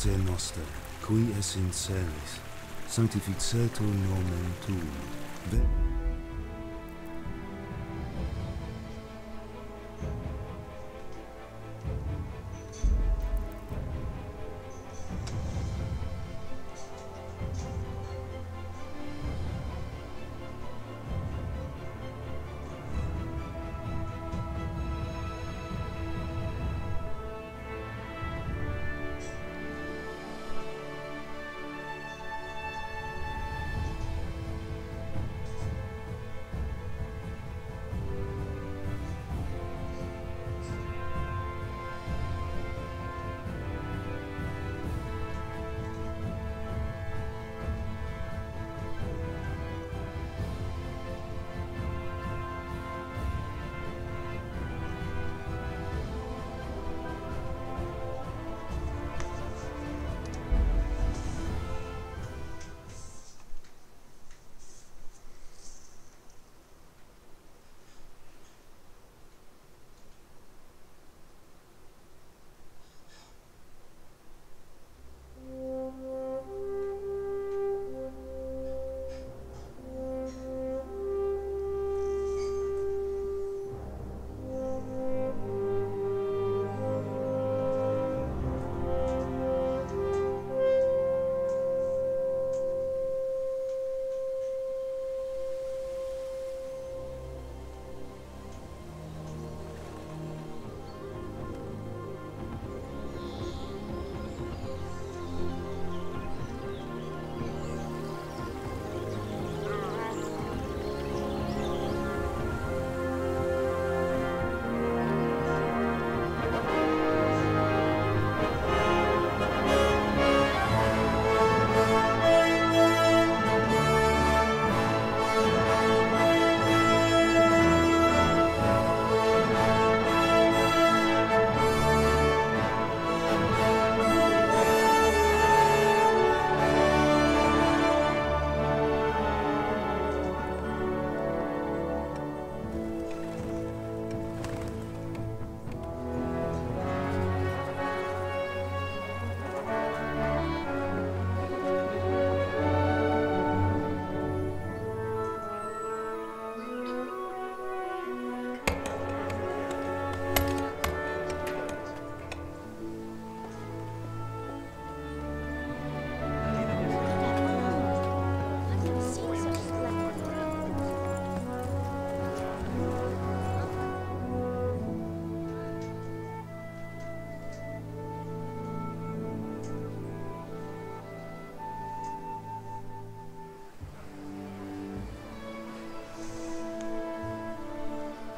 Pater noster, qui es in celis, sanctificetur nomen tuum.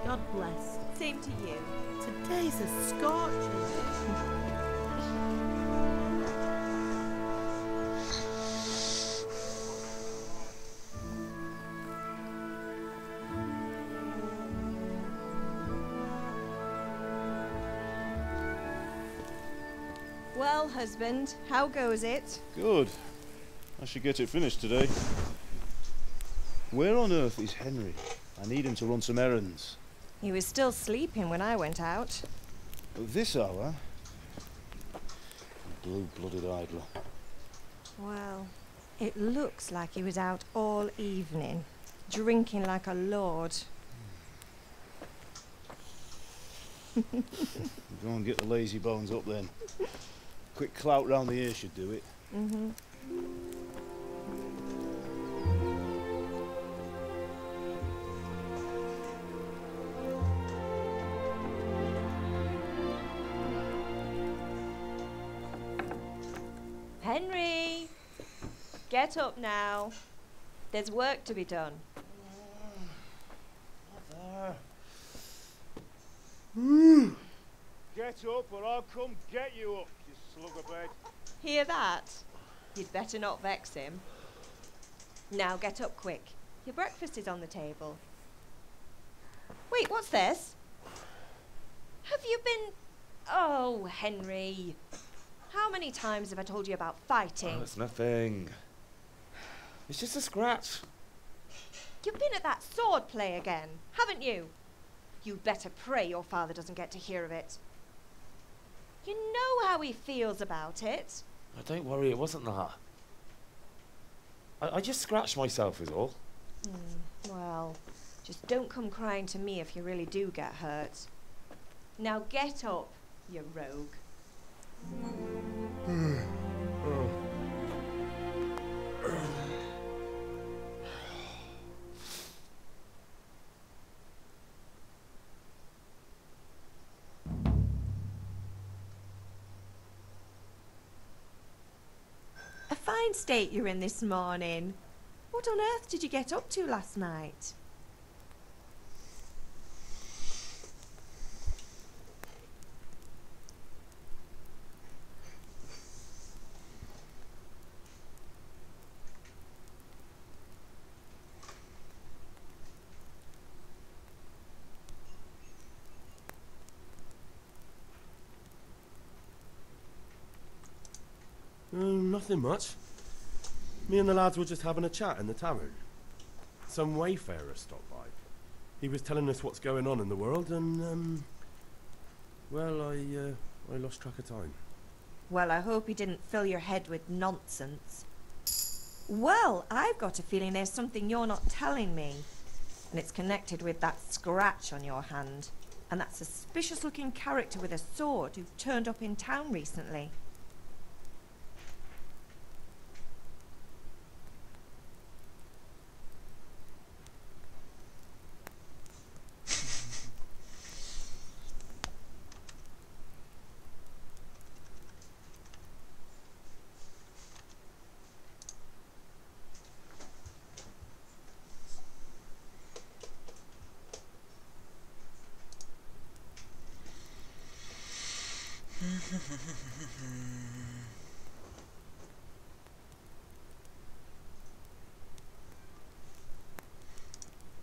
God bless. Same to you. Today's a scorcher. Well, husband, how goes it? Good. I should get it finished today. Where on earth is Henry? I need him to run some errands. He was still sleeping when I went out. At this hour? Blue-blooded idler. Well, it looks like he was out all evening, drinking like a lord. Go and get the lazy bones up then. Quick clout round the ear should do it. Mm-hmm. Henry! Get up now. There's work to be done. Not there. Get up or I'll come get you up, you slug of bed. Hear that? You'd better not vex him. Now get up quick. Your breakfast is on the table. Wait, what's this? Have you been... Oh, Henry. How many times have I told you about fighting? Oh, it's nothing. It's just a scratch. You've been at that sword play again, haven't you? You'd better pray your father doesn't get to hear of it. You know how he feels about it. Oh, don't worry, it wasn't that. I just scratched myself is all. Well, just don't come crying to me if you really do get hurt. Now get up, you rogue. A fine state you're in this morning. What on earth did you get up to last night? Nothing much. Me and the lads were just having a chat in the tavern. Some wayfarer stopped by. He was telling us what's going on in the world and, well, I lost track of time. Well, I hope he didn't fill your head with nonsense. Well, I've got a feeling there's something you're not telling me. And it's connected with that scratch on your hand. And that suspicious-looking character with a sword who turned up in town recently.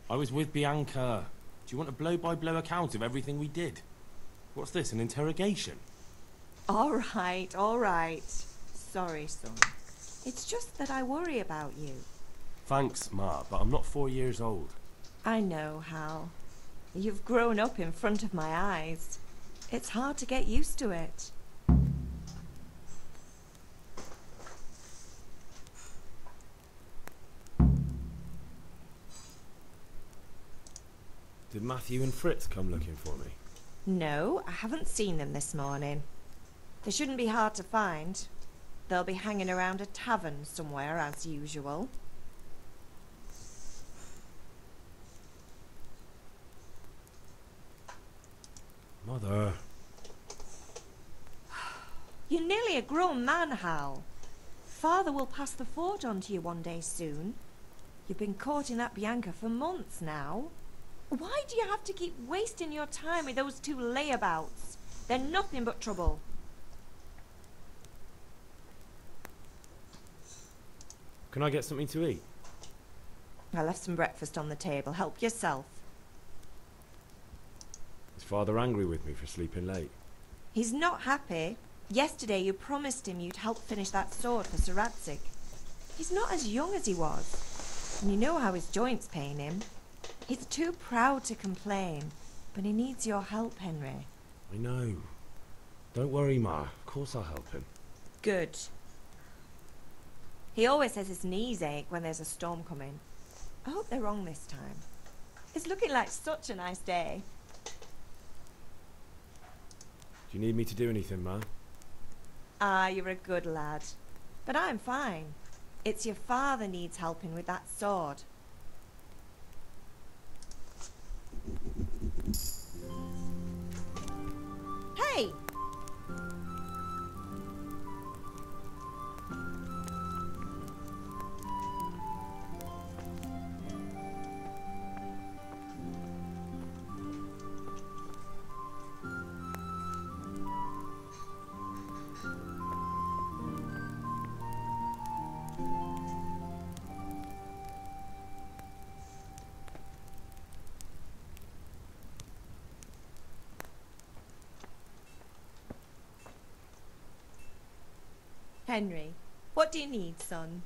I was with Bianca. Do you want a blow-by-blow account of everything we did? What's this, an interrogation? All right. Sorry, son. It's just that I worry about you. Thanks, Ma, but I'm not 4 years old. I know, Hal. You've grown up in front of my eyes. It's hard to get used to it. Did Matthew and Fritz come looking for me? No, I haven't seen them this morning. They shouldn't be hard to find. They'll be hanging around a tavern somewhere, as usual. Mother. You're nearly a grown man, Hal. Father will pass the fort on to you one day soon. You've been courting that Bianca for months now. Why do you have to keep wasting your time with those two layabouts? They're nothing but trouble. Can I get something to eat? I left some breakfast on the table. Help yourself. Is Father angry with me for sleeping late? He's not happy. Yesterday you promised him you'd help finish that sword for Sir Radzig. He's not as young as he was. And you know how his joints pain him. He's too proud to complain, but he needs your help, Henry. I know. Don't worry, Ma. Of course I'll help him. Good. He always says his knees ache when there's a storm coming. I hope they're wrong this time. It's looking like such a nice day. Do you need me to do anything, Ma? Ah, you're a good lad. But I'm fine. It's your father needs helping with that sword. Hey! Henry, what do you need, son?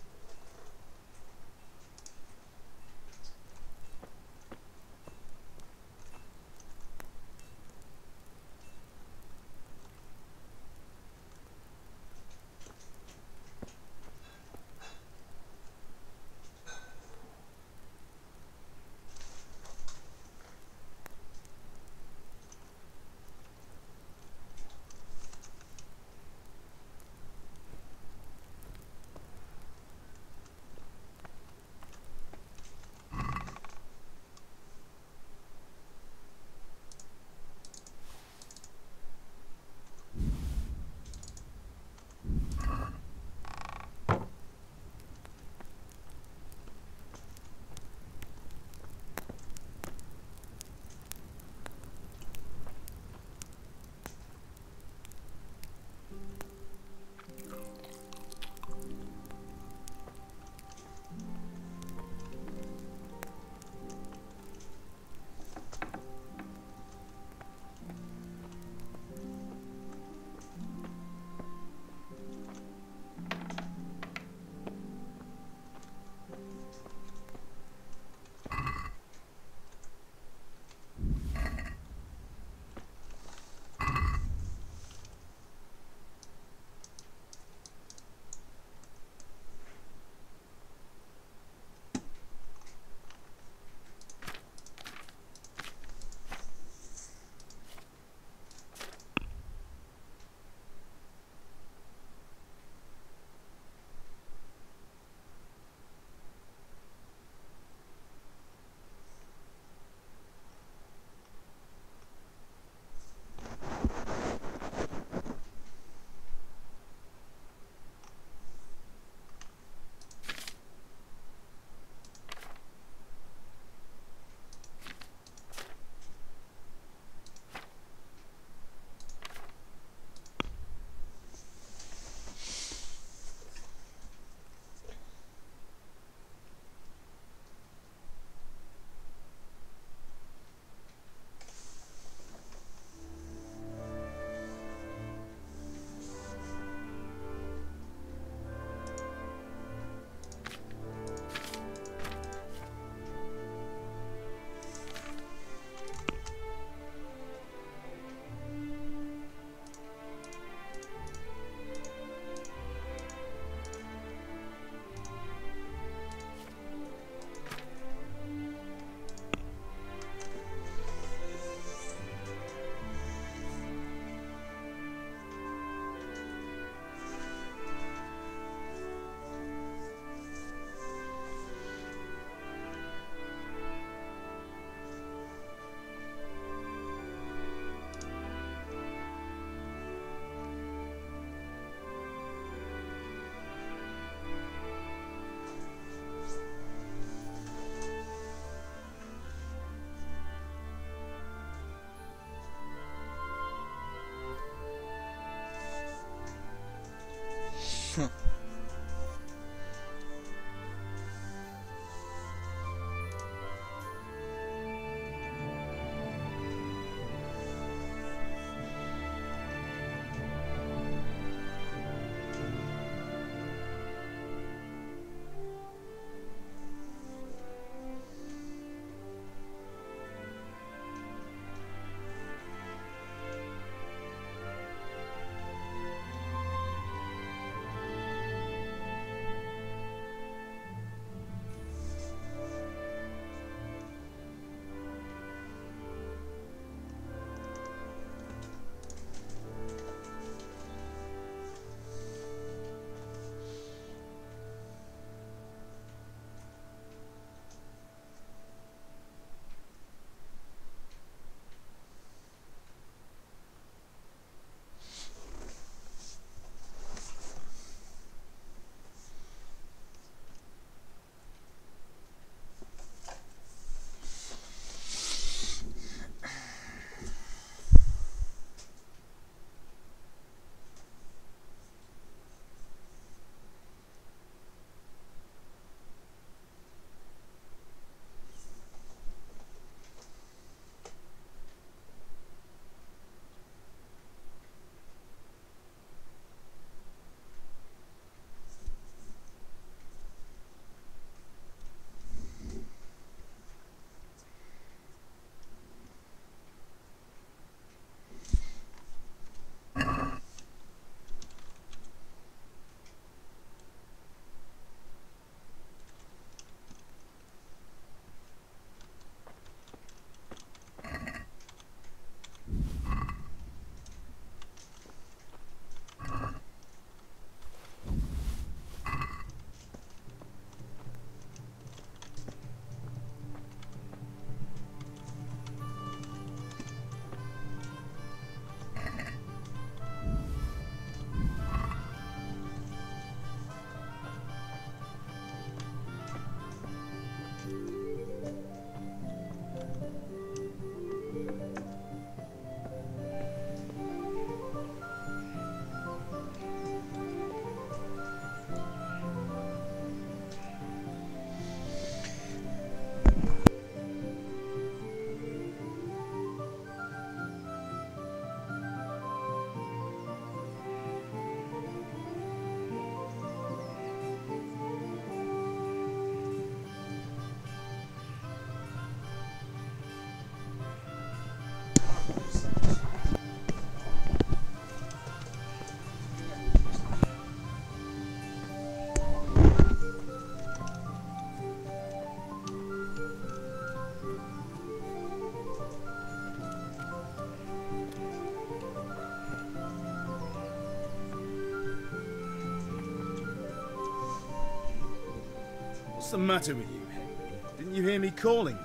What's the matter with you, Henry? Didn't you hear me calling you?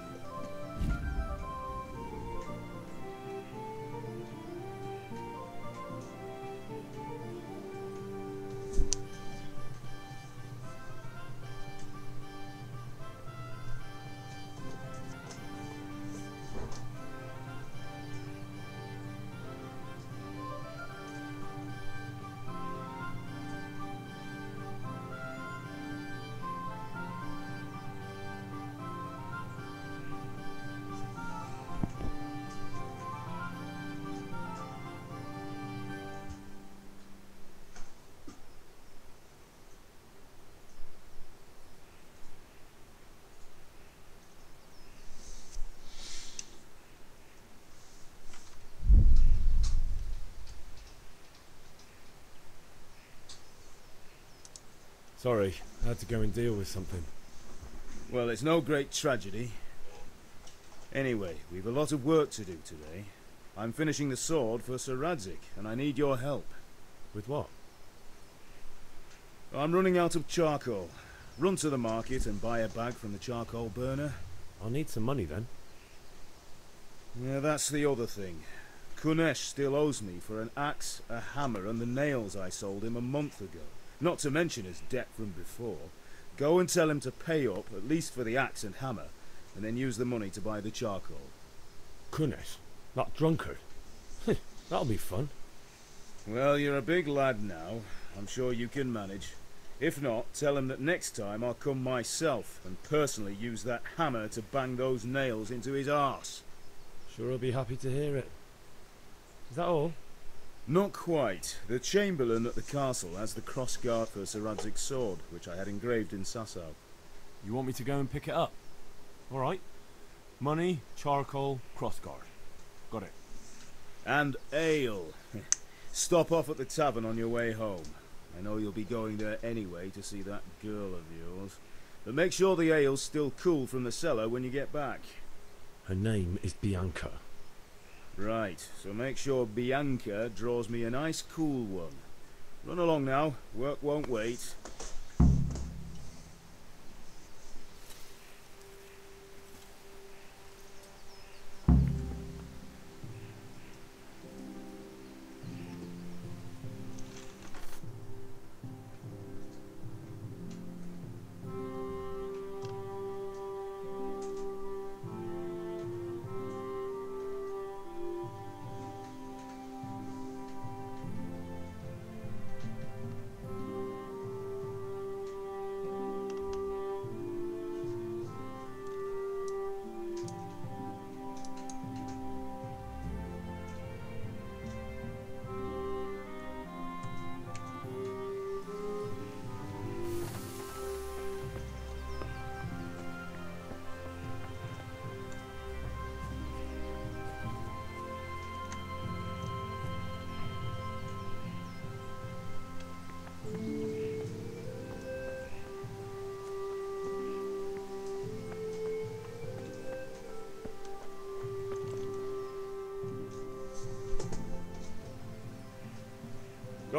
Sorry, I had to go and deal with something. Well, it's no great tragedy. Anyway, we've a lot of work to do today. I'm finishing the sword for Sir Radzig, and I need your help. With what? I'm running out of charcoal. Run to the market and buy a bag from the charcoal burner. I'll need some money then. Yeah, that's the other thing. Kunesh still owes me for an axe, a hammer, and the nails I sold him a month ago. Not to mention his debt from before. Go and tell him to pay up, at least for the axe and hammer, and then use the money to buy the charcoal. Kunesh? That drunkard? That'll be fun. Well, you're a big lad now. I'm sure you can manage. If not, tell him that next time I'll come myself and personally use that hammer to bang those nails into his arse. Sure he'll be happy to hear it. Is that all? Not quite. The Chamberlain at the castle has the crossguard for Sir Radzig's sword, which I had engraved in Sasau. You want me to go and pick it up? Alright. Money, charcoal, crossguard. Got it. And ale. Stop off at the tavern on your way home. I know you'll be going there anyway to see that girl of yours. But make sure the ale's still cool from the cellar when you get back. Her name is Bianca. Right, so make sure Bianca draws me a nice cool one. Run along now, work won't wait.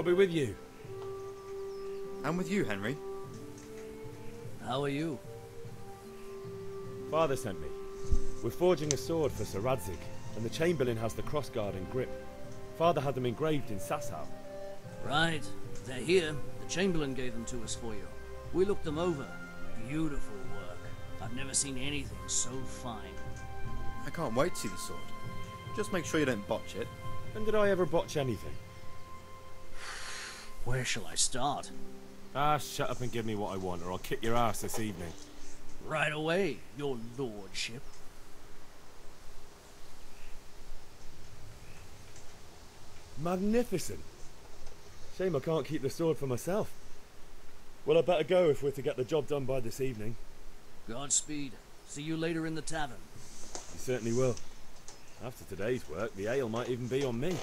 I'll be with you. I'm with you, Henry. How are you? Father sent me. We're forging a sword for Sir Radzig, and the Chamberlain has the crossguard and grip. Father had them engraved in Sasau. Right. They're here. The Chamberlain gave them to us for you. We looked them over. Beautiful work. I've never seen anything so fine. I can't wait to see the sword. Just make sure you don't botch it. When did I ever botch anything? Where shall I start? Ah, shut up and give me what I want, or I'll kick your ass this evening. Right away, your lordship. Magnificent. Shame I can't keep the sword for myself. Well, I better go if we're to get the job done by this evening. Godspeed. See you later in the tavern. You certainly will. After today's work, the ale might even be on me.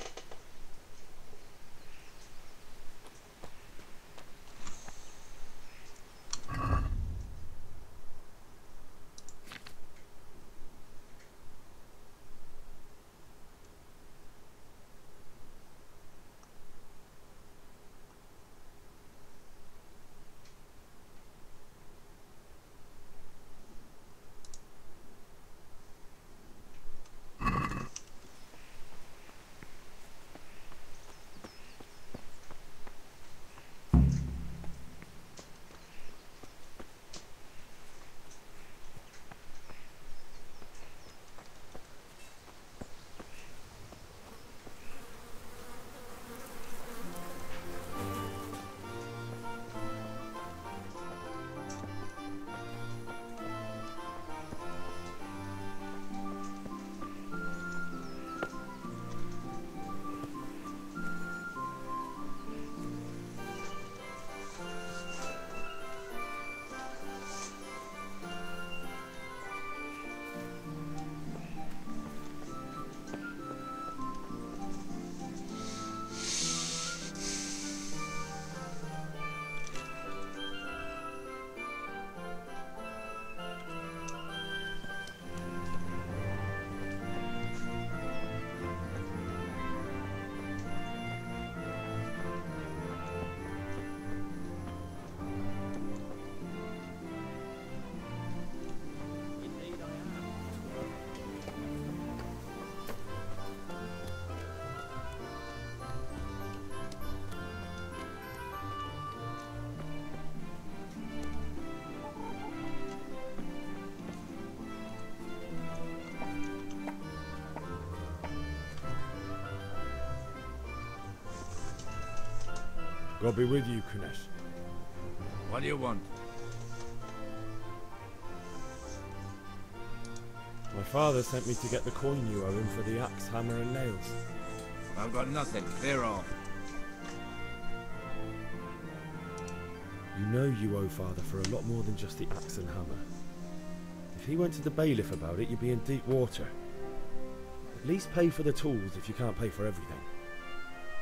God be with you, Kunesh. What do you want? My father sent me to get the coin you owe him for the axe, hammer, and nails. I've got nothing. Clear off. You know you owe father for a lot more than just the axe and hammer. If he went to the bailiff about it, you'd be in deep water. At least pay for the tools if you can't pay for everything.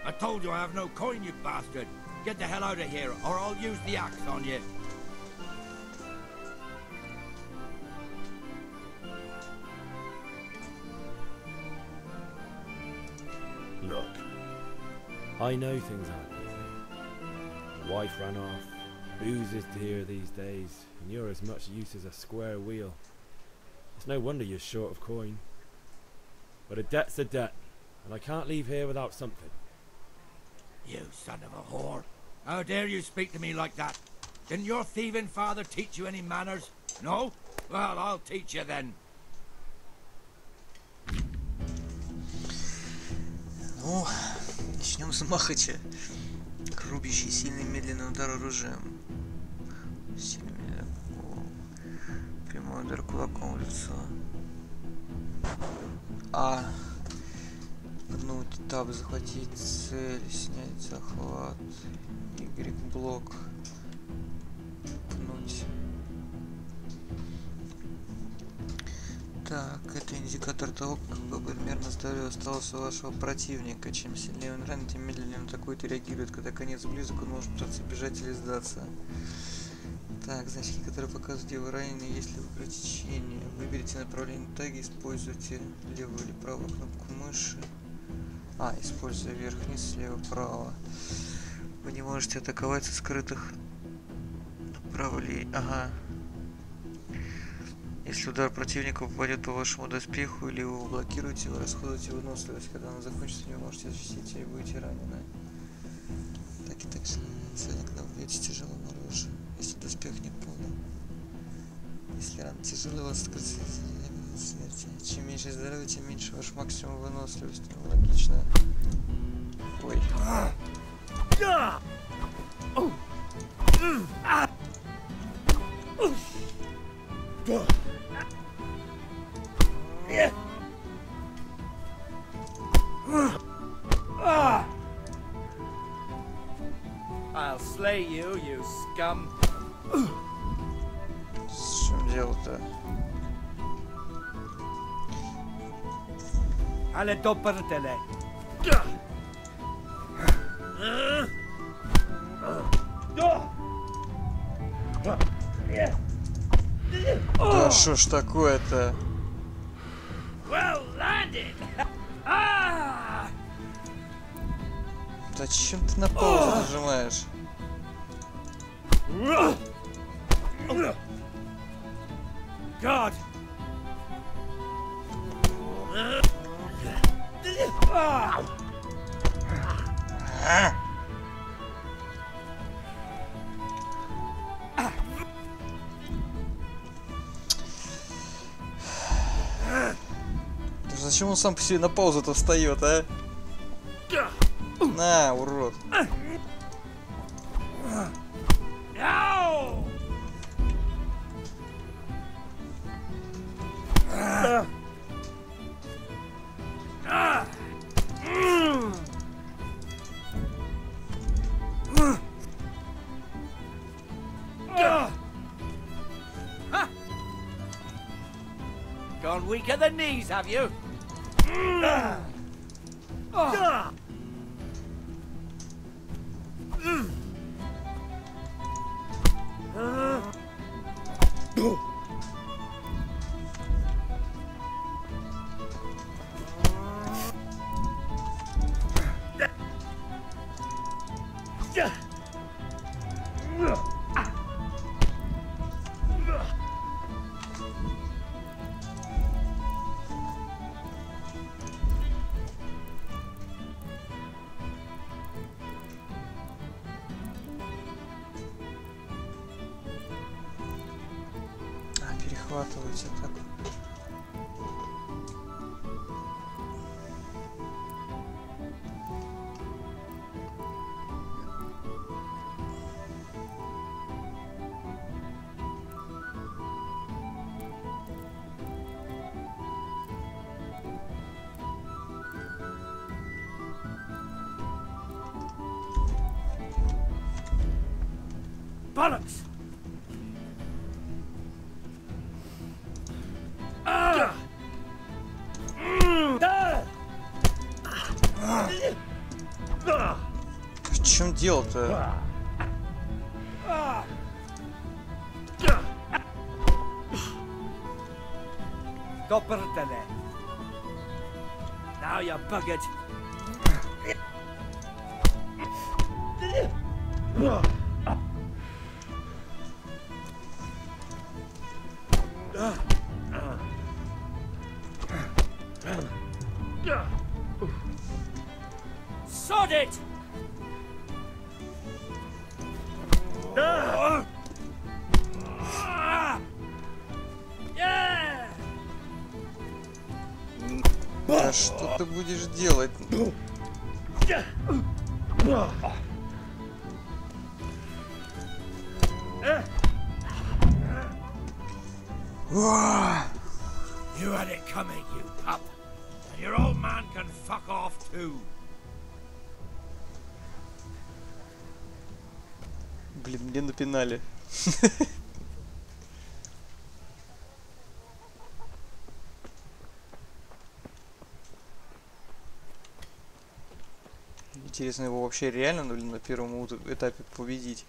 I told you I have no coin, you bastard. Get the hell out of here, or I'll use the axe on you. Look, I know things aren't easy. Wife ran off, booze is dear these days, and you're as much use as a square wheel. It's no wonder you're short of coin. But a debt's a debt, and I can't leave here without something. You son of a whore. How dare you speak to me like that? Didn't your thieving father teach you any manners? No? Well, I'll teach you then. Ну, начнем с махача. Рубящий сильный медленный удар оружием. Сильный прямой удар кулаком в лицо. А. Пнуть таб, захватить цель, снять захват. Y блок. Пнуть. Так, это индикатор того, какое примерно здоровье осталось у вашего противника. Чем сильнее он ранен, тем медленнее он атакует и реагирует. Когда конец близок, он может пытаться бежать или сдаться. Так, значки, которые показывают, где вы ранены, есть ли кровотечение. Выберите направление таги, используйте левую или правую кнопку мыши. Используя вверх-вниз, слева-право. Вы не можете атаковать со скрытых направо или... Ага. Если удар противника попадет по вашему доспеху или вы его блокируете, вы расходуете выносливость. Когда она закончится, вы можете защитить и будете ранены. Так и так сегодня, когда вы бьете тяжелым оружием, если доспех не полный. Если рана тяжелая, у вас открыться смерти. Чем меньше здоровья, тем меньше ваш максимум выносливости. Ну, логично. Ой. I'll slay you, you scum. В чем дело-то? Alle doppertele. Да что ж такое-то? Well landed. Зачем ты на паузу нажимаешь? God. Зачем он сам по себе на паузу-то встает, а? На, урод. Gone weak at the knees, have you? Перехватывайте так. Bollocks! В чем дело-то? Doppeltele. Now you buggered. Sod it! Да что ты будешь делать? You had it coming, you pup. And your old man can fuck off too. Блин, мне напинали. Интересно, его вообще реально на первом этапе победить?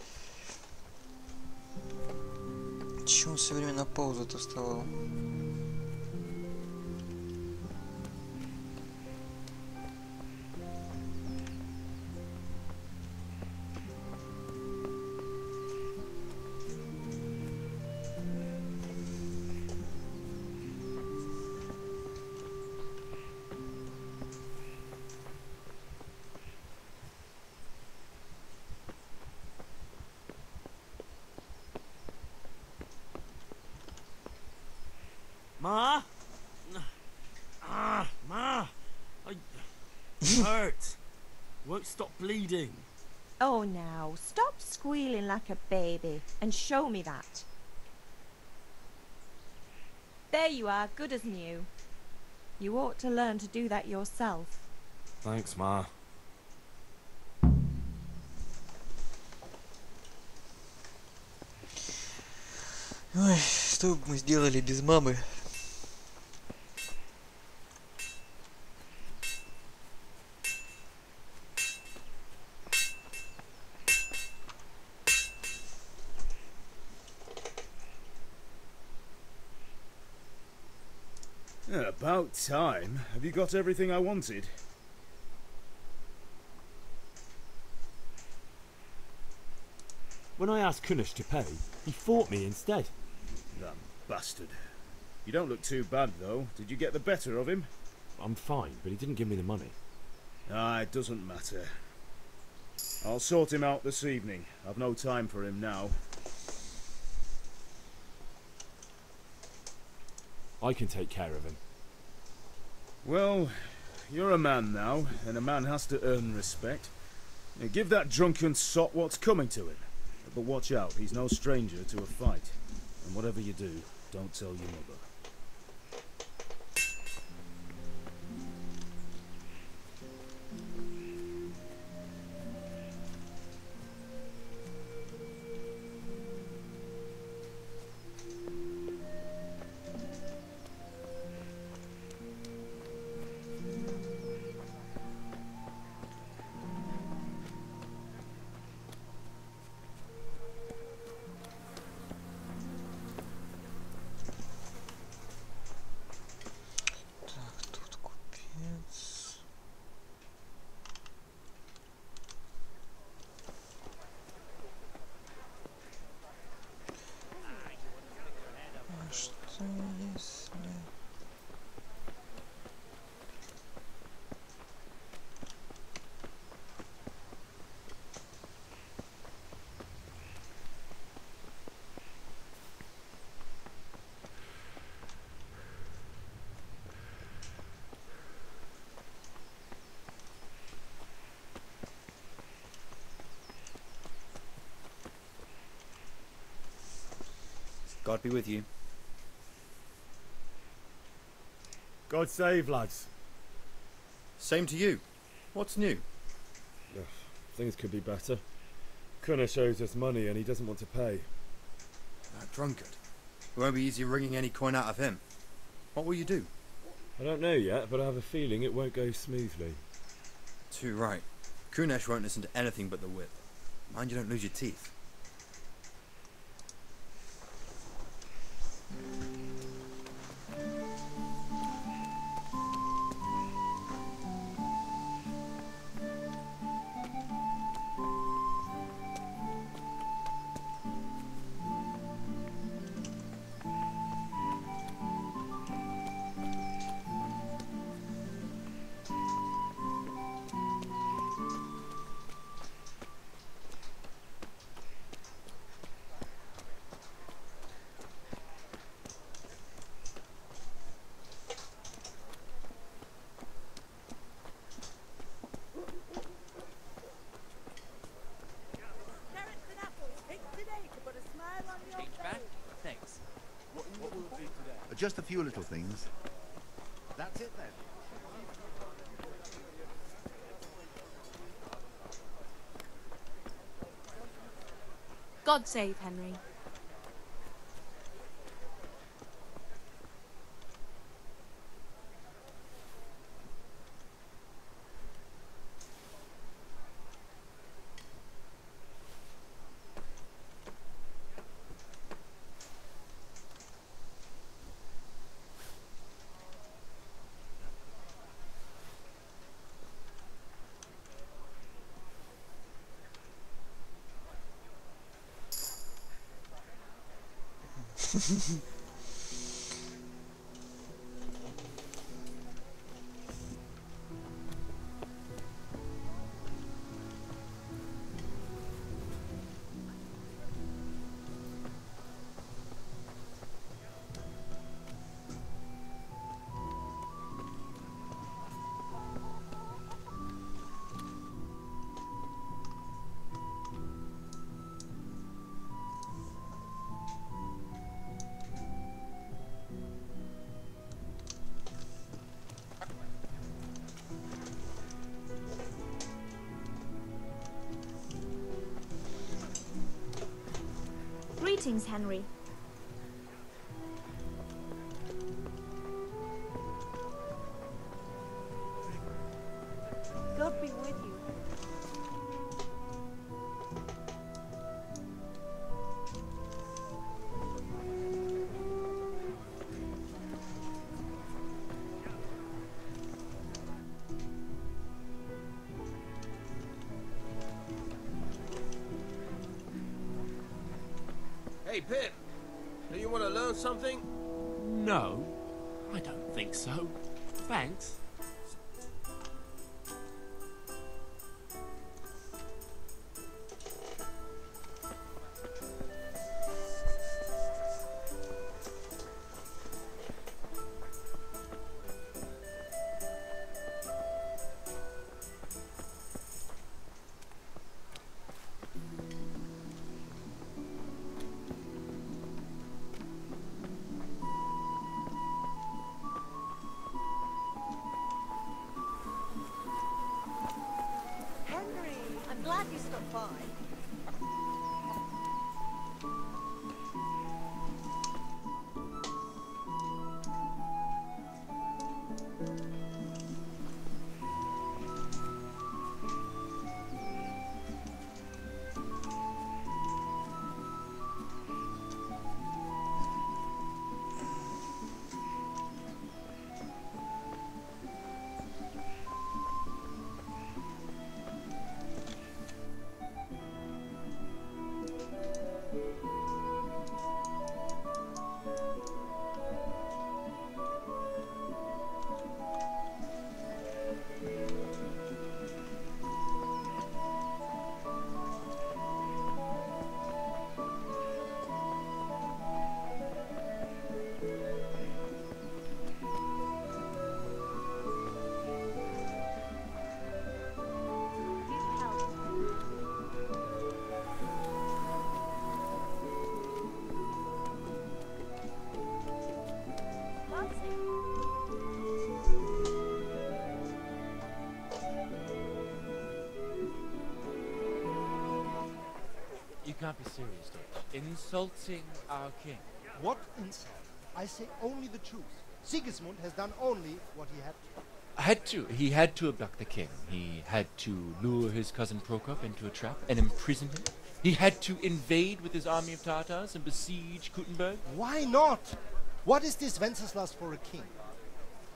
Чего он все время на паузу-то вставал? Ma? Ma! It hurts. Won't stop bleeding. Oh, now, stop squealing like a baby and show me that. There you are, good as new. You ought to learn to do that yourself. Thanks, Ma. Ой, что бы мы сделали без мамы? About time. Have you got everything I wanted? When I asked Kunish to pay, he fought me instead. That bastard. You don't look too bad, though. Did you get the better of him? I'm fine, but he didn't give me the money. Ah, it doesn't matter. I'll sort him out this evening. I've no time for him now. I can take care of him. Well, you're a man now, and a man has to earn respect. Now, give that drunken sot what's coming to him. But watch out, he's no stranger to a fight. And whatever you do, don't tell your mother. God be with you. God save, lads. Same to you. What's new? Things could be better. Kunesh owes us money and he doesn't want to pay. That drunkard. It won't be easy wringing any coin out of him. What will you do? I don't know yet, but I have a feeling it won't go smoothly. Too right. Kunesh won't listen to anything but the whip. Mind you don't lose your teeth. Just a few little things. That's it then. God save Henry. Greetings, Henry. God be with you. Hey, Pip. Do you want to learn something? No, I don't think so. Thanks. Henry, I'm glad you stopped by. can't be serious, Deutsch. Insulting our king. What insult? I say only the truth. Sigismund has done only what he had to. He had to abduct the king. He had to lure his cousin Prokop into a trap and imprison him. He had to invade with his army of Tatars and besiege Kuttenberg. Why not? What is this Wenceslas for a king?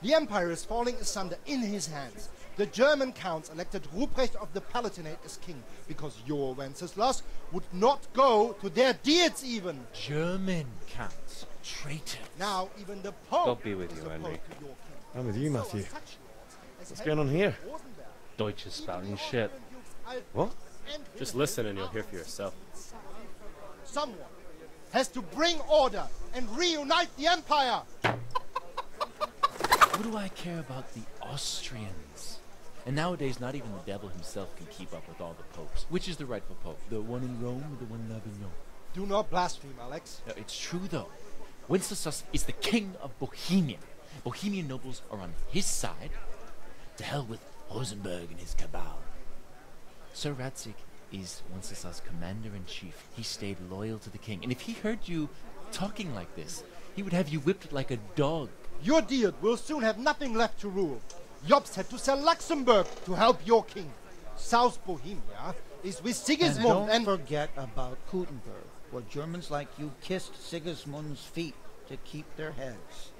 The empire is falling asunder in his hands. The German counts elected Ruprecht of the Palatinate as king because your Wenceslas would not go to their deeds even. German counts. Traitor. Now even the Pope God be with you, Henry. I'm with you, Matthew. What's going on here? Deutsch is spouting shit. What? Just listen and you'll hear for yourself. Someone has to bring order and reunite the empire. What do I care about the Austrians? And nowadays, not even the devil himself can keep up with all the popes. Which is the rightful pope? The one in Rome or the one in Avignon? Do not blaspheme, Alex. No, it's true, though. Wenceslas is the king of Bohemia. Bohemian nobles are on his side. To hell with Rosenberg and his cabal. Sir Radzig is Wenceslas' commander-in-chief. He stayed loyal to the king. And if he heard you talking like this, he would have you whipped like a dog. Your deed will soon have nothing left to rule. Jobst had to sell Luxembourg to help your king. South Bohemia is with Sigismund and don't forget about Kuttenberg, where Germans like you kissed Sigismund's feet to keep their heads.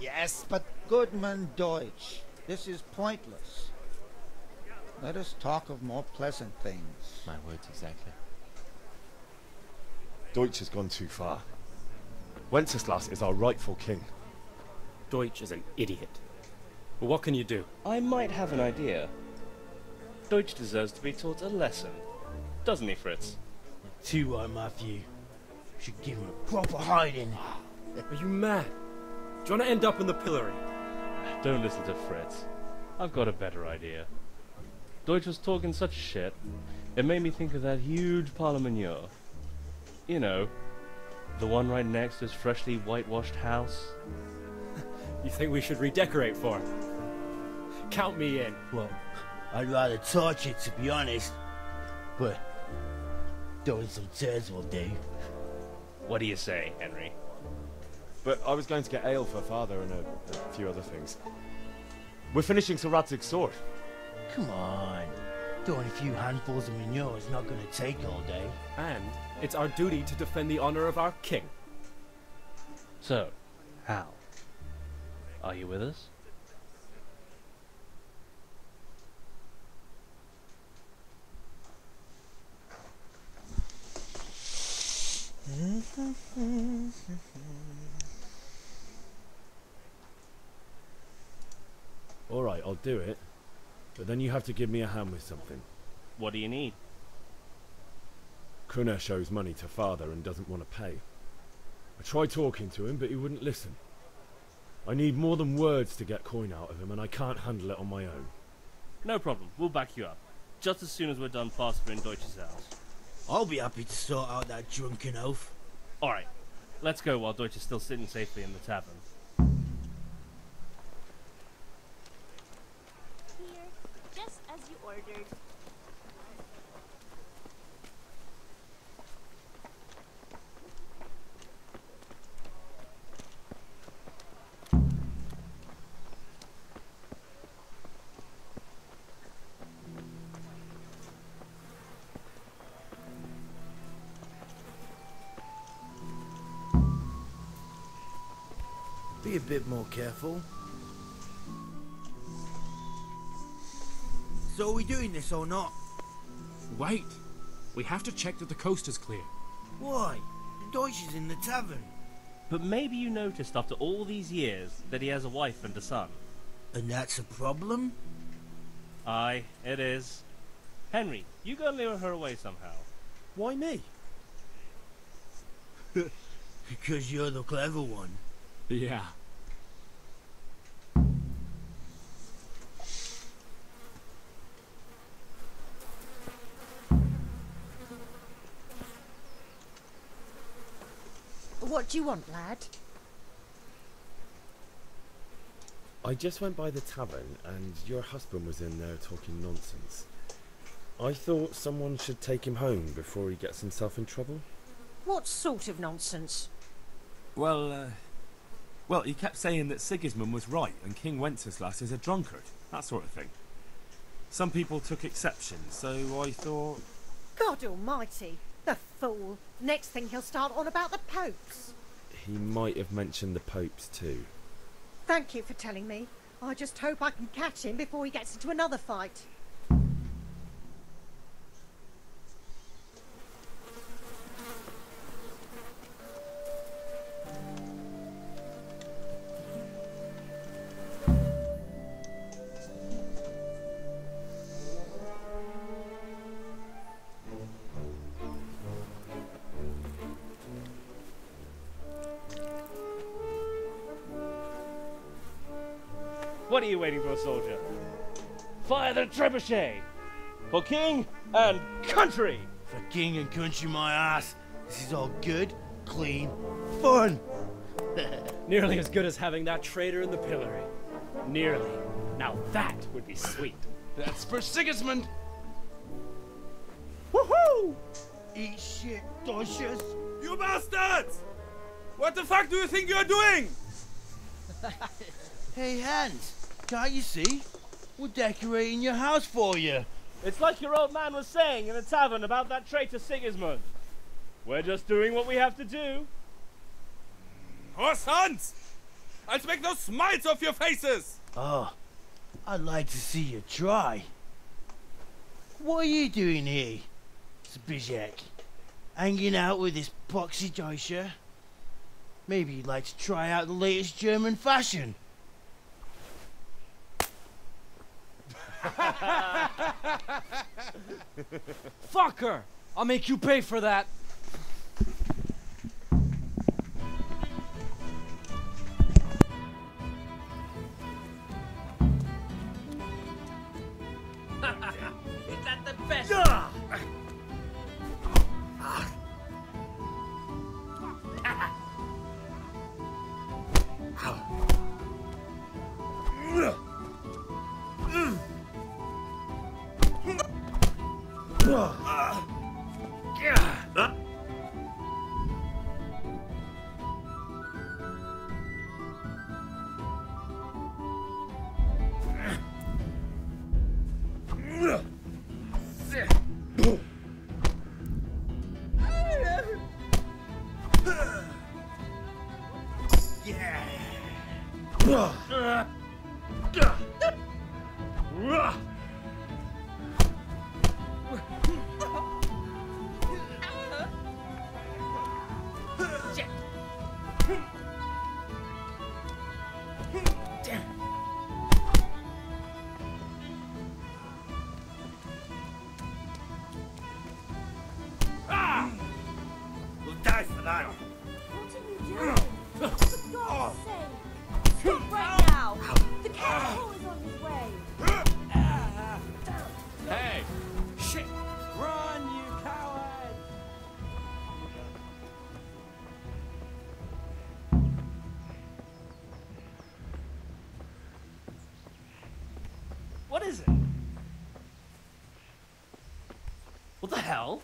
Yes, but... Goodman Deutsch, this is pointless. Let us talk of more pleasant things. My words exactly. Deutsch has gone too far. Wenceslas is our rightful king. Deutsch is an idiot. But what can you do? I might have an idea. Deutsch deserves to be taught a lesson. Doesn't he, Fritz? Too right, Matthew. Should give him a proper hiding. Are you mad? Do you want to end up in the pillory? Don't listen to Fritz. I've got a better idea. Deutsch was talking such shit, it made me think of that huge parliament. You know, the one right next to his freshly whitewashed house. You think we should redecorate for him? Count me in. Well, I'd rather torch it, to be honest. But throwing some turds will do. What do you say, Henry? But I was going to get ale for father and a few other things. We're finishing Sir Radzig's sword. Come on. Throwing a few handfuls of manure is not going to take all day. And it's our duty to defend the honor of our king. So, how? Are you with us? Alright, I'll do it. But then you have to give me a hand with something. What do you need? Kunesh owes money to father and doesn't want to pay. I tried talking to him, but he wouldn't listen. I need more than words to get coin out of him, and I can't handle it on my own. No problem, we'll back you up. Just as soon as we're done plastering Deutsch's house. I'll be happy to sort out that drunken oaf. Alright, let's go while Deutsch is still sitting safely in the tavern. Here, just as you ordered. Be a bit more careful. So are we doing this or not? Wait. We have to check that the coast is clear. Why? The Deutsch is in the tavern. But maybe you noticed after all these years that he has a wife and a son. And that's a problem? Aye, it is. Henry, you go and lure her away somehow. Why me? Because you're the clever one. Yeah. What do you want, lad? I just went by the tavern, and your husband was in there talking nonsense. I thought someone should take him home before he gets himself in trouble. What sort of nonsense? Well, he kept saying that Sigismund was right and King Wenceslas is a drunkard, that sort of thing. Some people took exception, so I thought... God almighty, the fool. Next thing he'll start on about the popes. He might have mentioned the popes too. Thank you for telling me. I just hope I can catch him before he gets into another fight. What are you waiting for, soldier? Fire the trebuchet! For king and country! For king and country, my ass. This is all good, clean, fun. Nearly as good as having that traitor in the pillory. Nearly. Now that would be sweet. That's for Sigismund! Woohoo! Eat shit, doshes. You bastards! What the fuck do you think you're doing? Hey, Hans, can't you see? We're decorating your house for you. It's like your old man was saying in the tavern about that traitor Sigismund. We're just doing what we have to do. Horse Hans! I'll make those smiles off your faces! Oh, I'd like to see you try. What are you doing here, Zbyszek? Hanging out with this poxy Deutscher? Maybe you'd like to try out the latest German fashion. Fucker! I'll make you pay for that. Is that the best? We'll die for that. What are you doing? For God's sake! Stop right now! The catapult is on his way! Hey! Shit! Run, you coward! What is it? What the hell?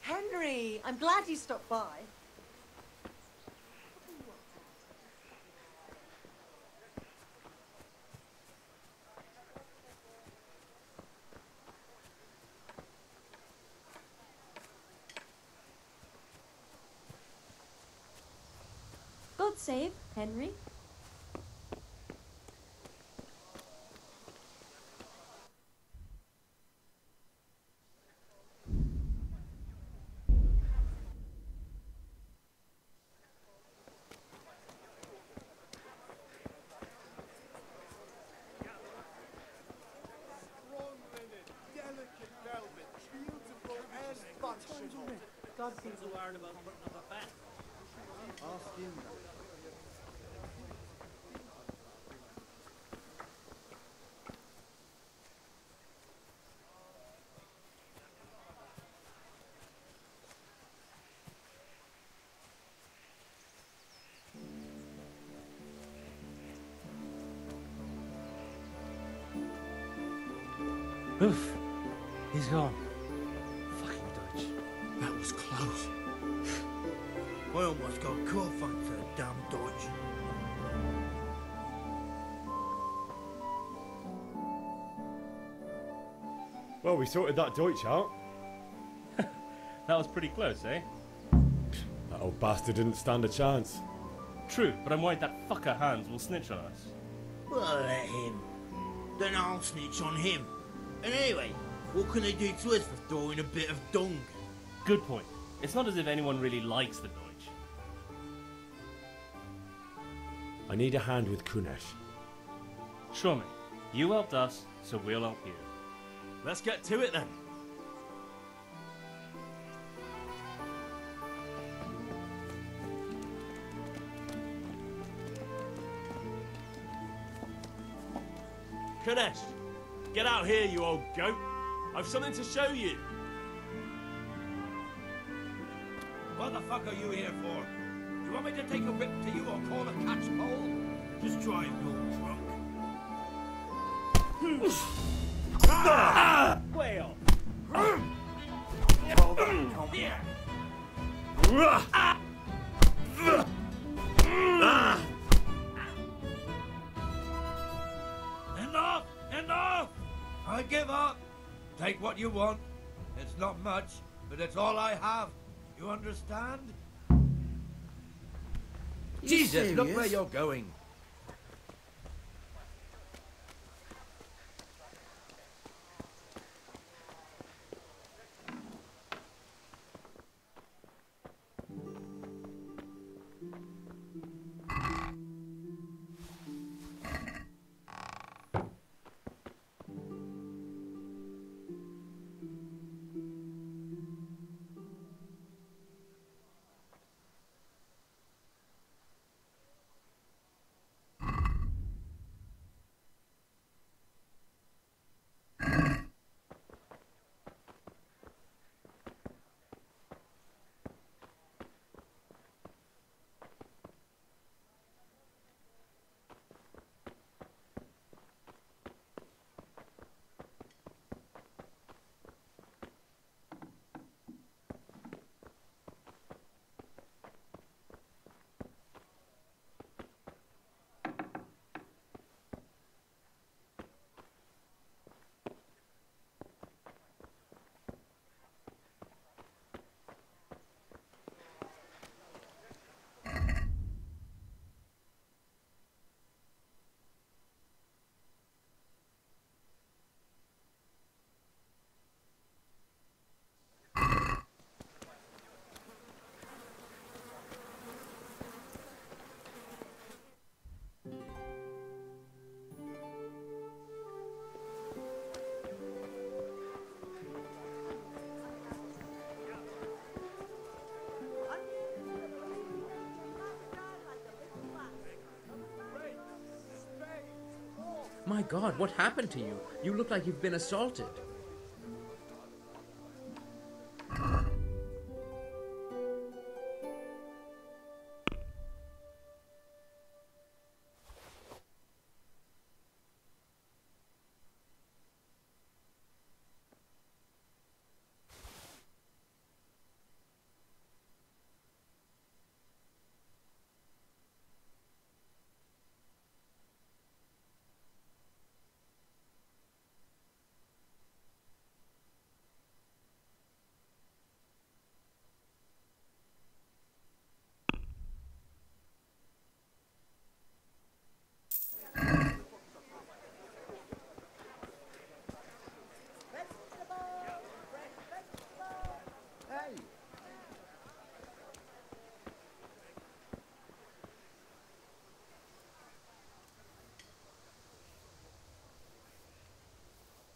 Henry, I'm glad you stopped by. God save Henry. God seems so worried about putting up a fence. Ask him. Oof. He's gone. Fucking Dutch. That was close. I almost got caught fighting for a damn Dodge. Well, we sorted that Deutsch out. That was pretty close, eh? That old bastard didn't stand a chance. True, but I'm worried that fucker Hans will snitch on us. Well, let him. Then I'll snitch on him. And anyway, what can they do to us for throwing a bit of dung? Good point. It's not as if anyone really likes the Deutsch. I need a hand with Kunesh. Sure, mate. You helped us, so we'll help you. Let's get to it then. Kadesh, get out here, you old goat. I've something to show you. What the fuck are you here for? Do you want me to take a whip to you or call a catch pole? Just drive, you drunk. Whale. Come here. Enough! Enough! I give up. Take what you want. It's not much, but it's all I have. You understand? Jesus, look where you're going. My God, what happened to you? You look like you've been assaulted.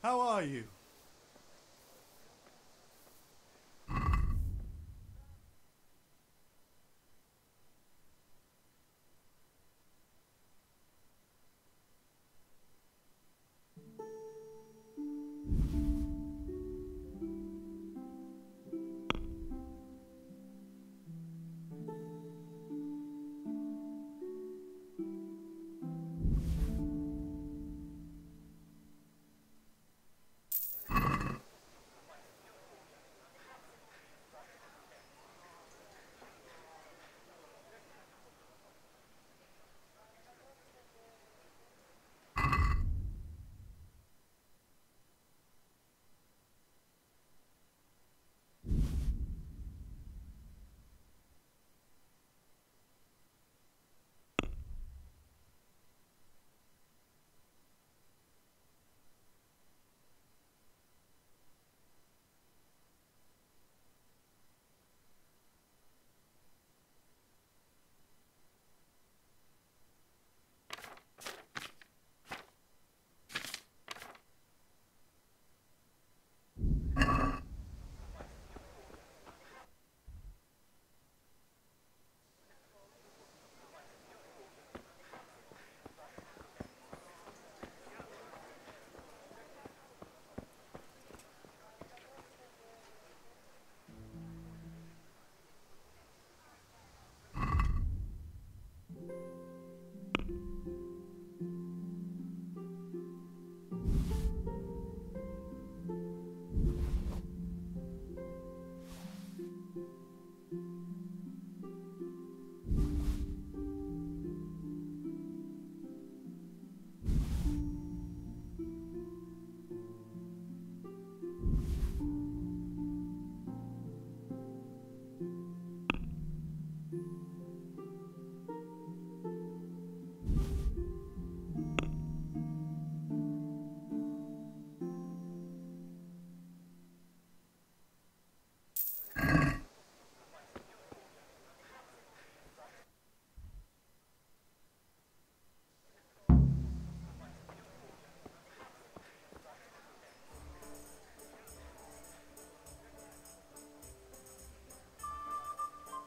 How are you?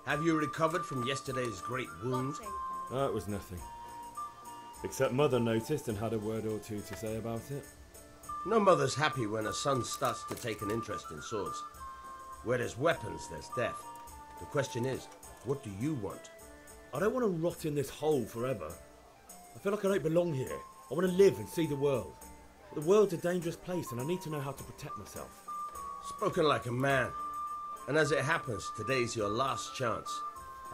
Have you recovered from yesterday's great wound? Oh, it was nothing. Except Mother noticed and had a word or two to say about it. No mother's happy when her son starts to take an interest in swords. Where there's weapons, there's death. The question is, what do you want? I don't want to rot in this hole forever. I feel like I don't belong here. I want to live and see the world. The world's a dangerous place and I need to know how to protect myself. Spoken like a man. And as it happens, today's your last chance.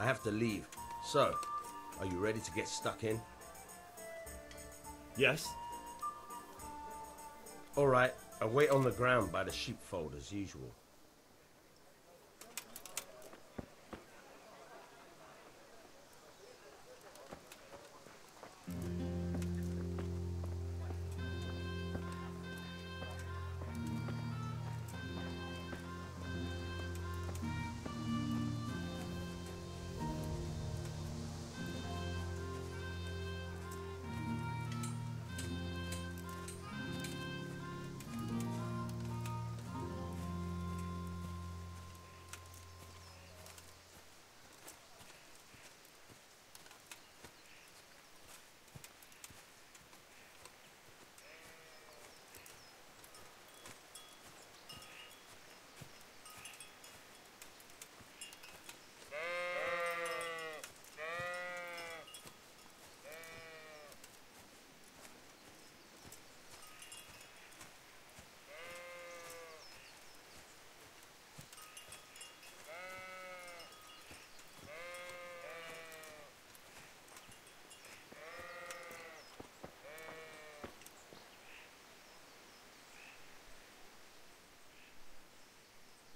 I have to leave. So, are you ready to get stuck in? Yes. All right, I'll wait on the ground by the sheepfold as usual.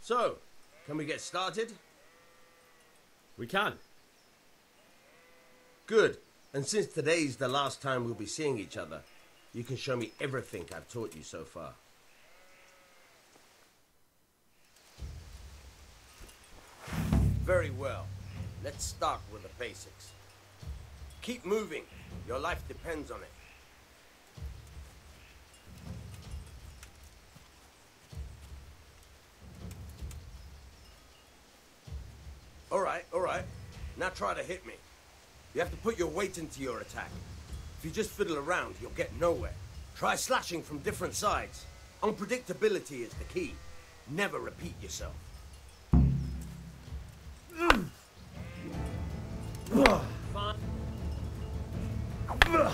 So, can we get started? We can. Good. And since today's the last time we'll be seeing each other, you can show me everything I've taught you so far. Very well. Let's start with the basics. Keep moving. Your life depends on it. All right. Now try to hit me. You have to put your weight into your attack. If you just fiddle around, you'll get nowhere. Try slashing from different sides. Unpredictability is the key. Never repeat yourself. Fine. Good.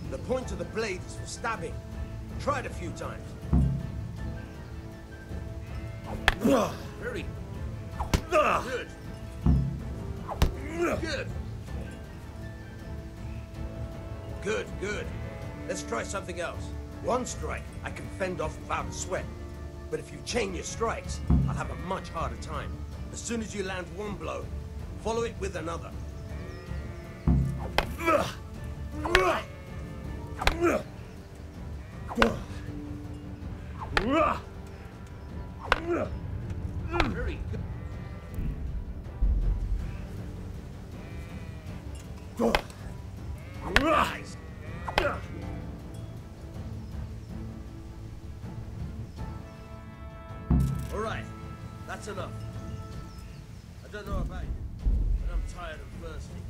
The point of the blade is for stabbing. Try it a few times. Very good. Good. Let's try something else. One strike, I can fend off without a sweat. But if you chain your strikes, I'll have a much harder time. As soon as you land one blow, follow it with another. Very good. Nice. All right, that's enough. I don't know about you, but I'm tired and thirsty.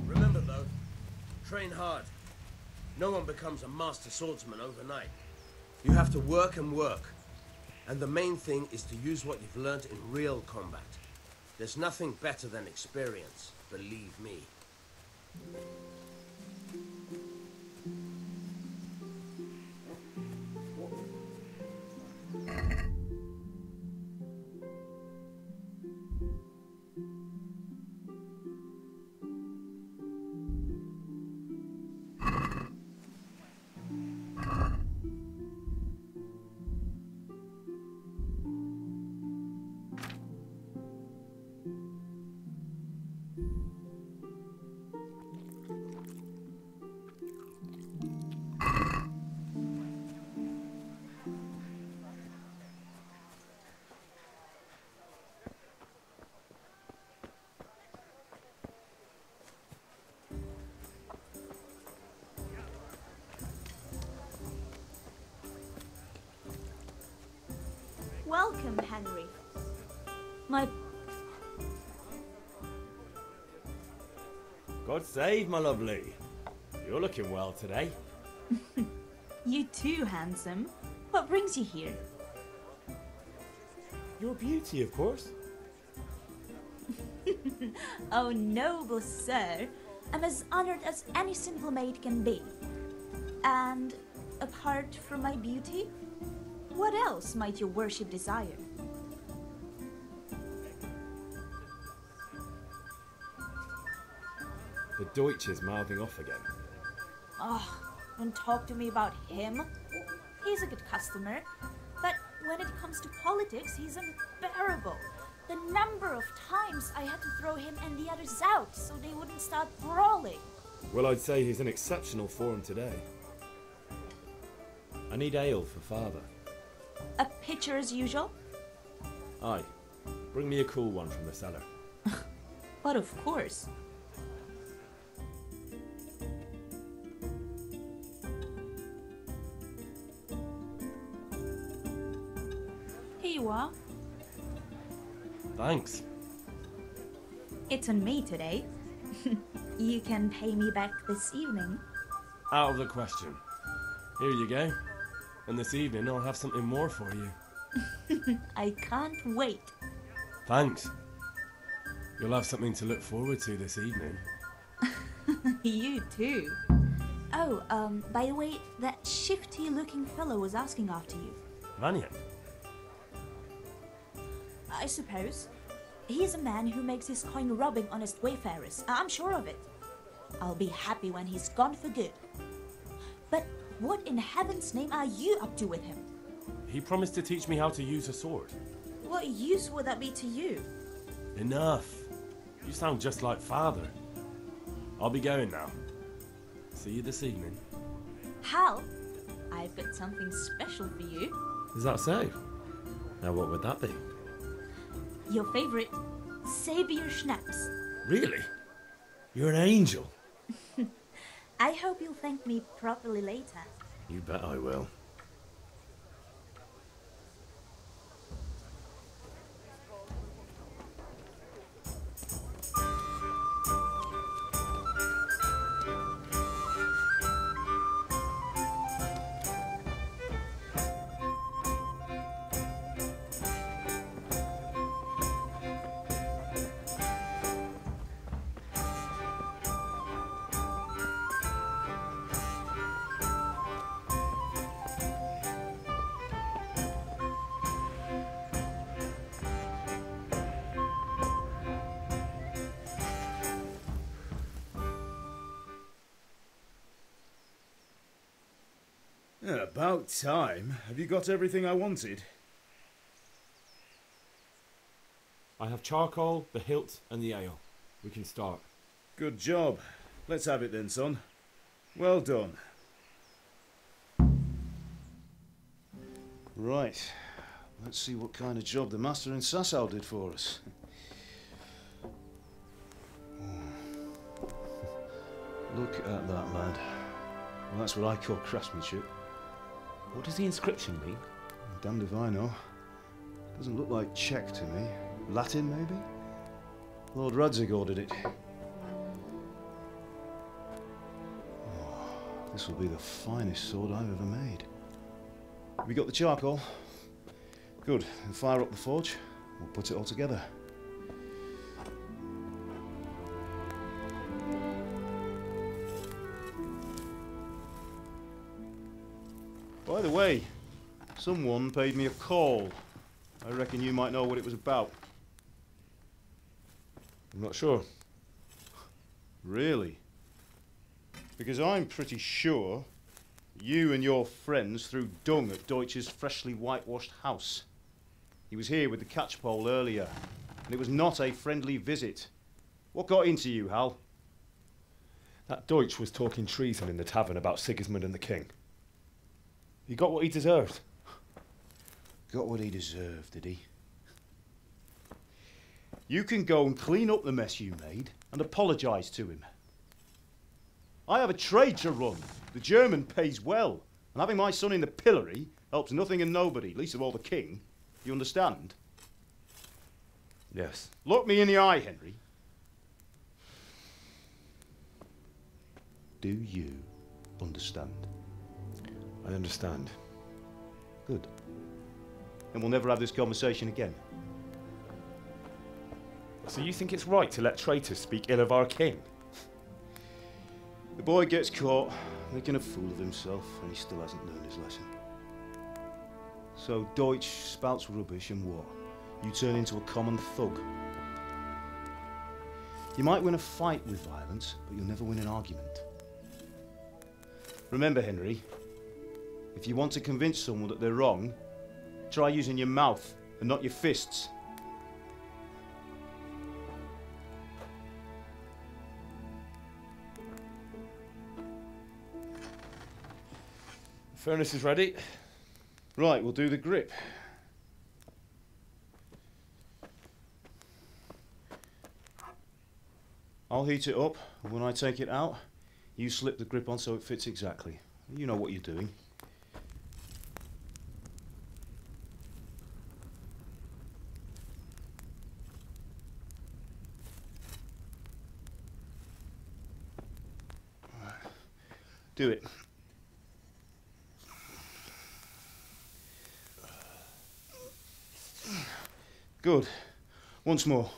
Remember though, train hard. No one becomes a master swordsman overnight. You have to work and work. And the main thing is to use what you've learned in real combat. There's nothing better than experience, believe me. My... God save, my lovely. You're looking well today. You too, handsome. What brings you here? Your beauty, of course. Oh, noble sir. I'm as honored as any simple maid can be. And apart from my beauty, what else might your worship desire? The Deutsch is mouthing off again. Oh, don't talk to me about him. He's a good customer, but when it comes to politics, he's unbearable. The number of times I had to throw him and the others out so they wouldn't start brawling. Well, I'd say he's in exceptional form today. I need ale for father. A pitcher as usual? Aye. Bring me a cool one from the cellar. But of course. Here you are. Thanks. It's on me today. You can pay me back this evening. Out of the question. Here you go. And this evening I'll have something more for you. I can't wait. Thanks. You'll have something to look forward to this evening. You too. Oh, by the way, that shifty-looking fellow was asking after you. Vanya? I suppose. He's a man who makes his coin robbing honest wayfarers. I'm sure of it. I'll be happy when he's gone for good. But what in heaven's name are you up to with him? He promised to teach me how to use a sword. What use would that be to you? Enough. You sound just like father. I'll be going now. See you this evening. Hal, I've got something special for you. Is that so? Now what would that be? Your favorite Sabier Schnapps. Really? You're an angel. I hope you'll thank me properly later. You bet I will. Yeah, about time. Have you got everything I wanted? I have charcoal, the hilt, and the ale. We can start. Good job. Let's have it then, son. Well done. Right. Let's see what kind of job the master in Sasau did for us. Look at that, lad. Well, that's what I call craftsmanship. What does the inscription mean? Damned if I know. Doesn't look like Czech to me. Latin, maybe? Lord Radzig ordered it. Oh, this will be the finest sword I've ever made. Have you got the charcoal? Good. Then fire up the forge. We'll put it all together. By the way, someone paid me a call. I reckon you might know what it was about. I'm not sure. Really? Because I'm pretty sure you and your friends threw dung at Deutsch's freshly whitewashed house. He was here with the catchpole earlier, and it was not a friendly visit. What got into you, Hal? That Deutsch was talking treason in the tavern about Sigismund and the king. He got what he deserved. Got what he deserved, did he? You can go and clean up the mess you made and apologise to him. I have a trade to run. The German pays well, and having my son in the pillory helps nothing and nobody, least of all the king. You understand? Yes. Look me in the eye, Henry. Do you understand? I understand. Good. And we'll never have this conversation again. So you think it's right to let traitors speak ill of our king? The boy gets caught making a fool of himself, and he still hasn't learned his lesson. So Deutsch spouts rubbish, and what? You turn into a common thug. You might win a fight with violence, but you'll never win an argument. Remember, Henry, if you want to convince someone that they're wrong, try using your mouth and not your fists. Furnace is ready. Right, we'll do the grip. I'll heat it up, and when I take it out, you slip the grip on so it fits exactly. You know what you're doing. Do it. Good. Once more.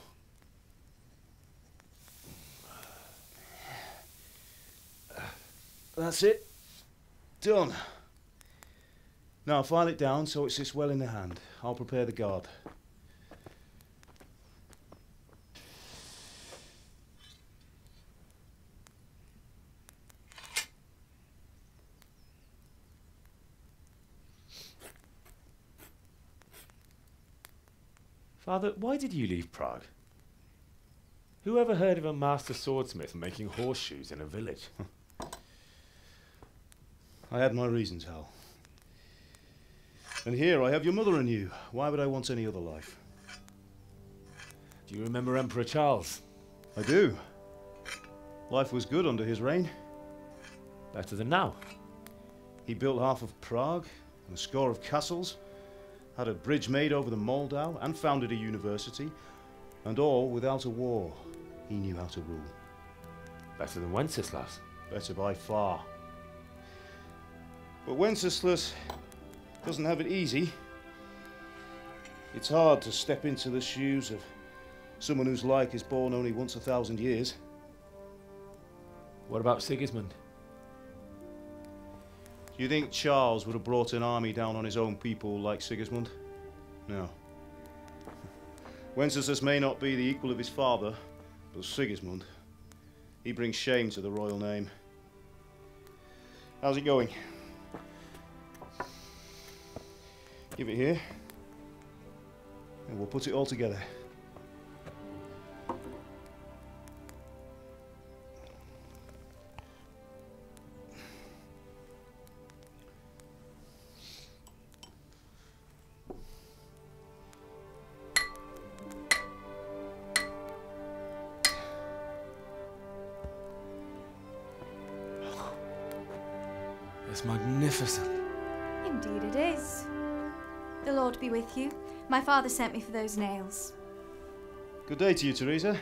That's it. Done. Now file it down so it sits well in the hand. I'll prepare the guard. Father, why did you leave Prague? Who ever heard of a master swordsmith making horseshoes in a village? I had my reasons, Hal. And here I have your mother and you. Why would I want any other life? Do you remember Emperor Charles? I do. Life was good under his reign. Better than now. He built half of Prague and a score of castles, had a bridge made over the Moldau, and founded a university, and all without a war. He knew how to rule. Better than Wenceslas. Better by far. But Wenceslas doesn't have it easy. It's hard to step into the shoes of someone whose like is born only once 1,000 years. What about Sigismund? Do you think Charles would have brought an army down on his own people like Sigismund? No. Wenceslas may not be the equal of his father, but Sigismund, he brings shame to the royal name. How's it going? Give it here, and we'll put it all together. It's magnificent. Indeed it is. The Lord be with you. My father sent me for those nails. Good day to you, Teresa.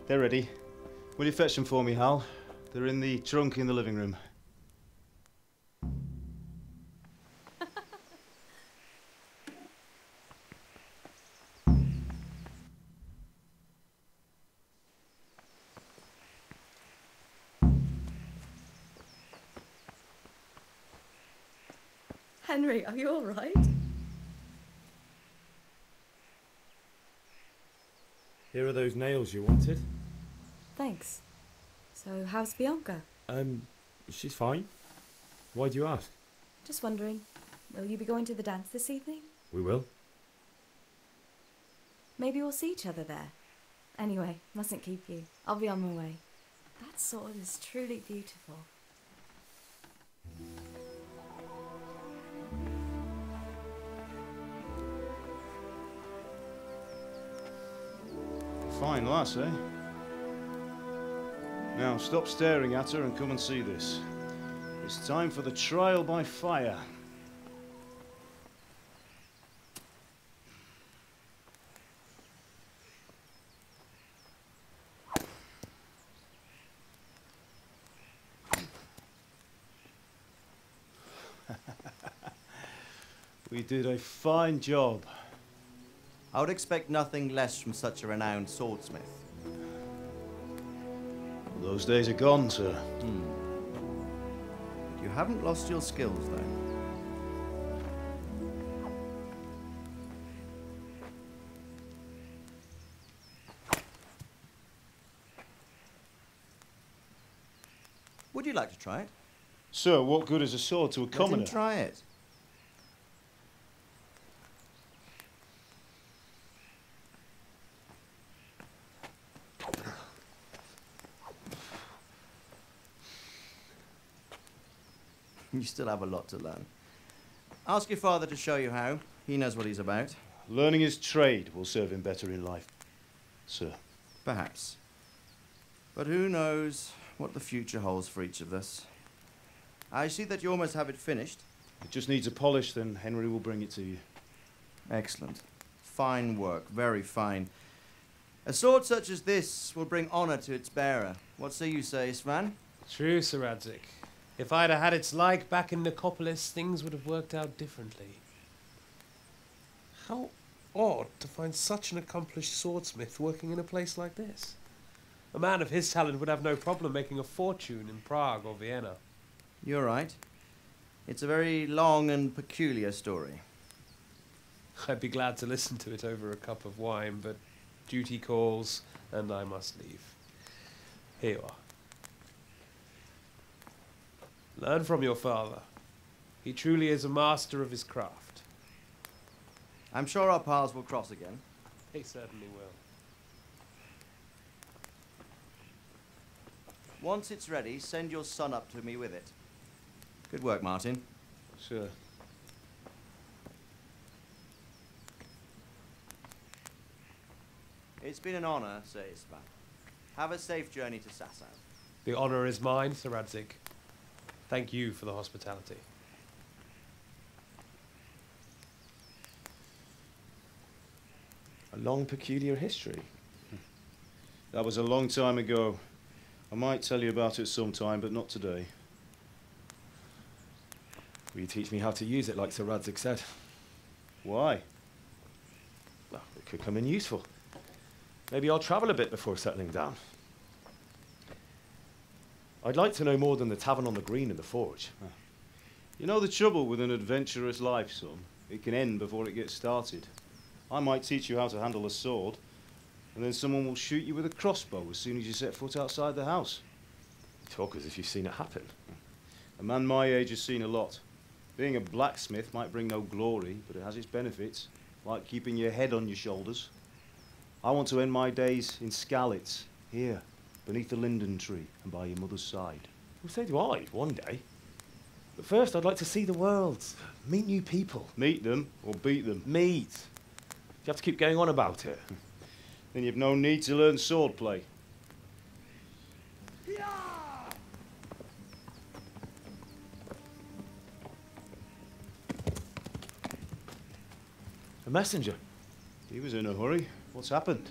They're ready. Will you fetch them for me, Hal? They're in the trunk in the living room. Henry, are you all right? Here are those nails you wanted. Thanks. So, how's Bianca? She's fine. Why do you ask? Just wondering, will you be going to the dance this evening? We will. Maybe we'll see each other there. Anyway, mustn't keep you. I'll be on my way. That sword is truly beautiful. Fine lass, eh? Now stop staring at her and come and see this. It's time for the trial by fire. We did a fine job. I would expect nothing less from such a renowned swordsmith. Those days are gone, sir. You haven't lost your skills, though. Would you like to try it? Sir, what good is a sword to a commoner? Let him try it. You still have a lot to learn. Ask your father to show you how. He knows what he's about. Learning his trade will serve him better in life, sir. Perhaps. But who knows what the future holds for each of us. I see that you almost have it finished. It just needs a polish, then Henry will bring it to you. Excellent. Fine work, very fine. A sword such as this will bring honour to its bearer. What say you, Svan? True, Sir Radzig. If I'd have had its like back in Nicopolis, things would have worked out differently. How odd to find such an accomplished swordsmith working in a place like this. A man of his talent would have no problem making a fortune in Prague or Vienna. You're right. It's a very long and peculiar story. I'd be glad to listen to it over a cup of wine, but duty calls and I must leave. Here you are. Learn from your father. He truly is a master of his craft. I'm sure our paths will cross again. He certainly will. Once it's ready, send your son up to me with it. Good work, Martin. Sure. It's been an honour, Sir Istvan. Have a safe journey to Sasau. The honour is mine, Sir Radzig. Thank you for the hospitality. A long, peculiar history. That was a long time ago. I might tell you about it sometime, but not today. Will you teach me how to use it, like Sir Radzig said? Why? Well, it could come in useful. Maybe I'll travel a bit before settling down. I'd like to know more than the tavern on the green and the forge. You know the trouble with an adventurous life, son? It can end before it gets started. I might teach you how to handle a sword, and then someone will shoot you with a crossbow as soon as you set foot outside the house. You talk as if you've seen it happen. A man my age has seen a lot. Being a blacksmith might bring no glory, but it has its benefits, like keeping your head on your shoulders. I want to end my days in Skalitz, here, beneath the linden tree and by your mother's side. Well, so do I, one day. But first, I'd like to see the world, meet new people. Meet them or beat them? Meet. You have to keep going on about it. Then you've no need to learn swordplay. A messenger. He was in a hurry. What's happened?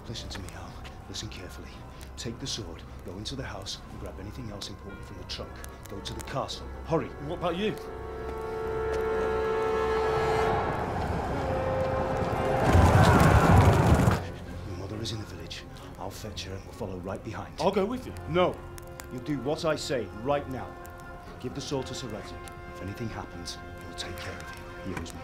Listen to me, Al. Listen carefully. Take the sword, go into the house, and grab anything else important from the trunk. Go to the castle. Hurry. What about you? Your mother is in the village. I'll fetch her and we'll follow right behind. I'll go with you. No. You'll do what I say right now. Give the sword to Sir Radzig. If anything happens, he'll take care of you. He owes me.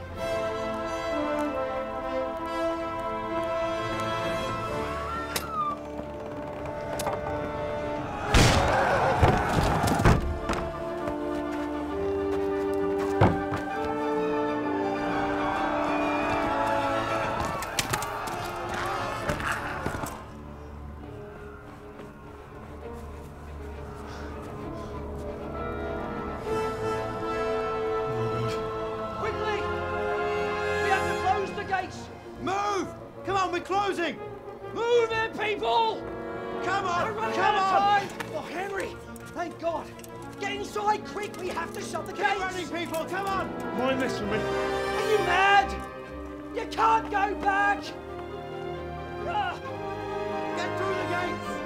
people! Come on! We're running Come out of on! time! Oh, Henry! Thank God! Get inside quick! We have to shut the gates! Get running, people! Come on! Mind this for me. Are you mad? You can't go back! Ah. Get through the gates!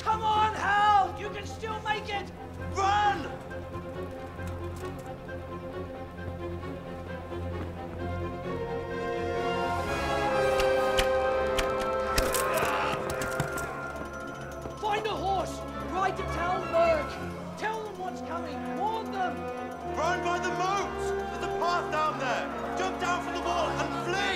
Come on, Hal! You can still make it! Run! Find a horse! Ride to town, Merc! Tell them what's coming! Warn them! Run by the moat! There's a path down there! Jump down from the wall and flee!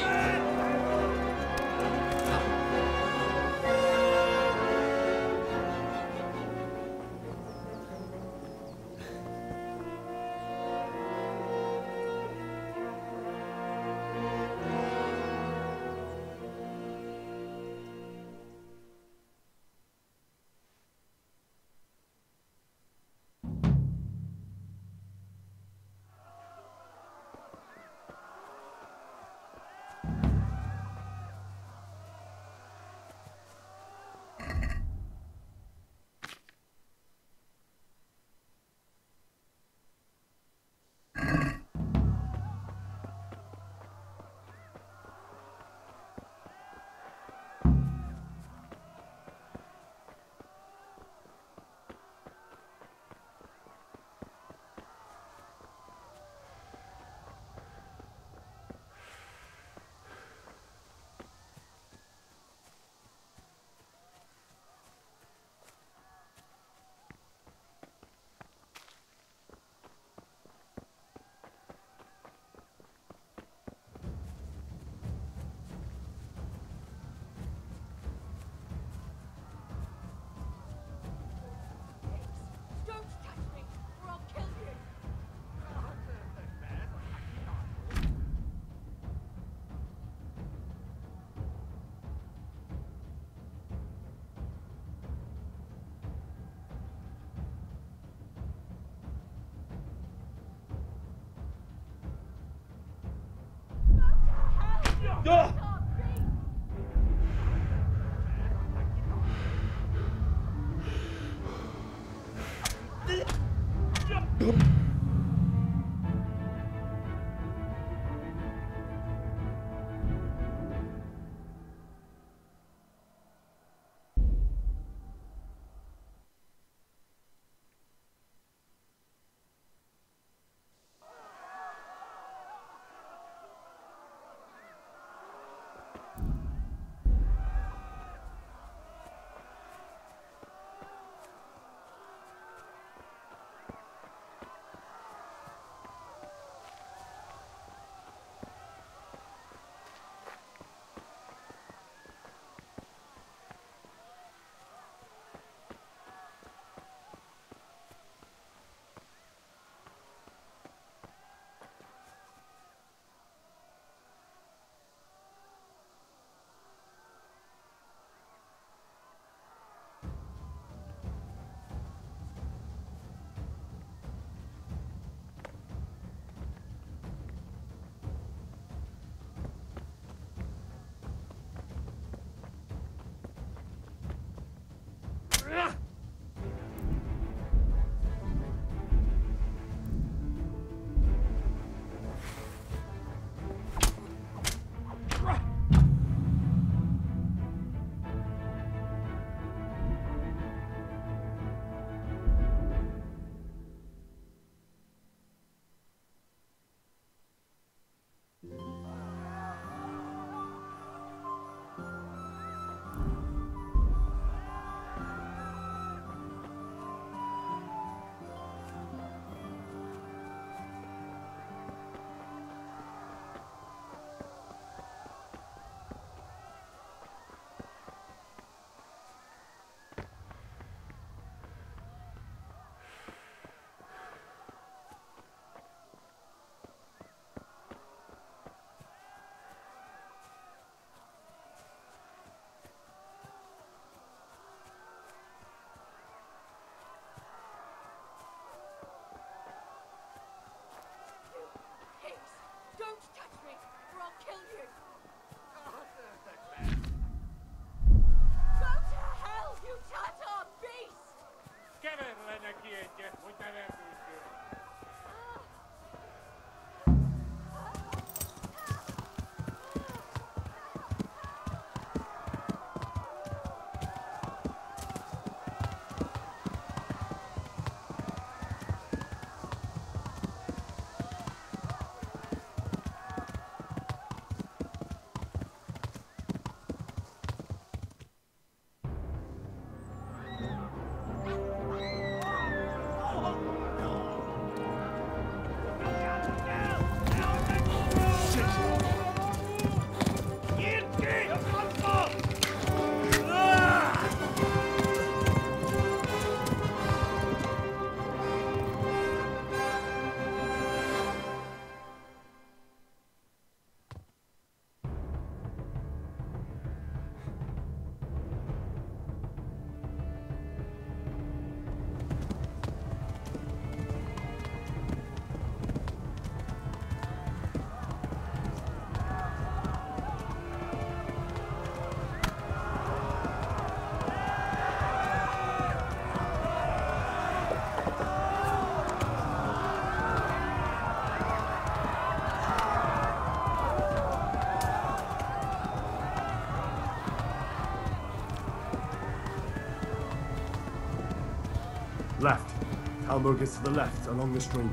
Talmberg is to the left, along the stream.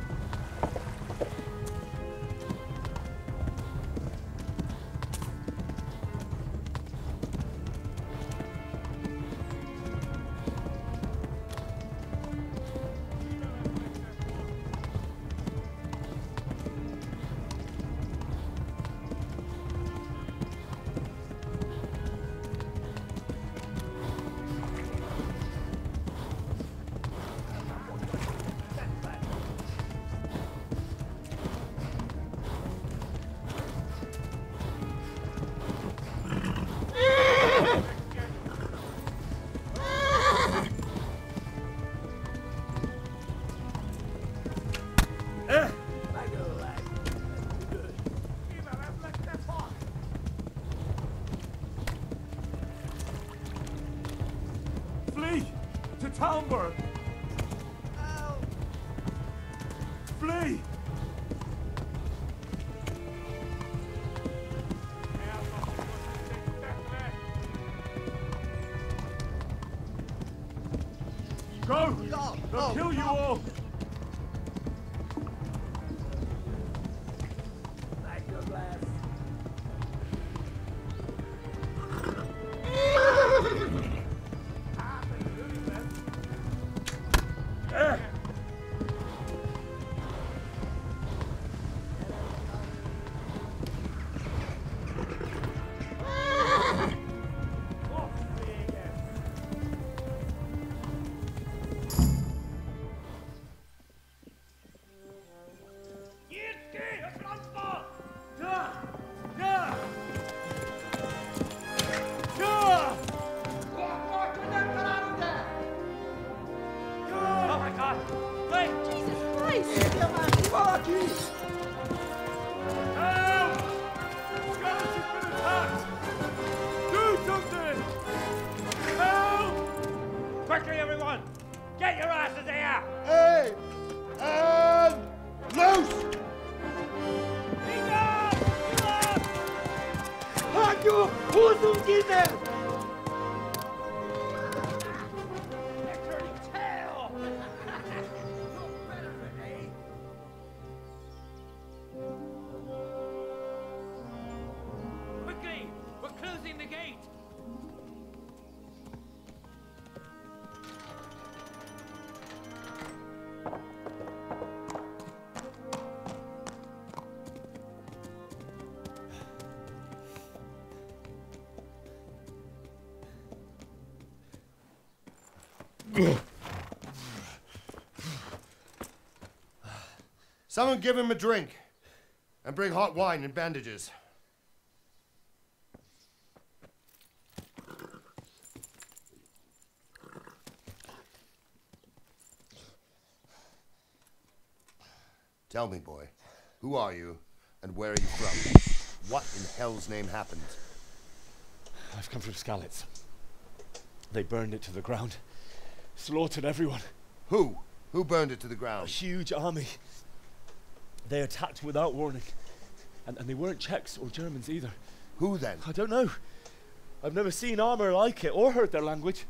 Flee! To Talmberg! Flee! Go! They'll kill you all! Quickly, everyone! Get your asses here! Hey! And loose! Haku! Who's given? Quickly! We're closing the gate! Someone give him a drink. And bring hot wine and bandages. Tell me, boy, who are you and where are you from? What in hell's name happened? I've come from Skalitz. They burned it to the ground. Slaughtered everyone. Who? Who burned it to the ground? A huge army. They attacked without warning. And they weren't Czechs or Germans either. Who then? I don't know. I've never seen armor like it or heard their language.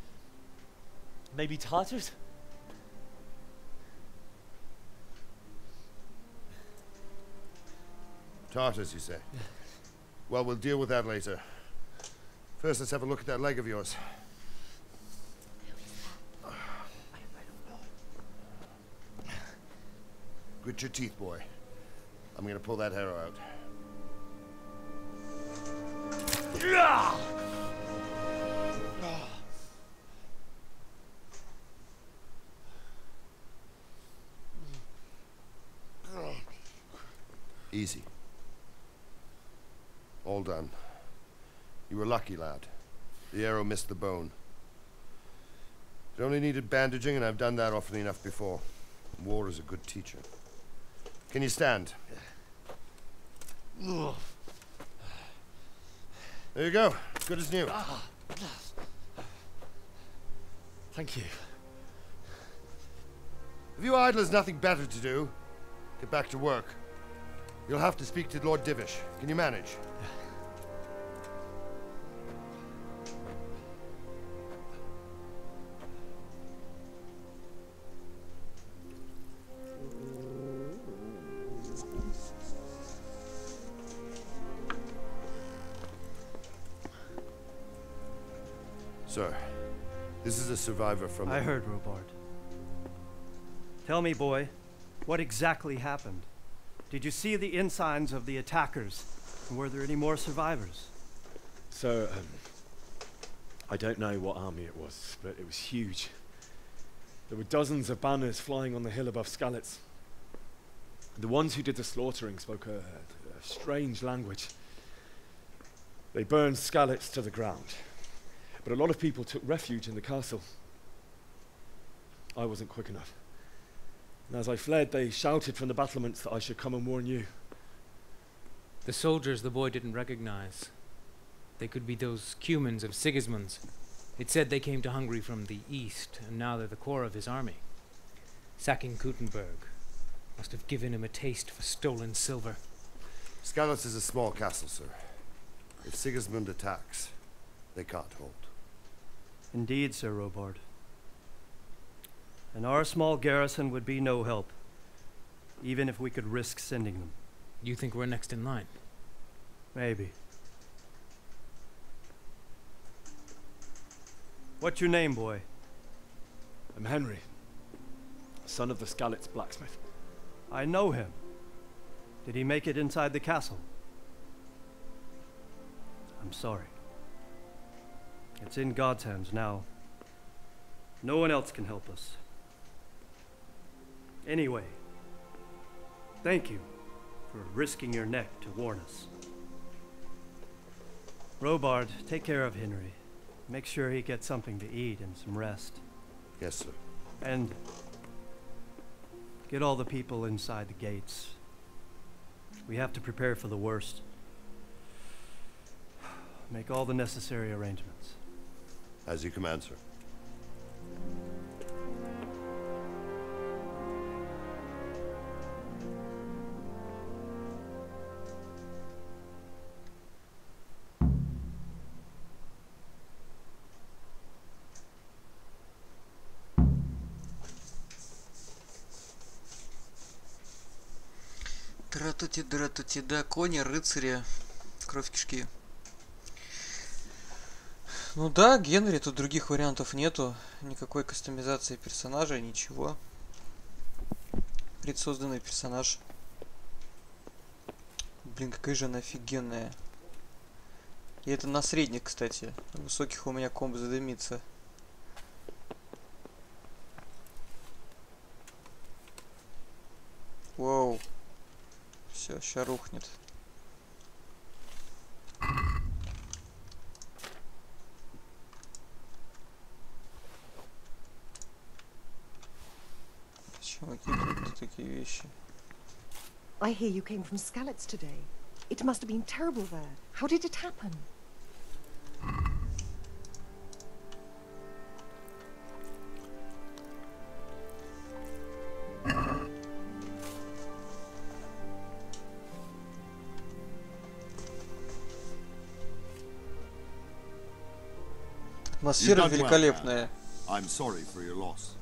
Maybe Tatars? Tartars, you say? Well, we'll deal with that later. First, let's have a look at that leg of yours. Grit your teeth, boy. I'm gonna pull that arrow out. Easy. All done. You were lucky, lad. The arrow missed the bone. It only needed bandaging, and I've done that often enough before. War is a good teacher. Can you stand? There you go. Good as new. Thank you. If you idlers nothing better to do, get back to work. You'll have to speak to Lord Divish. Can you manage? Sir, this is a survivor from... I heard, Robard. Tell me, boy, what exactly happened? Did you see the ensigns of the attackers? And were there any more survivors? So, I don't know what army it was, but it was huge. There were dozens of banners flying on the hill above Skalitz. The ones who did the slaughtering spoke a strange language. They burned Skalitz to the ground, but a lot of people took refuge in the castle. I wasn't quick enough. And as I fled, they shouted from the battlements that I should come and warn you. The soldiers the boy didn't recognize. They could be those Cumans of Sigismund's. It said they came to Hungary from the east, and now they're the core of his army. Sacking Kuttenberg must have given him a taste for stolen silver. Skalitz is a small castle, sir. If Sigismund attacks, they can't hold. Indeed, Sir Robard. And our small garrison would be no help, even if we could risk sending them. You think we're next in line? Maybe. What's your name, boy? I'm Henry, son of the Skalitz blacksmith. I know him. Did he make it inside the castle? I'm sorry. It's in God's hands now. No one else can help us. Anyway, thank you for risking your neck to warn us. Robard, take care of Henry. Make sure he gets something to eat and some rest. Yes, sir. And get all the people inside the gates. We have to prepare for the worst. Make all the necessary arrangements. As you command, sir. Дратути, да, кони, рыцари, кровь кишки. Ну да, Генри, тут других вариантов нету. Никакой кастомизации персонажа, ничего. Предсозданный персонаж. Блин, какая же она офигенная. И это на средних, кстати. На высоких у меня комбо задымится. Воу. Все, ща рухнет. Зачем выкидывать такие вещи? I hear you came from Skalitz today. It must have been terrible there. How did it happen? Атмосфера великолепная. I'm sorry for your loss.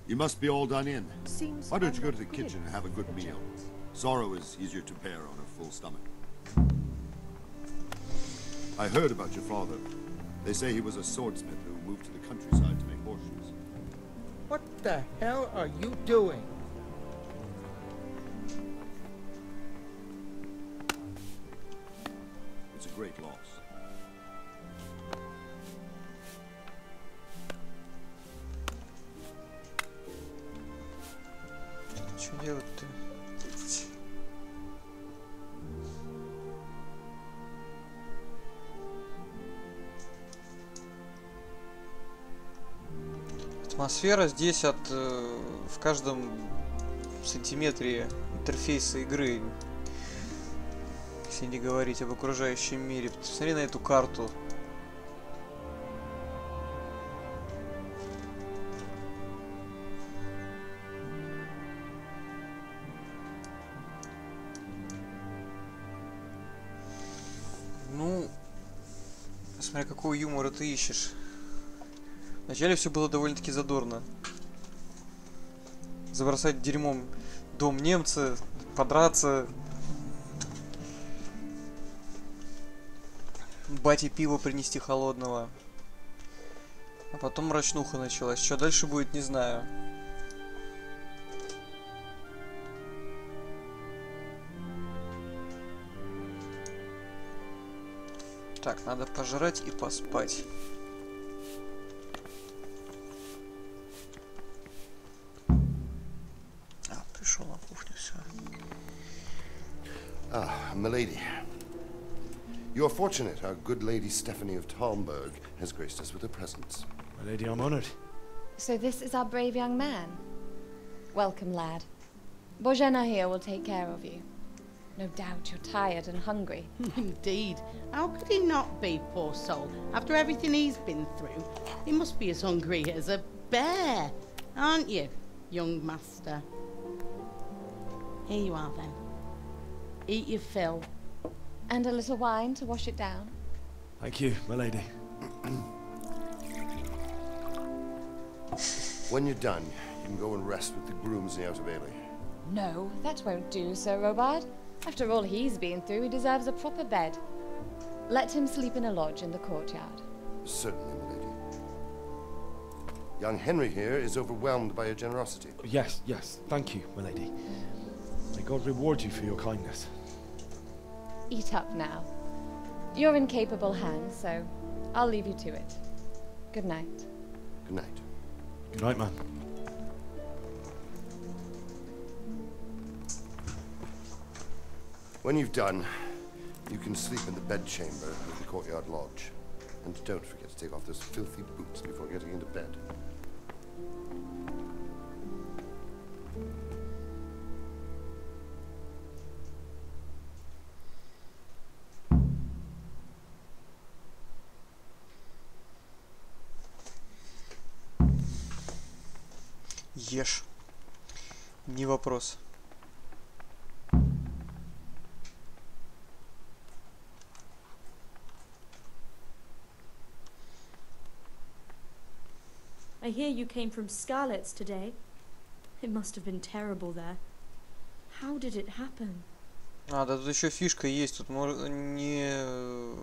You must be all done in. Why don't you go to the kitchen and have a good meal? Sorrow is easier to bear on a full stomach. I heard about your father. They say he was a swordsmith who moved to the countryside to make horseshoes. What the hell are you doing? It's a great loss. Что делать-то? Атмосфера здесь в каждом сантиметре интерфейса игры, если не говорить об окружающем мире. Посмотри на эту карту. Ну, смотря какого юмора ты ищешь. Вначале все было довольно-таки задорно. Забросать дерьмом дом немца, подраться. Бате пиво принести холодного. А потом мрачнуха началась. Что дальше будет, не знаю. Так, надо пожрать и поспать. Пришел на кухню, все. Ah, milady. You are fortunate our good lady Stephanie of Talmberg has graced us with her presence. My lady, I'm honored. So this is our brave young man. Welcome, lad. Bojena here will take care of you. No doubt you're tired and hungry. Indeed. How could he not be, poor soul? After everything he's been through, he must be as hungry as a bear, aren't you, young master? Here you are, then. Eat your fill. And a little wine to wash it down. Thank you, my lady. When you're done, you can go and rest with the grooms in the outer bailey. No, that won't do, Sir Robard. After all he's been through, he deserves a proper bed. Let him sleep in a lodge in the courtyard. Certainly, my lady. Young Henry here is overwhelmed by your generosity. Yes, yes, thank you, my lady. May God reward you for your kindness. Eat up now. You're in capable hands, so I'll leave you to it. Good night. Good night. Good night, man. When you've done, you can sleep in the bedchamber of the courtyard lodge. And don't forget to take off those filthy boots before getting into bed. Ешь. Не вопрос. I hear you came from Scarlet's today. It must have been terrible there. How did it happen? А, да тут еще фишка есть. Тут не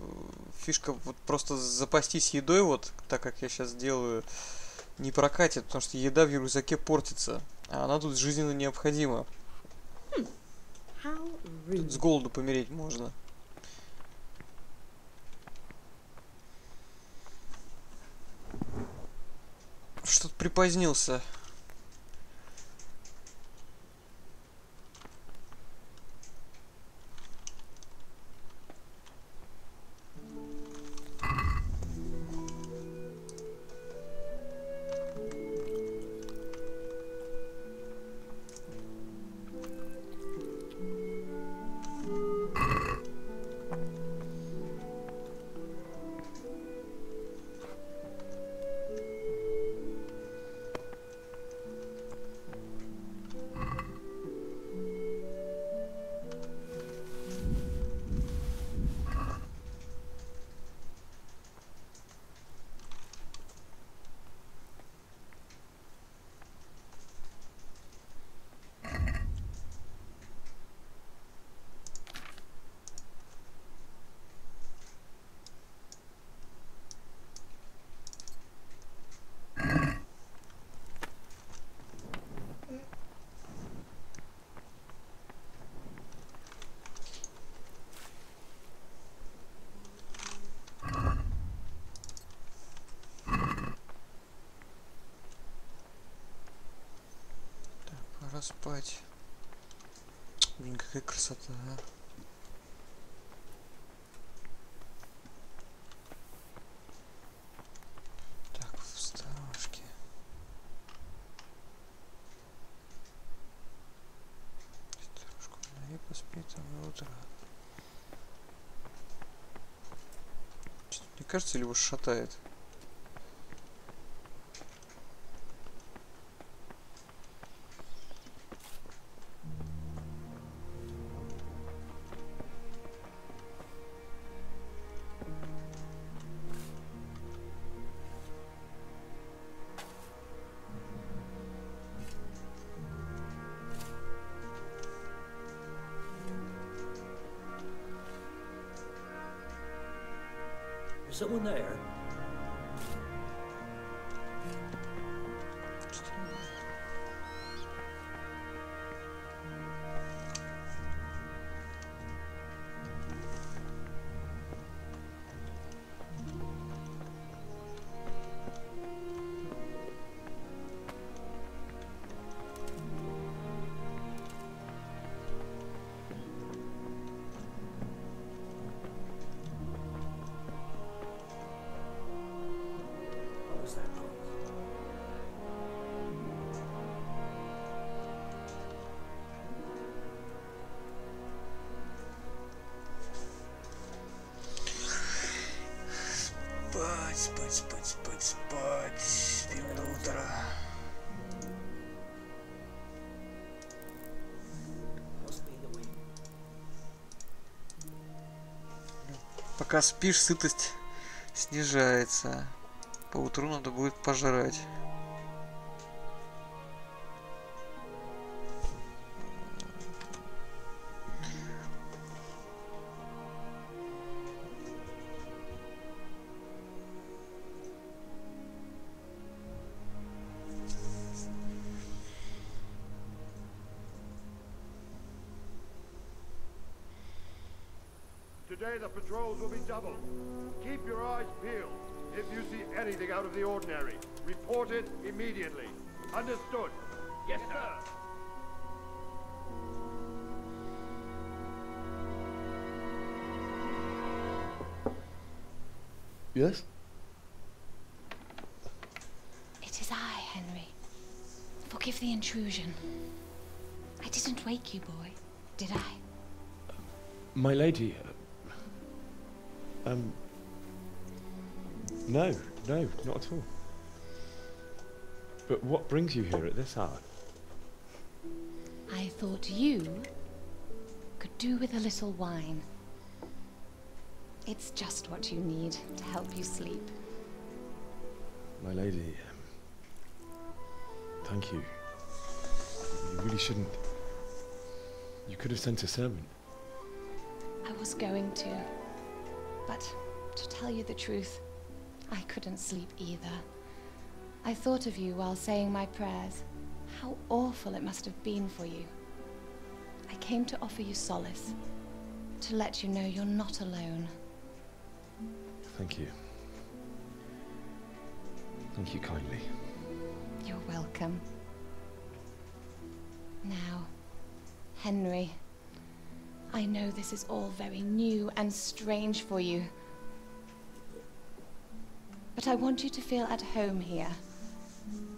фишка вот просто запастись едой, вот так как я сейчас делаю, не прокатит, потому что еда в рюкзаке портится. А она тут жизненно необходима. Тут с голоду помереть можно. Что-то припозднился. Пора спать. Блин, какая красота, а. Так, в стороночке. Сторожку, и поспи там до утра. Что-то, мне кажется, или его шатает? Is someone there? Пока спишь, сытость снижается. Поутру надо будет пожрать. Today the patrols will be doubled. Keep your eyes peeled. If you see anything out of the ordinary, report it immediately. Understood? Yes, sir. Yes? It is I, Henry. Forgive the intrusion. I didn't wake you, boy, did I? My lady, no, not at all. But what brings you here at this hour? I thought you could do with a little wine. It's just what you need to help you sleep. My lady, thank you. You really shouldn't. You could have sent a servant. I was going to, but to tell you the truth, I couldn't sleep either. I thought of you while saying my prayers. How awful it must have been for you. I came to offer you solace, to let you know you're not alone. Thank you. Thank you kindly. You're welcome. Now, Henry, I know this is all very new and strange for you, but I want you to feel at home here.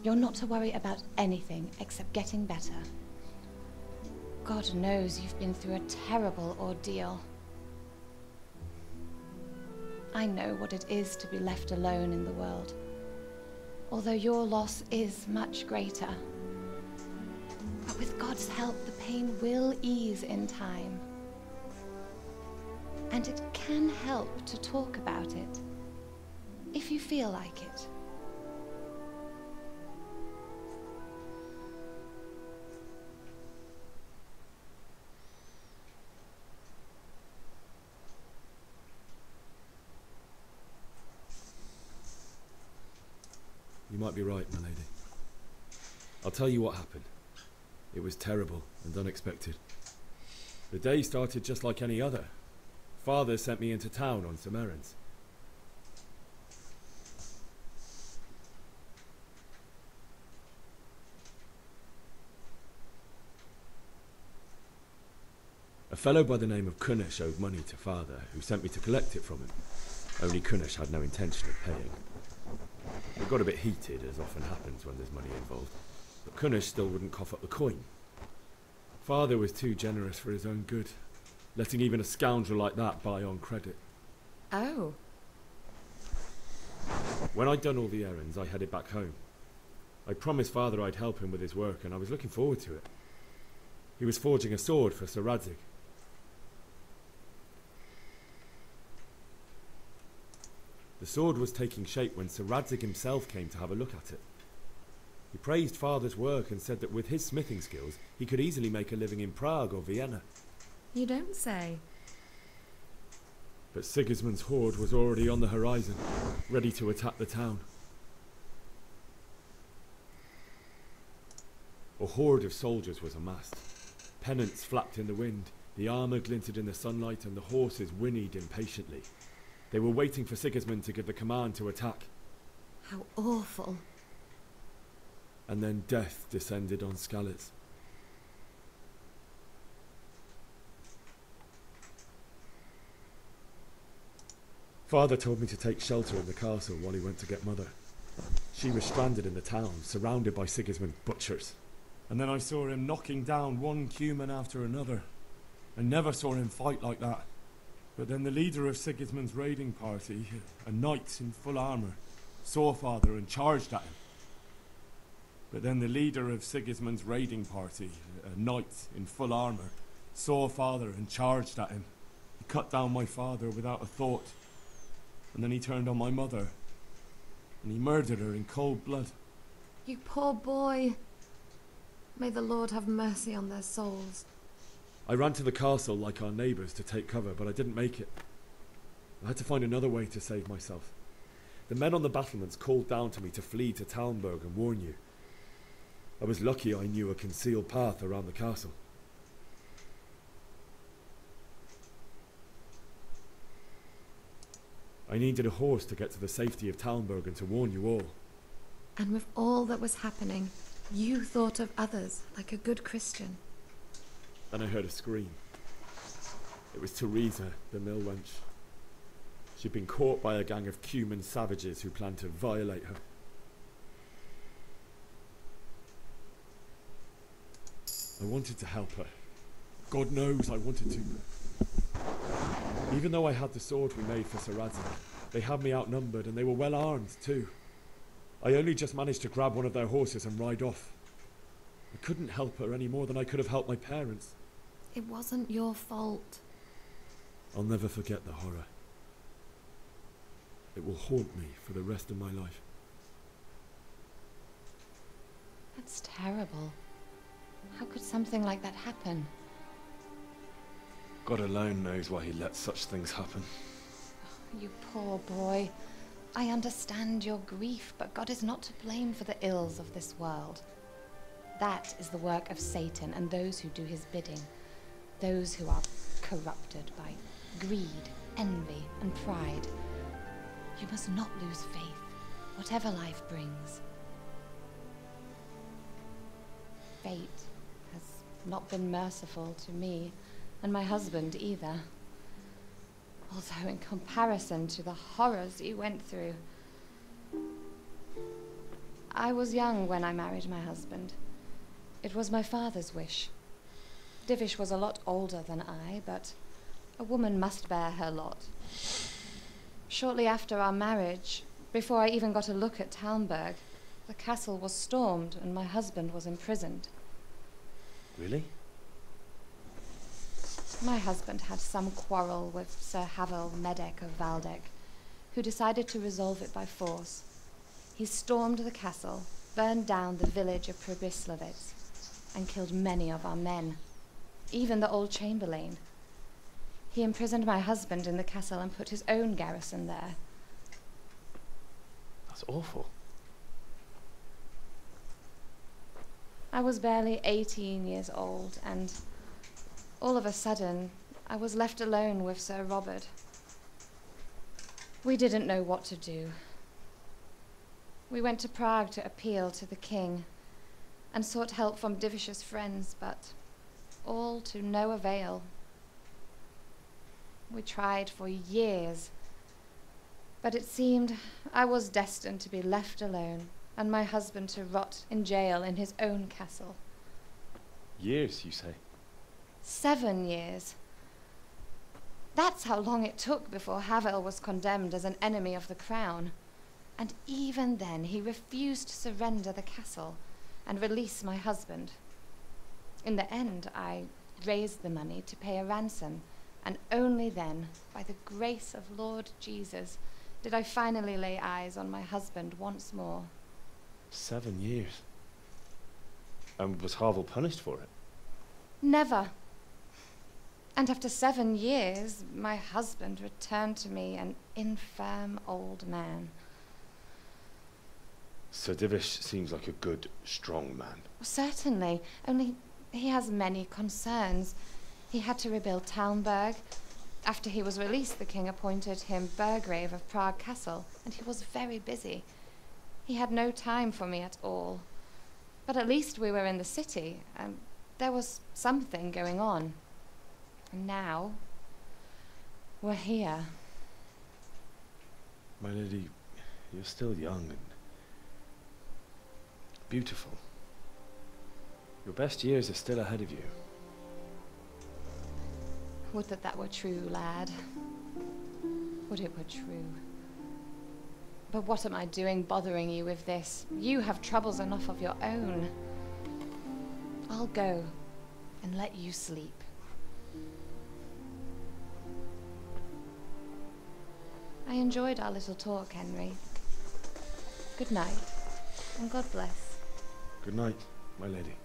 You're not to worry about anything except getting better. God knows you've been through a terrible ordeal. I know what it is to be left alone in the world, although your loss is much greater. But with God's help, the pain will ease in time. And it can help to talk about it, if you feel like it. You might be right, my lady. I'll tell you what happened. It was terrible and unexpected. The day started just like any other. Father sent me into town on some errands. A fellow by the name of Kunnish owed money to Father, who sent me to collect it from him. Only Kunnish had no intention of paying. It got a bit heated, as often happens when there's money involved, but Kunnish still wouldn't cough up the coin. Father was too generous for his own good, letting even a scoundrel like that buy on credit. Oh. When I'd done all the errands, I headed back home. I promised Father I'd help him with his work, and I was looking forward to it. He was forging a sword for Sir Radzig. The sword was taking shape when Sir Radzig himself came to have a look at it. He praised Father's work and said that with his smithing skills, he could easily make a living in Prague or Vienna. You don't say. But Sigismund's horde was already on the horizon, ready to attack the town. A horde of soldiers was amassed. Pennants flapped in the wind, the armour glinted in the sunlight, and the horses whinnied impatiently. They were waiting for Sigismund to give the command to attack. How awful. And then death descended on Skalitz. Father told me to take shelter in the castle while he went to get Mother. She was stranded in the town, surrounded by Sigismund's butchers. And then I saw him knocking down one Cuman after another. I never saw him fight like that. But then the leader of Sigismund's raiding party, a knight in full armour, saw Father and charged at him. But then the leader of Sigismund's raiding party, a knight in full armour, saw Father and charged at him. He cut down my father without a thought. And then he turned on my mother. And he murdered her in cold blood. You poor boy. May the Lord have mercy on their souls. I ran to the castle like our neighbours to take cover, but I didn't make it. I had to find another way to save myself. The men on the battlements called down to me to flee to Talmberg and warn you. I was lucky I knew a concealed path around the castle. I needed a horse to get to the safety of Talmberg and to warn you all. And with all that was happening, you thought of others like a good Christian. Then I heard a scream. It was Teresa, the mill wench. She'd been caught by a gang of Cuman savages who planned to violate her. I wanted to help her. God knows I wanted to. Even though I had the sword we made for Sarazin, they had me outnumbered and they were well armed too. I only just managed to grab one of their horses and ride off. I couldn't help her any more than I could have helped my parents. It wasn't your fault. I'll never forget the horror. It will haunt me for the rest of my life. That's terrible. How could something like that happen? God alone knows why he lets such things happen. You poor boy. I understand your grief, but God is not to blame for the ills of this world. That is the work of Satan and those who do his bidding. Those who are corrupted by greed, envy, and pride. You must not lose faith, whatever life brings. Fate has not been merciful to me, and my husband either. Although in comparison to the horrors you went through. I was young when I married my husband. It was my father's wish. Divish was a lot older than I, but a woman must bear her lot. Shortly after our marriage, before I even got a look at Talmberg, the castle was stormed and my husband was imprisoned. Really? My husband had some quarrel with Sir Havel Medek of Valdek, who decided to resolve it by force. He stormed the castle, burned down the village of Probislavitz, and killed many of our men, even the old chamberlain. He imprisoned my husband in the castle and put his own garrison there. That's awful. I was barely 18 years old, and all of a sudden, I was left alone with Sir Robert. We didn't know what to do. We went to Prague to appeal to the king, and sought help from Divish's friends, but all to no avail. We tried for years, but it seemed I was destined to be left alone, and my husband to rot in jail in his own castle. Years, you say? 7 years. That's how long it took before Havel was condemned as an enemy of the crown. And even then he refused to surrender the castle and release my husband. In the end, I raised the money to pay a ransom, and only then, by the grace of Lord Jesus, did I finally lay eyes on my husband once more. 7 years? And was Havel punished for it? Never. And after 7 years, my husband returned to me an infirm old man. Sir Divish seems like a good, strong man. Certainly, only he has many concerns. He had to rebuild Talmberg. After he was released, the king appointed him Burgrave of Prague Castle, and he was very busy. He had no time for me at all. But at least we were in the city, and there was something going on. And now, we're here. My lady, you're still young and beautiful. Your best years are still ahead of you. Would that that were true, lad. Would it were true. But what am I doing bothering you with this? You have troubles enough of your own. I'll go and let you sleep. I enjoyed our little talk, Henry. Good night, and God bless. Good night, my lady.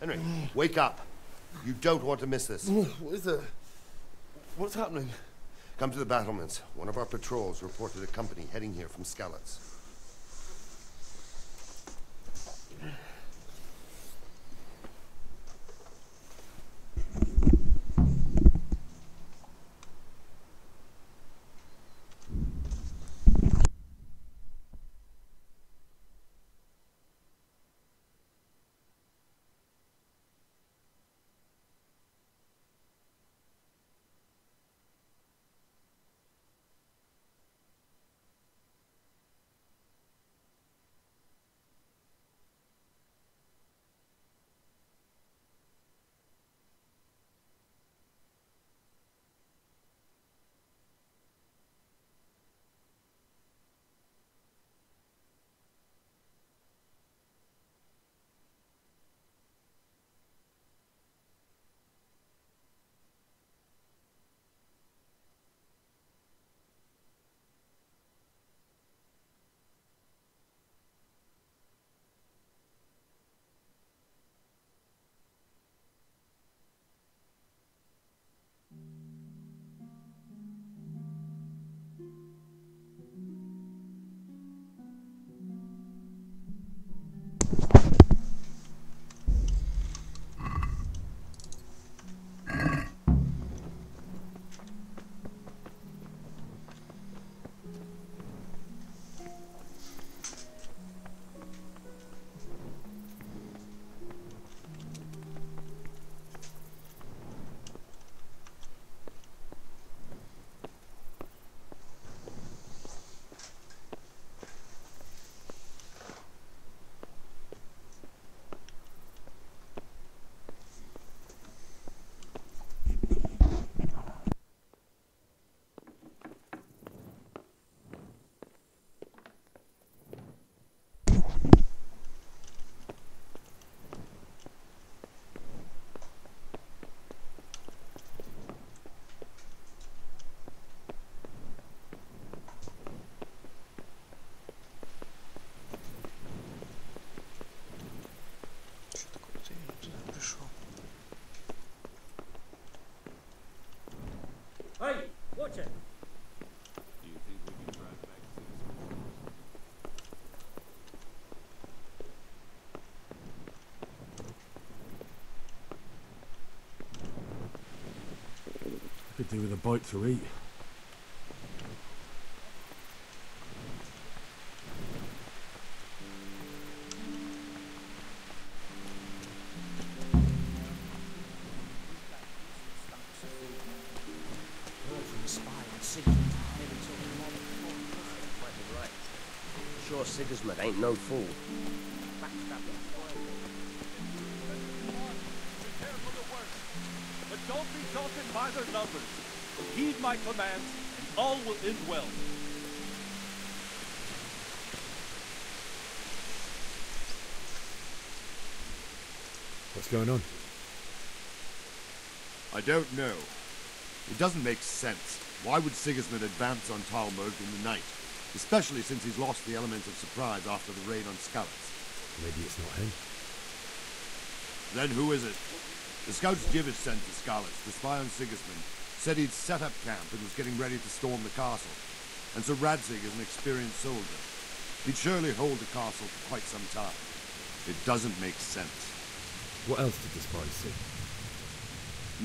Henry, wake up. You don't want to miss this. What is it? What's happening? Come to the battlements. One of our patrols reported a company heading here from Skalitz. Hey, watch it. Do you think we can track back I could do with a bite to eat. Sure, Sigismund ain't no fool. But don't be daunted by their numbers. Heed my commands, and all will end well. What's going on? I don't know. It doesn't make sense. Why would Sigismund advance on Talmberg in the night? Especially since he's lost the element of surprise after the raid on Skalitz. Maybe it's not him. Then who is it? The scouts Jivish sent to Skalitz to spy on Sigismund said he'd set up camp and was getting ready to storm the castle. And Sir Radzig is an experienced soldier. He'd surely hold the castle for quite some time. It doesn't make sense. What else did the spies see?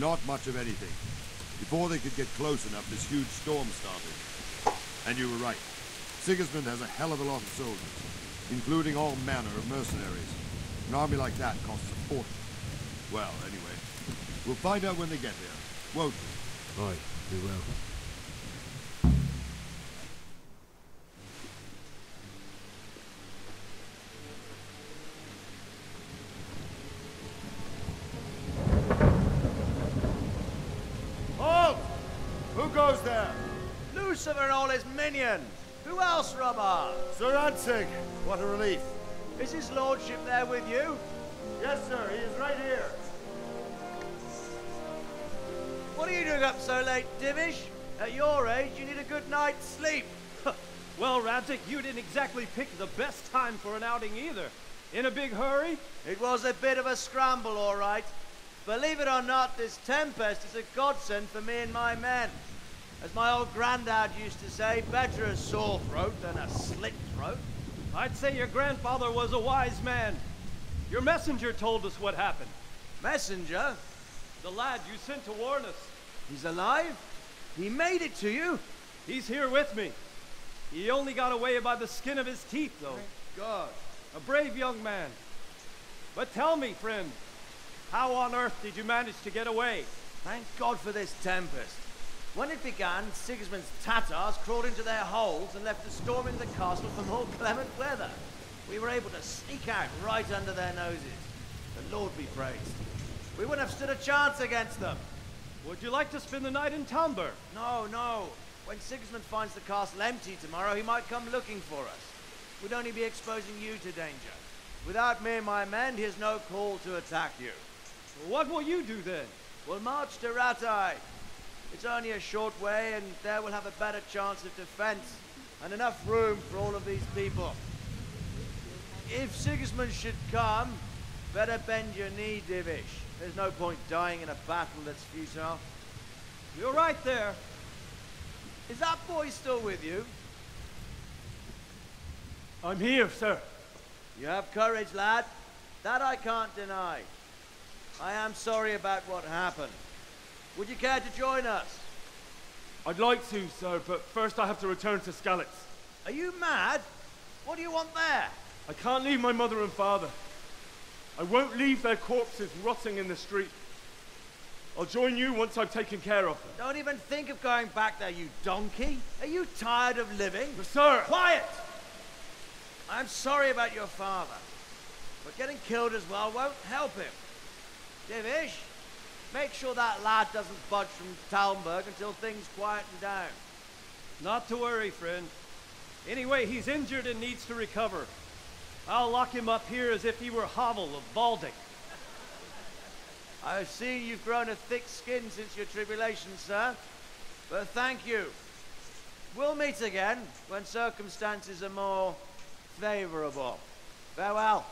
Not much of anything. Before they could get close enough, this huge storm started. And you were right. Sigismund has a hell of a lot of soldiers, including all manner of mercenaries. An army like that costs a fortune. Well, anyway, we'll find out when they get there, won't we? Aye, we will. Halt! Who goes there? Lucifer and all his minions. Who else, Robert? Sir Radzig. What a relief. Is his lordship there with you? Yes, sir. He is right here. What are you doing up so late, Divish? At your age, you need a good night's sleep. Well, Radzig, you didn't exactly pick the best time for an outing either. In a big hurry? It was a bit of a scramble, all right. Believe it or not, this tempest is a godsend for me and my men. As my old granddad used to say, better a sore throat than a slit throat. I'd say your grandfather was a wise man. Your messenger told us what happened. Messenger? The lad you sent to warn us. He's alive? He made it to you? He's here with me. He only got away by the skin of his teeth, though. Thank God. A brave young man. But tell me, friend, how on earth did you manage to get away? Thank God for this tempest. When it began, Sigismund's Tatars crawled into their holes and left us storming the castle for more clement weather. We were able to sneak out right under their noses. The Lord be praised. We wouldn't have stood a chance against them. Would you like to spend the night in Talmberg? No, no. When Sigismund finds the castle empty tomorrow, he might come looking for us. We'd only be exposing you to danger. Without me and my men, he has no call to attack you. What will you do then? We'll march to Rattay. It's only a short way, and there we'll have a better chance of defense and enough room for all of these people. If Sigismund should come, better bend your knee, Divish. There's no point dying in a battle that's futile. You're right there. Is that boy still with you? I'm here, sir. You have courage, lad. That I can't deny. I am sorry about what happened. Would you care to join us? I'd like to, sir, but first I have to return to Skalitz. Are you mad? What do you want there? I can't leave my mother and father. I won't leave their corpses rotting in the street. I'll join you once I've taken care of them. Don't even think of going back there, you donkey. Are you tired of living? But sir! Quiet! I'm sorry about your father, but getting killed as well won't help him. Divish, make sure that lad doesn't budge from Talmberg until things quieten down. Not to worry, friend. Anyway, he's injured and needs to recover. I'll lock him up here as if he were Havel of Baldic. I've seen you've grown a thick skin since your tribulation, sir. But thank you. We'll meet again when circumstances are more favorable. Farewell.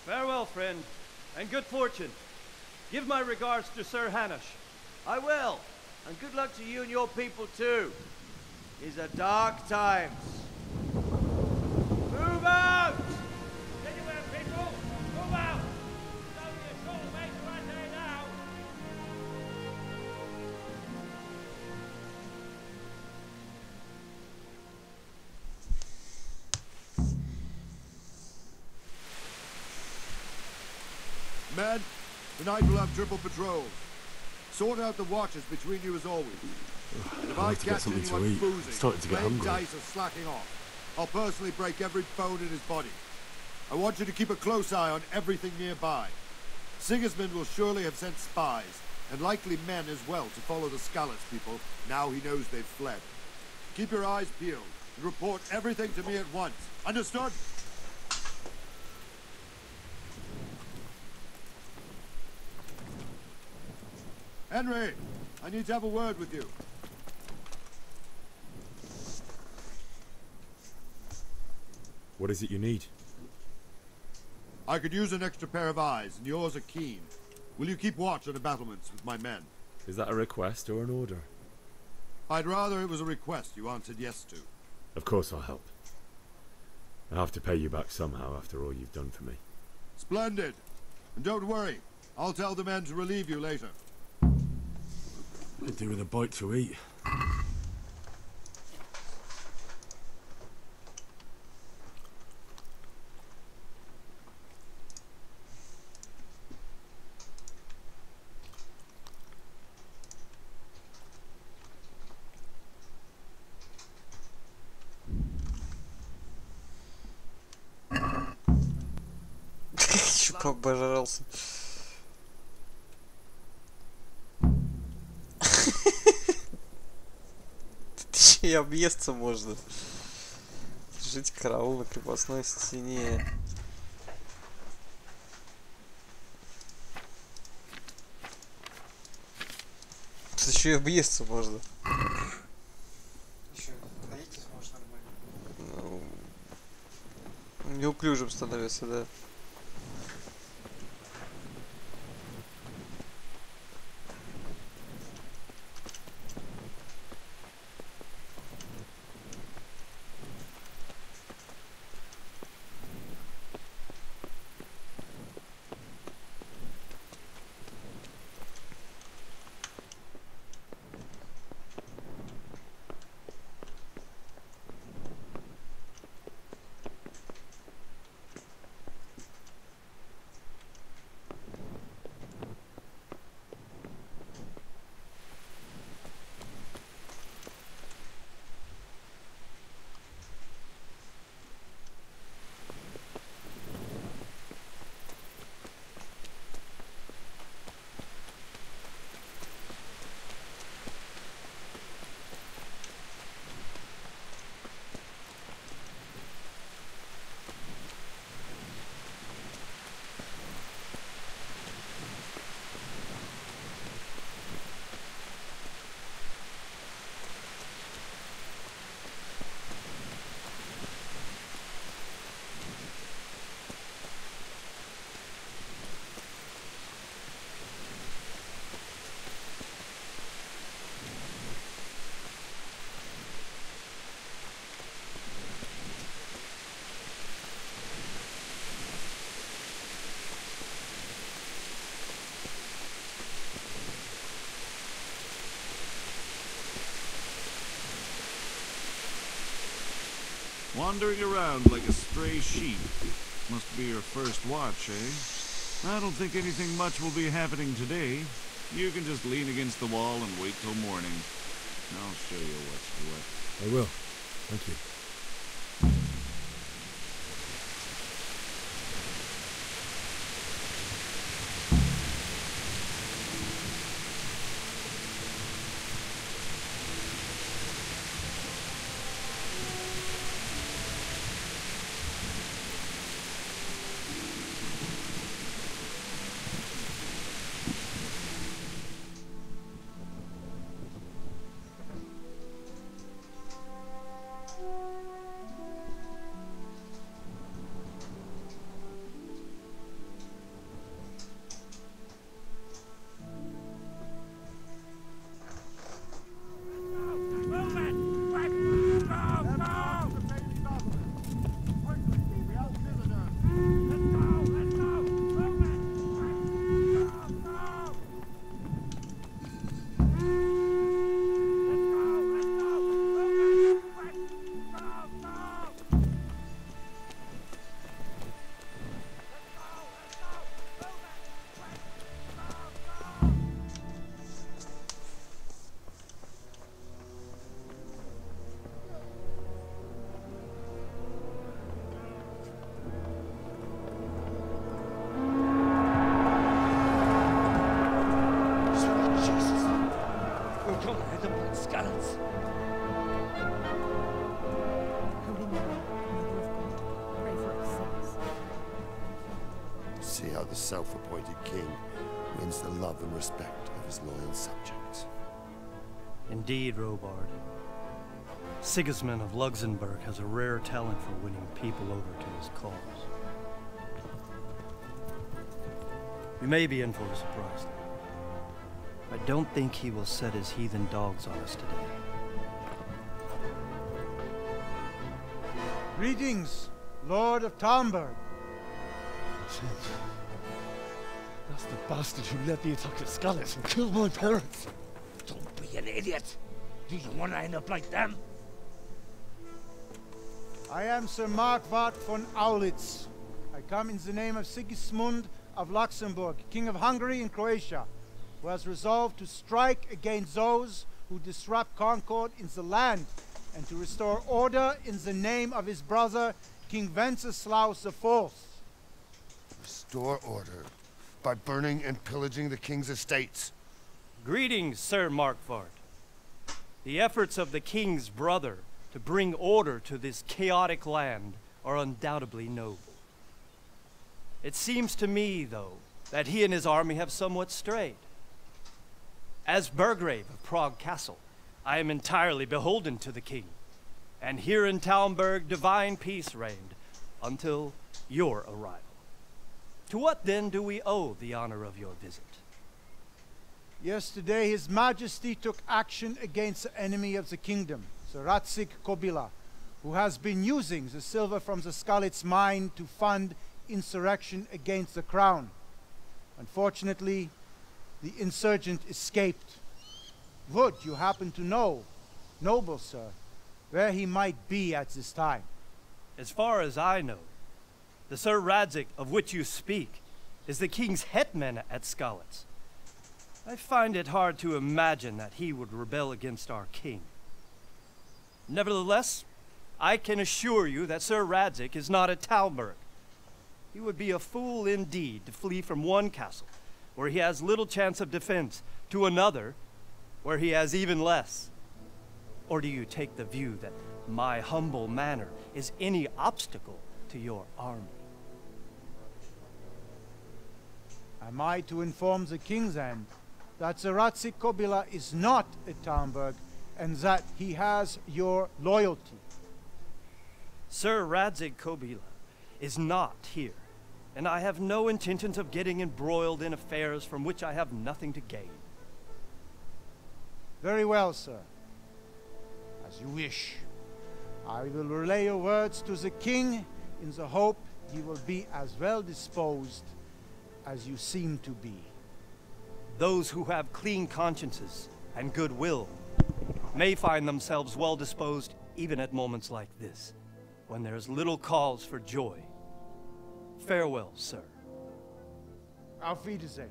Farewell, friend, and good fortune. Give my regards to Sir Hanush. I will, and good luck to you and your people too. These are dark times. Move out! Anywhere, people! Move out! It's only a short way to Rattay now! Men, tonight we'll have triple patrols. Sort out the watches between you as always. If I'd I like to get catch something to anyone eat. boozing, Starting to get playing hungry. dice or slacking off, I'll personally break every bone in his body. I want you to keep a close eye on everything nearby. Sigismund will surely have sent spies, and likely men as well, to follow the Skalitz people, now he knows they've fled. Keep your eyes peeled, and report everything to me at once. Understood? Henry, I need to have a word with you. What is it you need? I could use an extra pair of eyes, and yours are keen. Will you keep watch on the battlements with my men? Is that a request or an order? I'd rather it was a request you answered yes to. Of course I'll help. I have to pay you back somehow after all you've done for me. Splendid! And don't worry, I'll tell the men to relieve you later. Could do with a bite to eat. Еще побожрался. Тут еще и объесться можно. Жить караул на крепостной стене. Тут еще и объесться можно. Еще ходить сможешь нормально. Ну, неуклюжим становится, да. Wandering around like a stray sheep. Must be your first watch, eh? I don't think anything much will be happening today. You can just lean against the wall and wait till morning. I'll show you what's what. I will. Thank you. See how the self-appointed king wins the love and respect of his loyal subjects. Indeed, Robard. Sigismund of Luxembourg has a rare talent for winning people over to his cause. We may be in for a surprise, though. I don't think he will set his heathen dogs on us today. Greetings, Lord of Talmberg. That's the bastard who led the attack at Skalitz and killed my parents. Don't be an idiot. Do you want to end up like them? I am Sir Markwart von Aulitz. I come in the name of Sigismund of Luxembourg, King of Hungary and Croatia, who has resolved to strike against those who disrupt concord in the land and to restore order in the name of his brother, King Wenceslaus IV. Restore order by burning and pillaging the king's estates. Greetings, Sir Markwart. The efforts of the king's brother to bring order to this chaotic land are undoubtedly noble. It seems to me, though, that he and his army have somewhat strayed. As Burgrave of Prague Castle, I am entirely beholden to the king, and here in Talmberg divine peace reigned until your arrival. To what then do we owe the honor of your visit? Yesterday His Majesty took action against the enemy of the kingdom, Sir Radzik Kobila, who has been using the silver from the Skalitz mine to fund insurrection against the crown. Unfortunately, the insurgent escaped. Would you happen to know, noble sir, where he might be at this time? As far as I know, the Sir Radzik of which you speak is the king's hetman at Skalitz. I find it hard to imagine that he would rebel against our king. Nevertheless, I can assure you that Sir Radzik is not at Talmberg. He would be a fool indeed to flee from one castle, where he has little chance of defense, to another, where he has even less. Or do you take the view that my humble manner is any obstacle to your army? Am I to inform the king's end that Sir Radzik Kobila is not at Talmberg and that he has your loyalty? Sir Radzik Kobila is not here, and I have no intentions of getting embroiled in affairs from which I have nothing to gain. Very well, sir. As you wish. I will relay your words to the king in the hope he will be as well disposed as you seem to be. Those who have clean consciences and goodwill may find themselves well disposed even at moments like this, when there is little cause for joy. Farewell, sir. Auf Wiedersehen.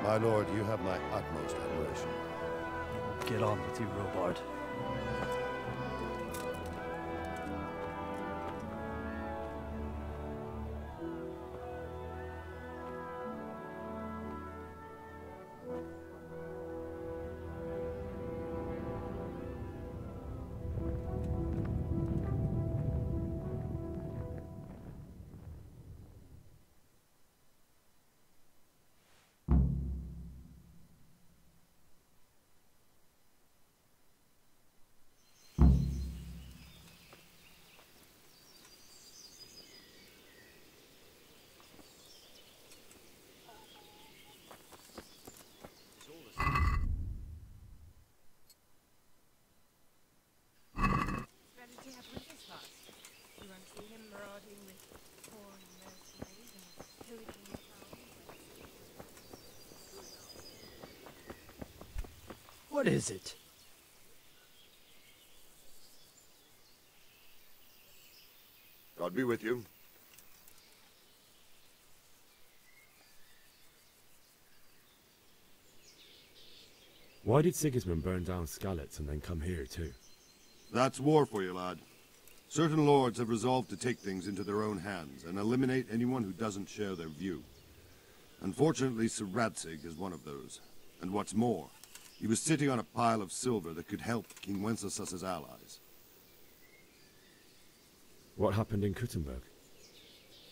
My lord, you have my utmost admiration. Get on with you, Robard. What is it? God be with you. Why did Sigismund burn down Skalitz and then come here too? That's war for you, lad. Certain lords have resolved to take things into their own hands and eliminate anyone who doesn't share their view. Unfortunately, Sir Radzig is one of those. And what's more, he was sitting on a pile of silver that could help King Wenceslas's allies. What happened in Kuttenberg?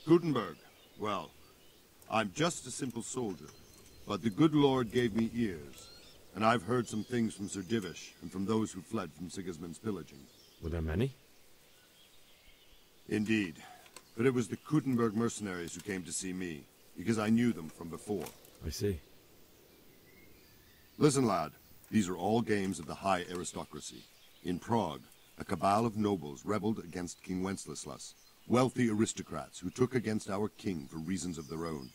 Kuttenberg? Well, I'm just a simple soldier, but the good Lord gave me ears, and I've heard some things from Sir Divish and from those who fled from Sigismund's pillaging. Were there many? Indeed, but it was the Kuttenberg mercenaries who came to see me, because I knew them from before. I see. Listen, lad, these are all games of the high aristocracy. In Prague, a cabal of nobles rebelled against King Wenceslas, wealthy aristocrats who took against our king for reasons of their own.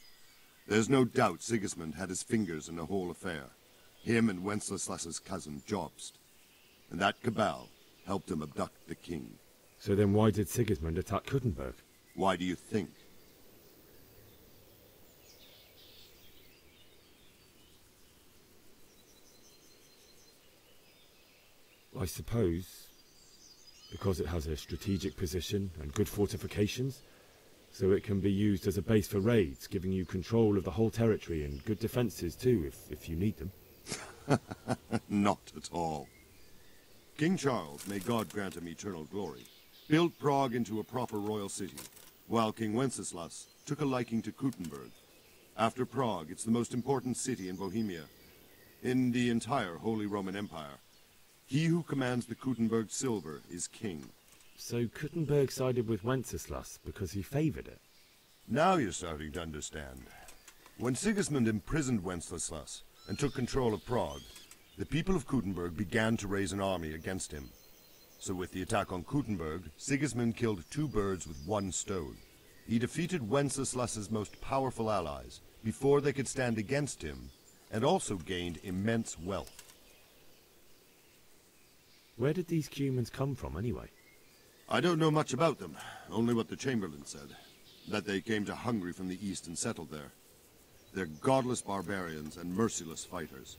There's no doubt Sigismund had his fingers in the whole affair, him and Wenceslas's cousin Jobst. And that cabal helped him abduct the king. So then why did Sigismund attack Kuttenberg? Why do you think? I suppose because it has a strategic position and good fortifications, so it can be used as a base for raids, giving you control of the whole territory and good defenses too, if you need them. Not at all. King Charles, may God grant him eternal glory, built Prague into a proper royal city, while King Wenceslas took a liking to Kuttenberg. After Prague, it's the most important city in Bohemia, in the entire Holy Roman Empire. He who commands the Kuttenberg silver is king. So Kuttenberg sided with Wenceslas because he favored it? Now you're starting to understand. When Sigismund imprisoned Wenceslas and took control of Prague, the people of Kuttenberg began to raise an army against him. So with the attack on Kuttenberg, Sigismund killed two birds with one stone. He defeated Wenceslas's most powerful allies before they could stand against him, and also gained immense wealth. Where did these humans come from, anyway? I don't know much about them, only what the Chamberlain said, that they came to Hungary from the east and settled there. They're godless barbarians and merciless fighters.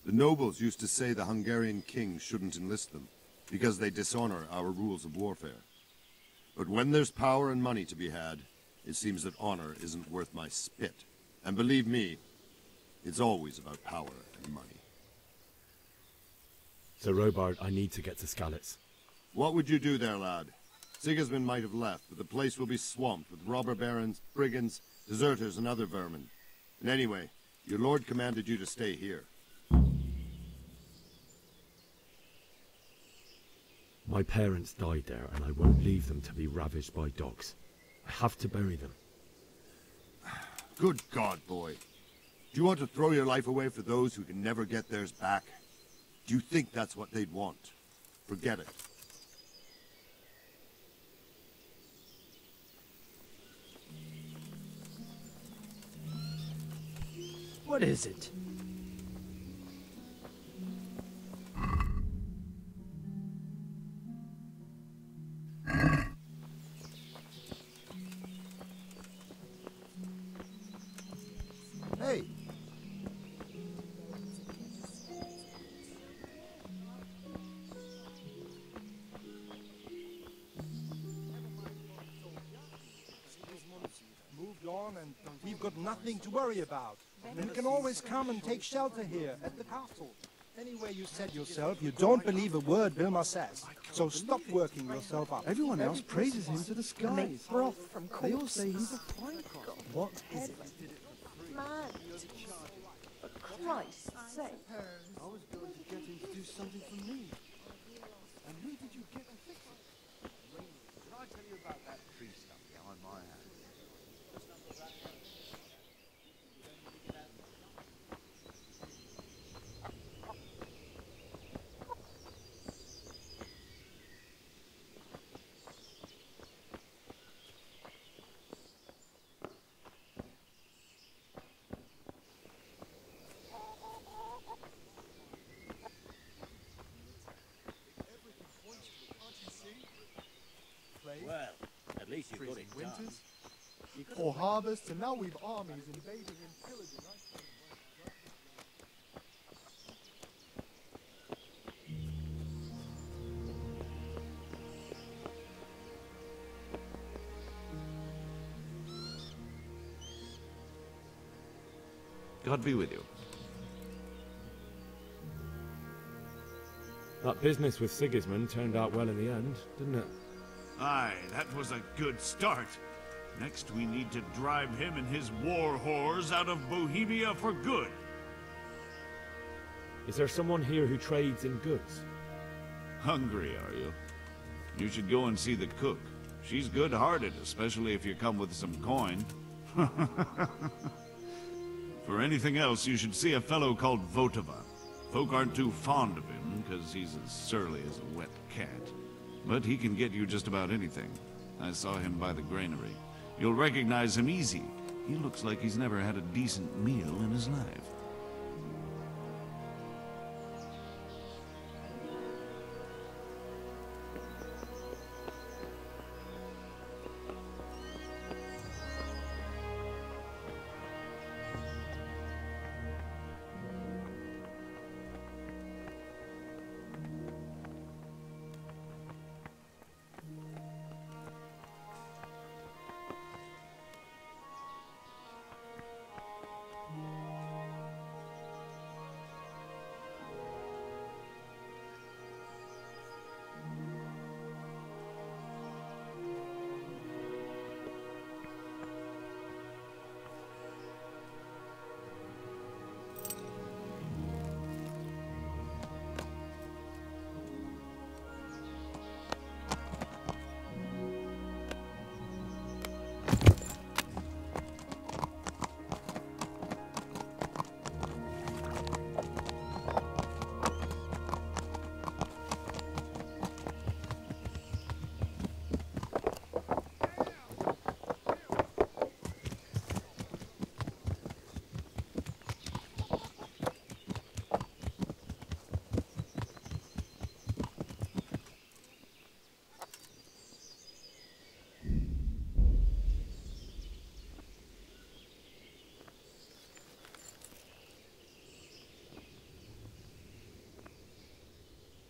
The nobles used to say the Hungarian king shouldn't enlist them, because they dishonor our rules of warfare. But when there's power and money to be had, it seems that honor isn't worth my spit. And believe me, it's always about power and money. So, Robard, I need to get to Skalitz. What would you do there, lad? Sigismund might have left, but the place will be swamped with robber barons, brigands, deserters, and other vermin. And anyway, your lord commanded you to stay here. My parents died there, and I won't leave them to be ravaged by dogs. I have to bury them. Good God, boy. Do you want to throw your life away for those who can never get theirs back? Do you think that's what they'd want? Forget it. What is it? Hey! Moved on and we've got nothing to worry about. And you can always come and take shelter here at the castle. Anyway, you said yourself you don't believe a word Vilma says. So stop working yourself up. Everyone else praises him to the skies. Broth from They all corpses. say he's a fine cop. What is it? Mad. For Christ's sake. I was going to get him to do something for me. And who did you get to fix it? Did I tell you about that tree stump behind my house? Well, at least you got it done. Winters, or harvest, and now we've armies invading and pillaging. God be with you. That business with Sigismund turned out well in the end, didn't it? Aye, that was a good start. Next, we need to drive him and his war whores out of Bohemia for good. Is there someone here who trades in goods? Hungry, are you? You should go and see the cook. She's good-hearted, especially if you come with some coin. For anything else, you should see a fellow called Votava. Folk aren't too fond of him, because he's as surly as a wet cat. But he can get you just about anything. I saw him by the granary. You'll recognize him easy. He looks like he's never had a decent meal in his life.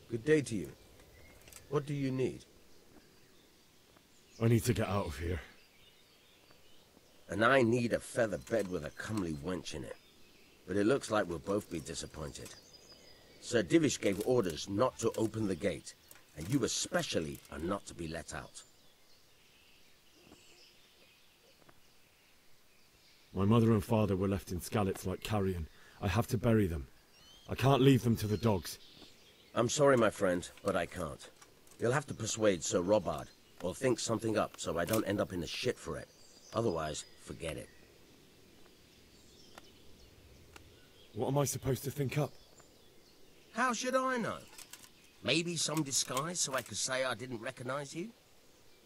Good day to you. What do you need? I need to get out of here. And I need a feather bed with a comely wench in it. But it looks like we'll both be disappointed. Sir Divish gave orders not to open the gate, and you especially are not to be let out. My mother and father were left in Skalitz like carrion. I have to bury them. I can't leave them to the dogs. I'm sorry, my friend, but I can't. You'll have to persuade Sir Robard, or think something up so I don't end up in the shit for it. Otherwise, forget it. What am I supposed to think up? How should I know? Maybe some disguise so I could say I didn't recognize you?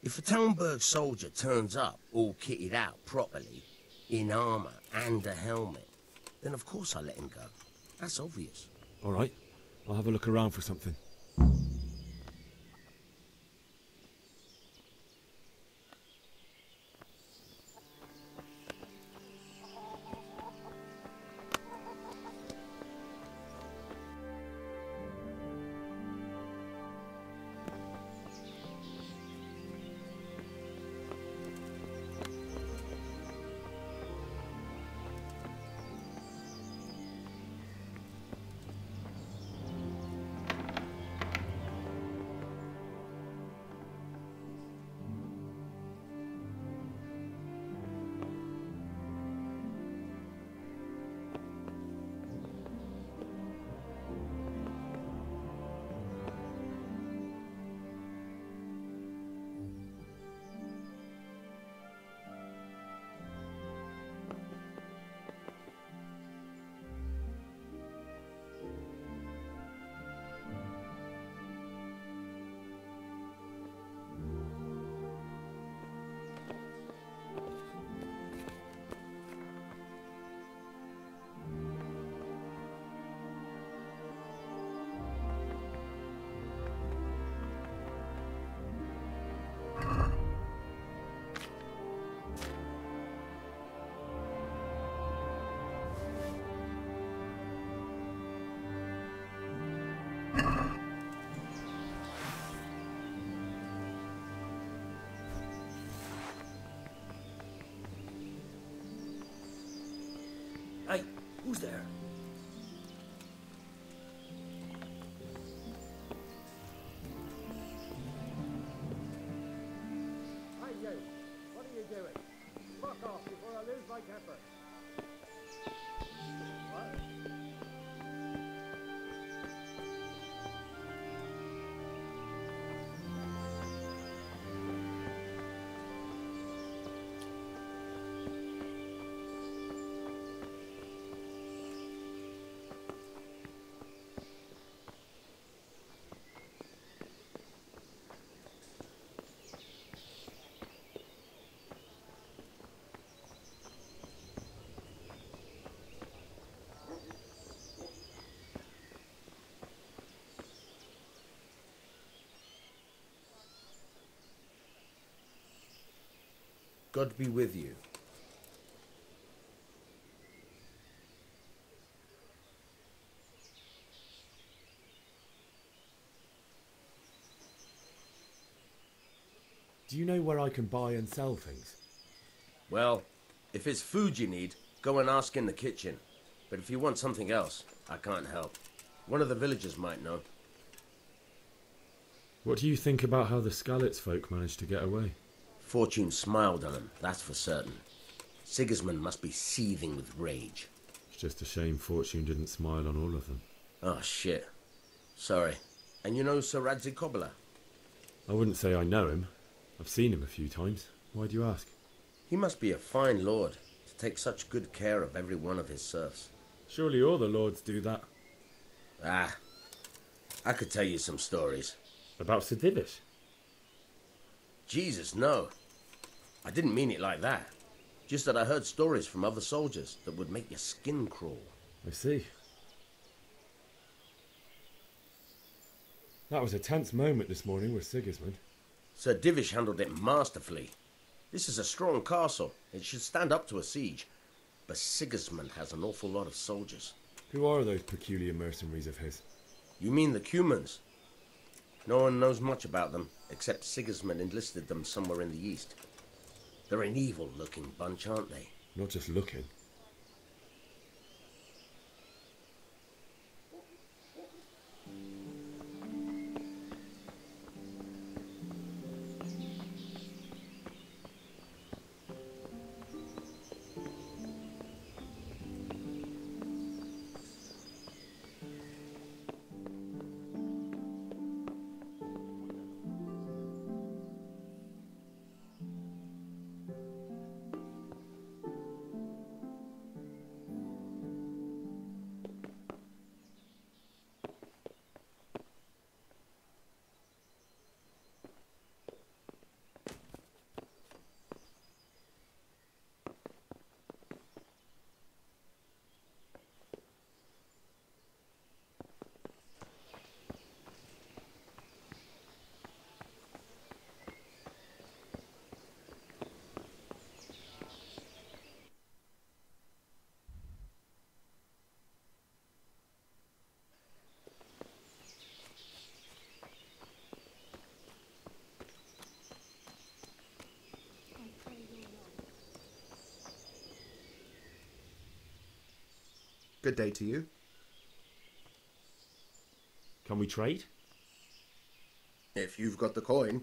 If a Talmberg soldier turns up, all kitted out properly, in armor and a helmet, then of course I let him go. That's obvious. All right. I'll have a look around for something. Hey, Who's there? Hey, you! What are you doing? Fuck off before I lose my temper. What? God be with you. Do you know where I can buy and sell things? Well, if it's food you need, go and ask in the kitchen. But if you want something else, I can't help. One of the villagers might know. What do you think about how the Skalitz folk managed to get away? Fortune smiled on them, that's for certain. Sigismund must be seething with rage. It's just a shame Fortune didn't smile on all of them. Oh, shit. Sorry. And you know Sir Radzig Kobyla? I wouldn't say I know him. I've seen him a few times. Why do you ask? He must be a fine lord to take such good care of every one of his serfs. Surely all the lords do that. Ah, I could tell you some stories. About Sir Divish? Jesus, no. I didn't mean it like that. Just that I heard stories from other soldiers that would make your skin crawl. I see. That was a tense moment this morning with Sigismund. Sir Divish handled it masterfully. This is a strong castle. It should stand up to a siege. But Sigismund has an awful lot of soldiers. Who are those peculiar mercenaries of his? You mean the Cumans? No one knows much about them, except Sigismund enlisted them somewhere in the east. They're an evil-looking bunch, aren't they? Not just looking. Good day to you. Can we trade? If you've got the coin.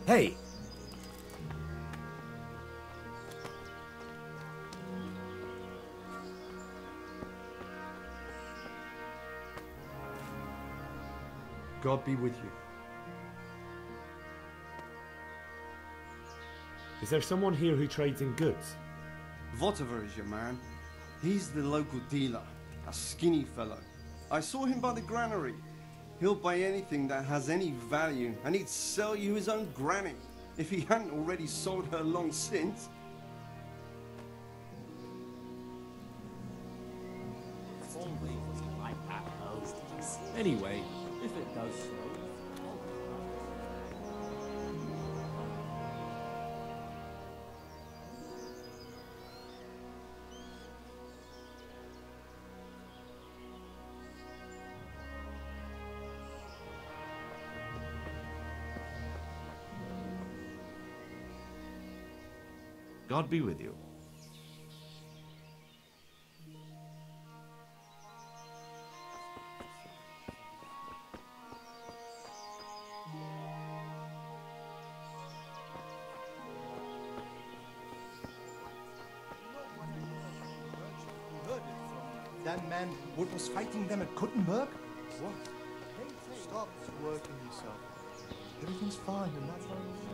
Hey! God be with you. Is there someone here who trades in goods? Votiver is your man. He's the local dealer, a skinny fellow. I saw him by the granary. He'll buy anything that has any value, and he'd sell you his own granny, if he hadn't already sold her long since. Anyway, if it does so. God be with you. That man, what was fighting them at Kuttenberg? What? Stop working yourself. Everything's fine, and that's how it is.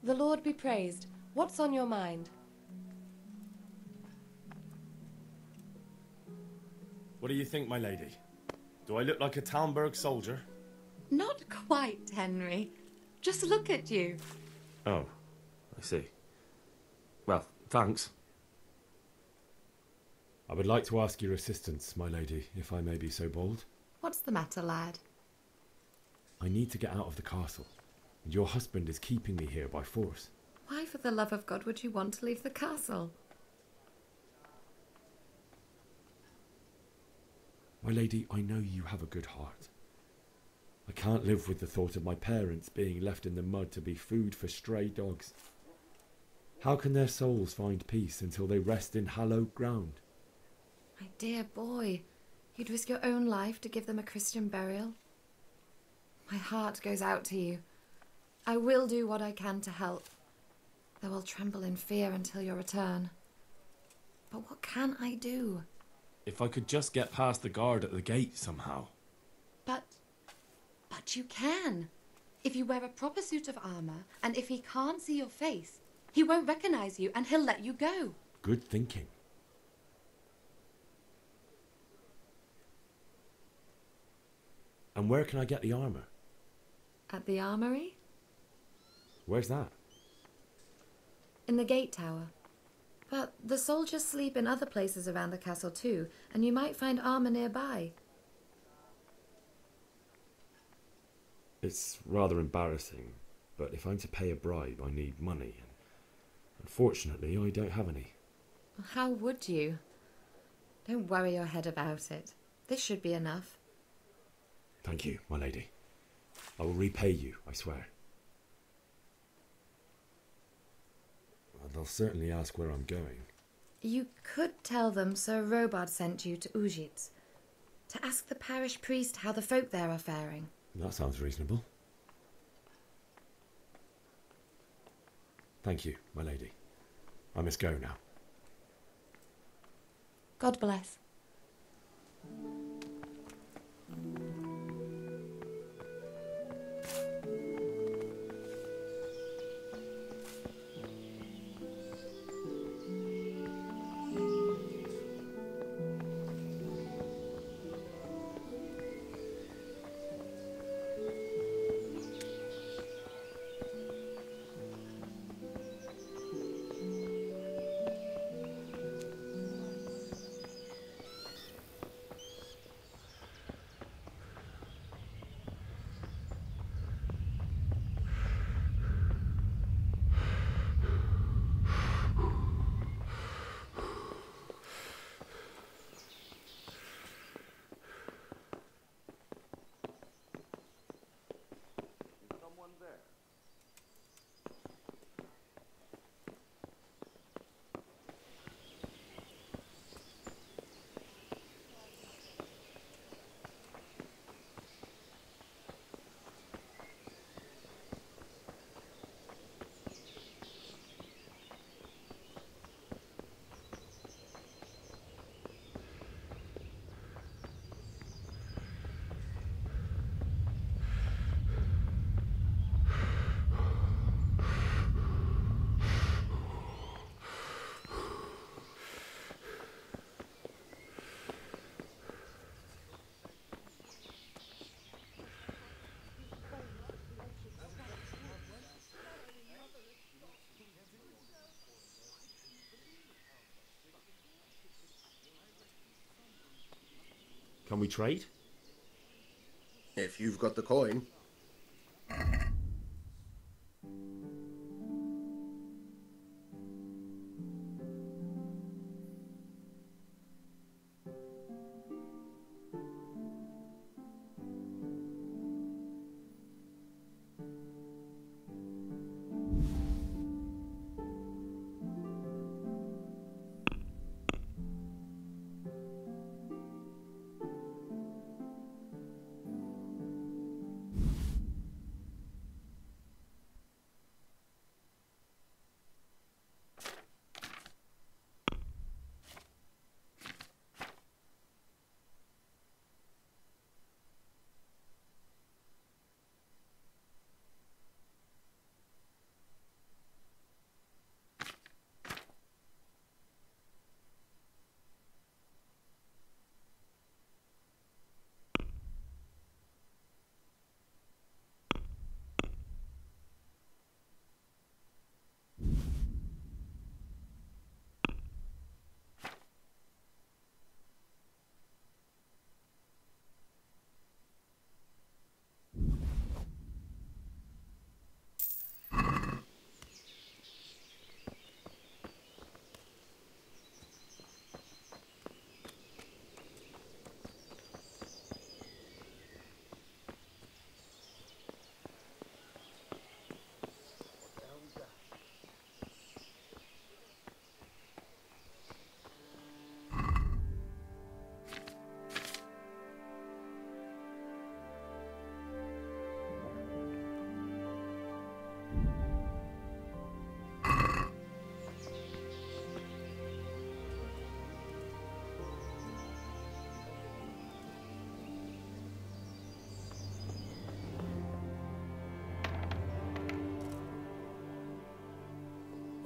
The Lord be praised. What's on your mind? What do you think, my lady? Do I look like a Talmberg soldier? Not quite, Henry. Just look at you. Oh, I see. Well, thanks. I would like to ask your assistance, my lady, if I may be so bold. What's the matter, lad? I need to get out of the castle, and your husband is keeping me here by force. Why, for the love of God, would you want to leave the castle? My lady, I know you have a good heart. I can't live with the thought of my parents being left in the mud to be food for stray dogs. How can their souls find peace until they rest in hallowed ground? My dear boy, you'd risk your own life to give them a Christian burial. My heart goes out to you. I will do what I can to help, though I'll tremble in fear until your return. But what can I do? If I could just get past the guard at the gate somehow. But you can. If you wear a proper suit of armour, and if he can't see your face, he won't recognise you and he'll let you go. Good thinking. And where can I get the armour? At the armoury? Where's that? In the gate tower. But the soldiers sleep in other places around the castle too, and you might find armour nearby. It's rather embarrassing, but if I'm to pay a bribe, I need money, and unfortunately I don't have any. How would you? Don't worry your head about it. This should be enough. Thank you, my lady. I will repay you, I swear. They'll certainly ask where I'm going. You could tell them Sir Robard sent you to Ujits to ask the parish priest how the folk there are faring. That sounds reasonable. Thank you, my lady. I must go now. God bless. Can we trade? If you've got the coin.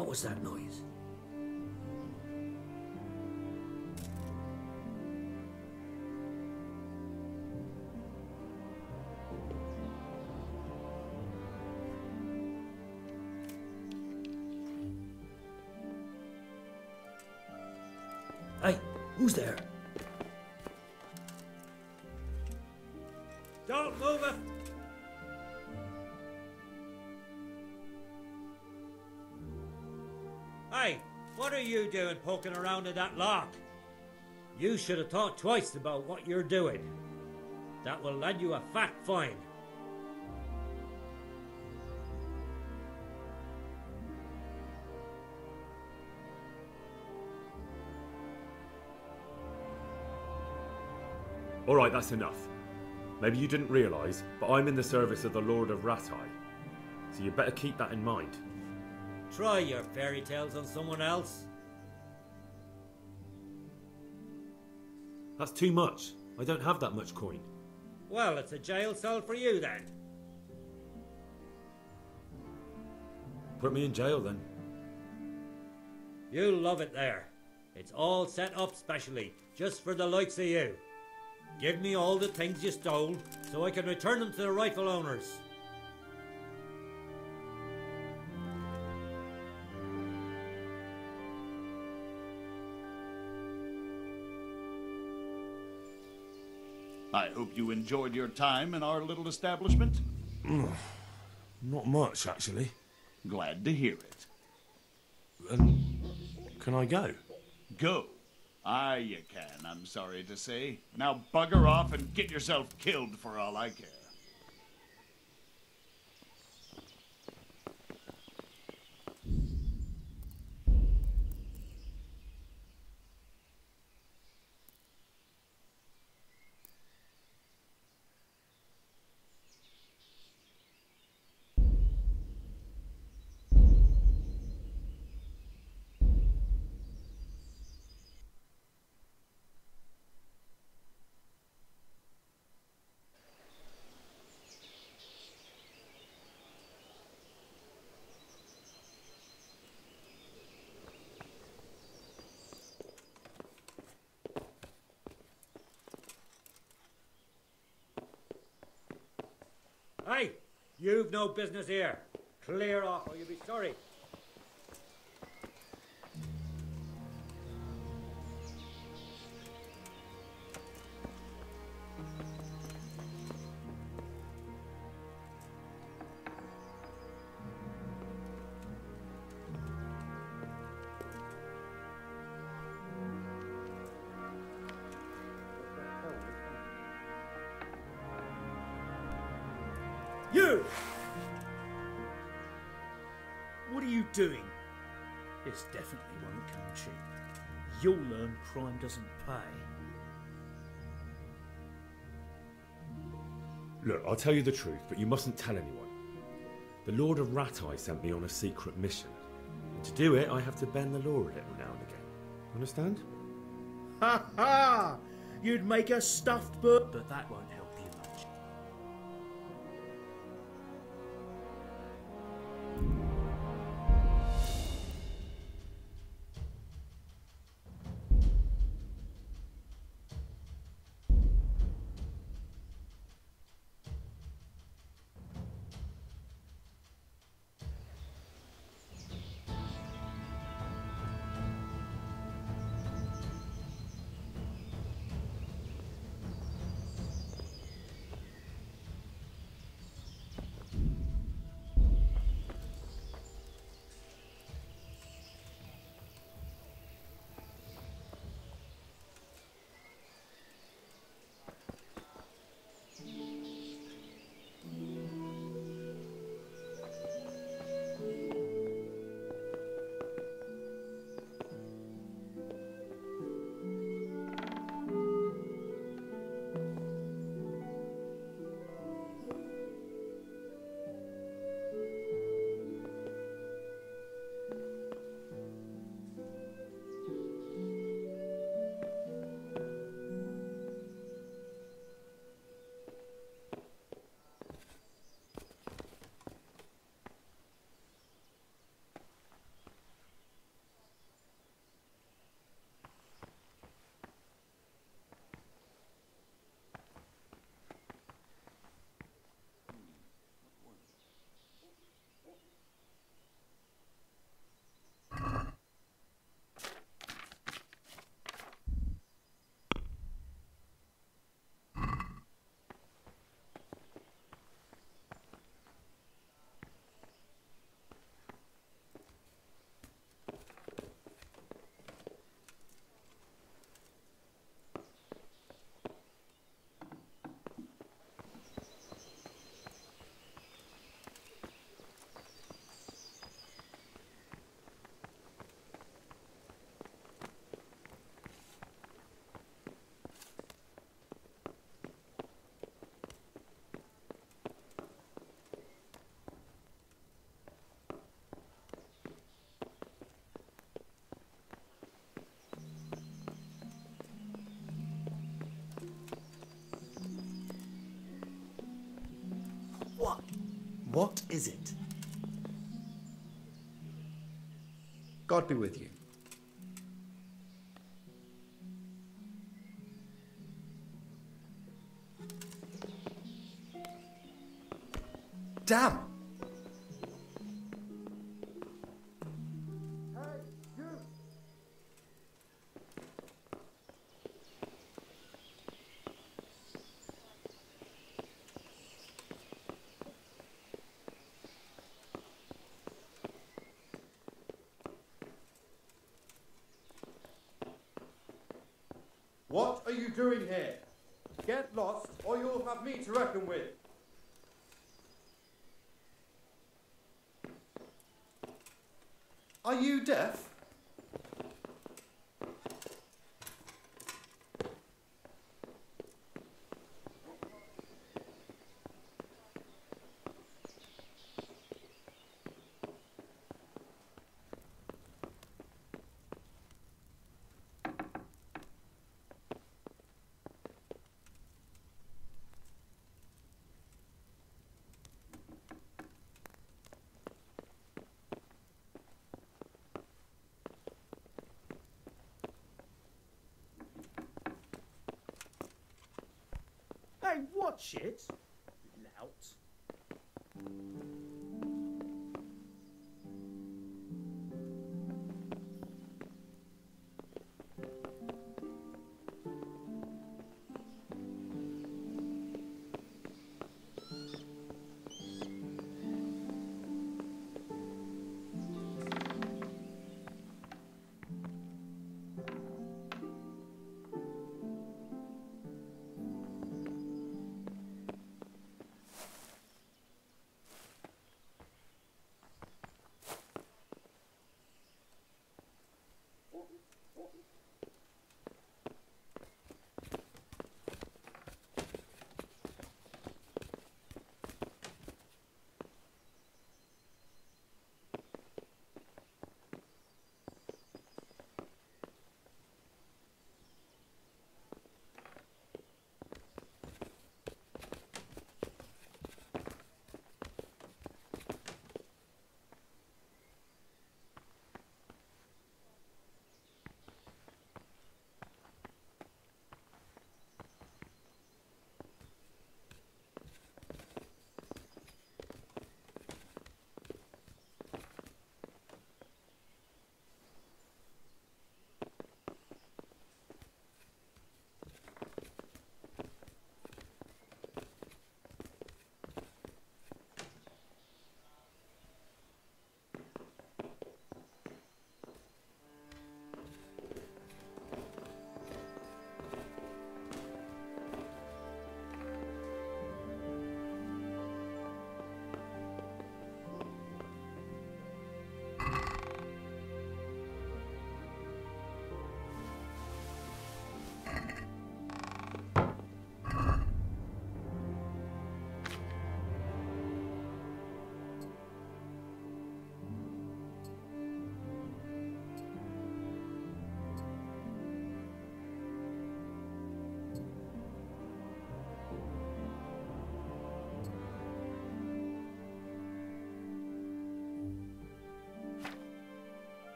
What was that noise? Hey, who's there? Don't move it! Hey, what are you doing poking around in that lock? You should have thought twice about what you're doing. That will land you a fat fine. Alright, that's enough. Maybe you didn't realise, but I'm in the service of the Lord of Ratai. So you better keep that in mind. Try your fairy tales on someone else. That's too much. I don't have that much coin. Well, it's a jail cell for you then. Put me in jail then. You'll love it there. It's all set up specially, just for the likes of you. Give me all the things you stole, so I can return them to the rightful owners. I hope you enjoyed your time in our little establishment. Not much, actually. Glad to hear it. And can I go? Go? Aye, you can, I'm sorry to say. Now bugger off and get yourself killed for all I care. Hey, you've no business here. Clear off or you'll be sorry. You! What are you doing? This definitely won't come cheap. You'll learn crime doesn't pay. Look, I'll tell you the truth, but you mustn't tell anyone. The Lord of Ratai sent me on a secret mission. And to do it, I have to bend the law a little now and again. Understand? Ha ha! You'd make a stuffed bird, but that won't help you much. What is it? God be with you. Damn! What are you doing here? Get lost, or you'll have me to reckon with. Are you deaf? Hey, watch it, lout.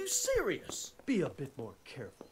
you serious? Be a bit more careful.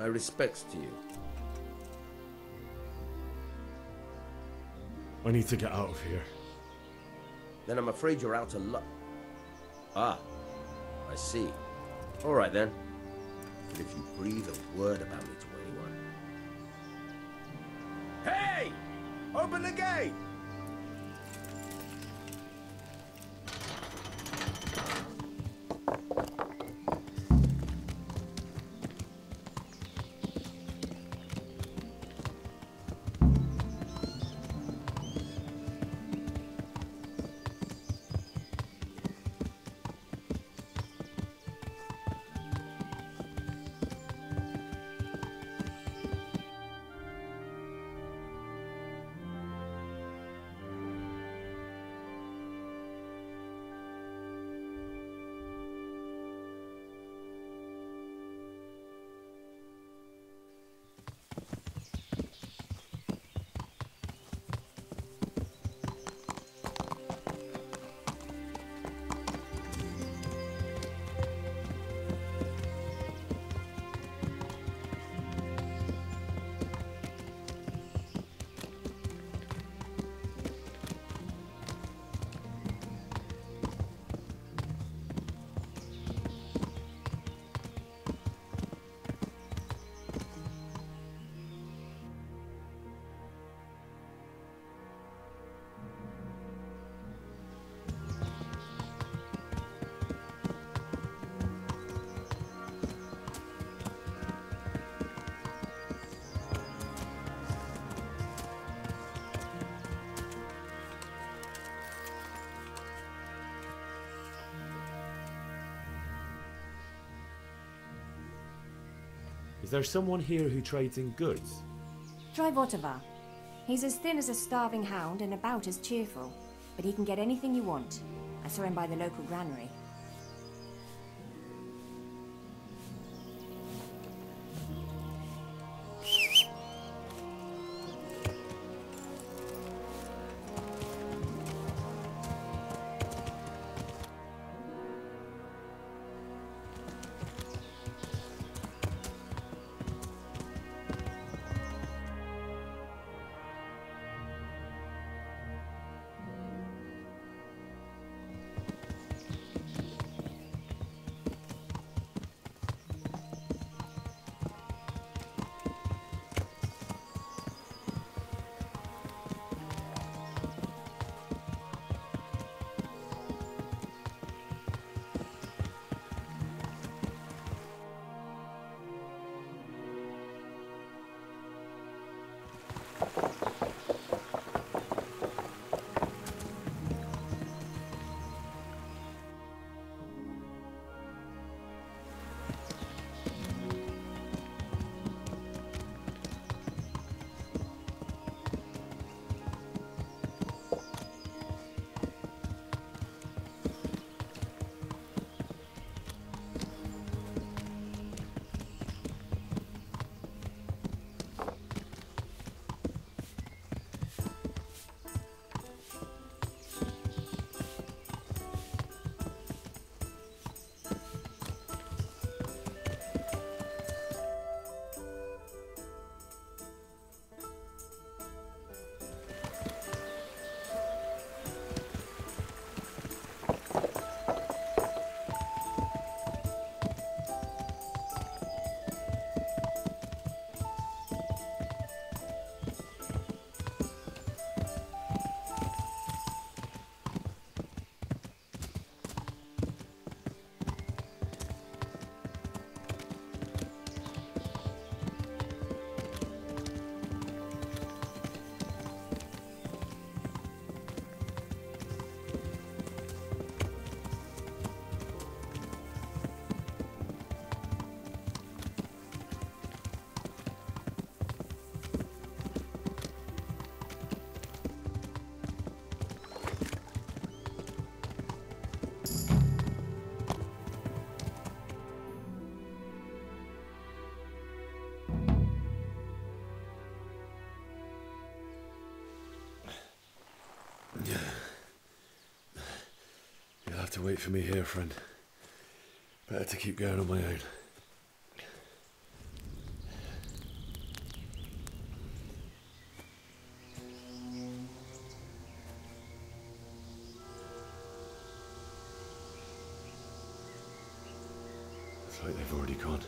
My respects to you. I need to get out of here. Then I'm afraid you're out of luck. Ah, I see. All right then. But if you breathe a word about me to anyone... Hey! Open the gate! there someone here who trades in goods? Try Votovar. He's as thin as a starving hound and about as cheerful, but he can get anything you want. I saw him by the local granary. You'll have to wait for me here, friend. Better to keep going on my own. It's like they've already gone.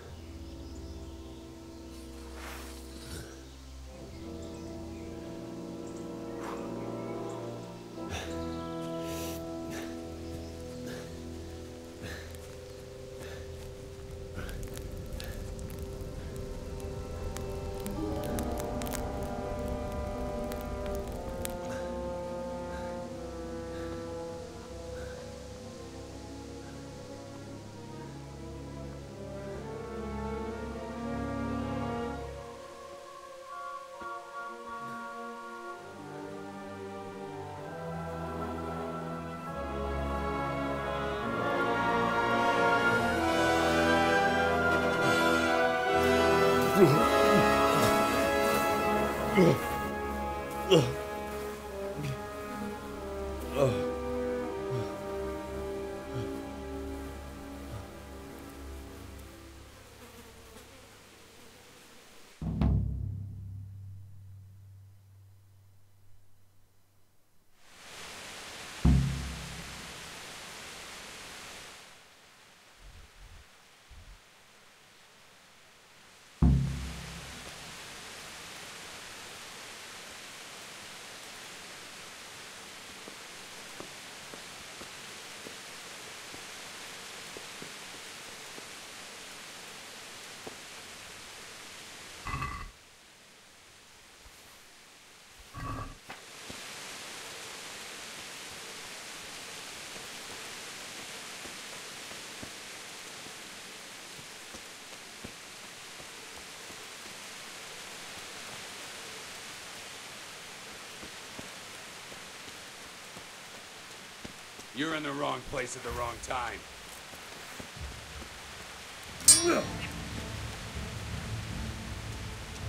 You're in the wrong place at the wrong time.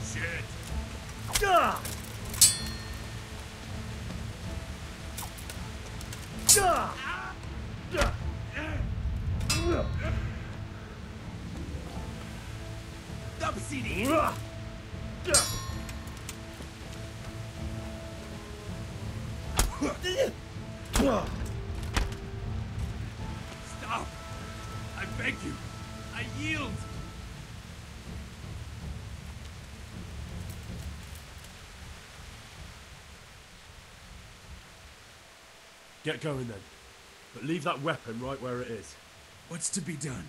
Shit. Stop sitting. Stop! I beg you! I yield! Get going then. But leave that weapon right where it is. What's to be done?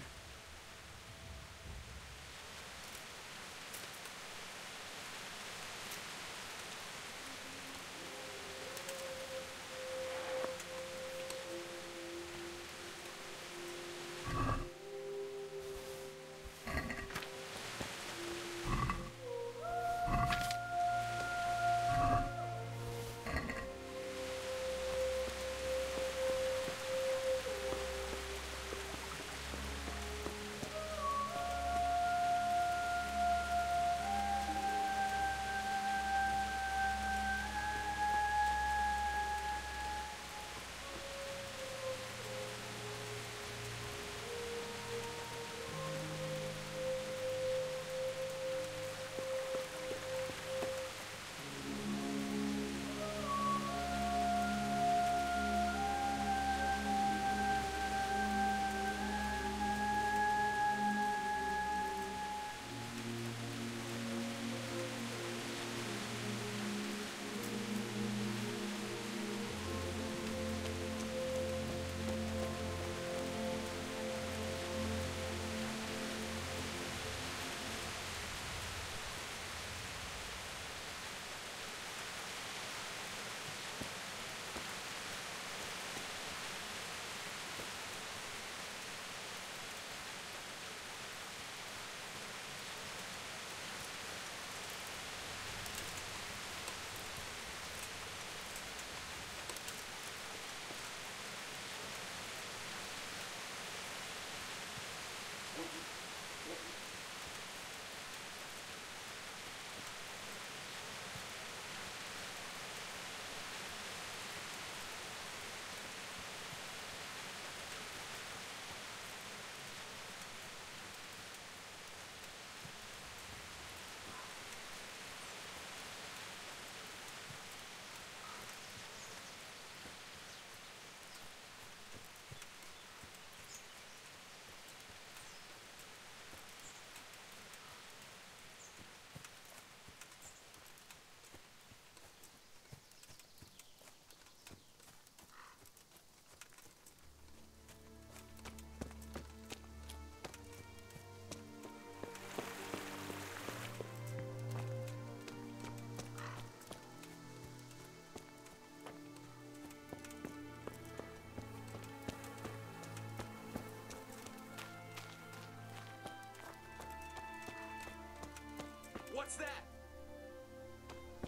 What's that?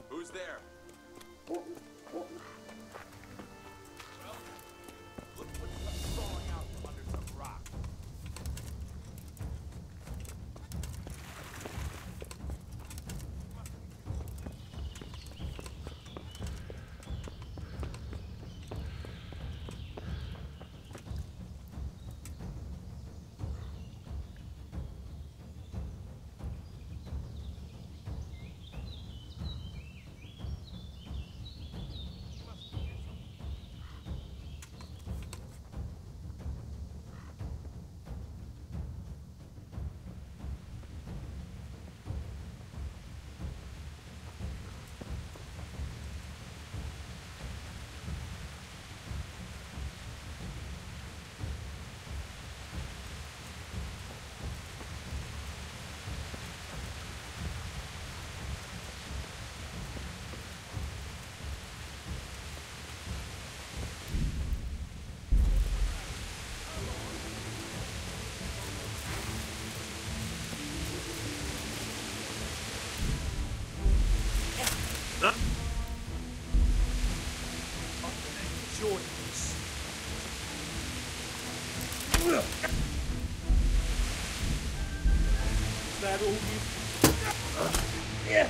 Who's there? Well, look what's crawling out from under some rock. Is that all you... Yeah.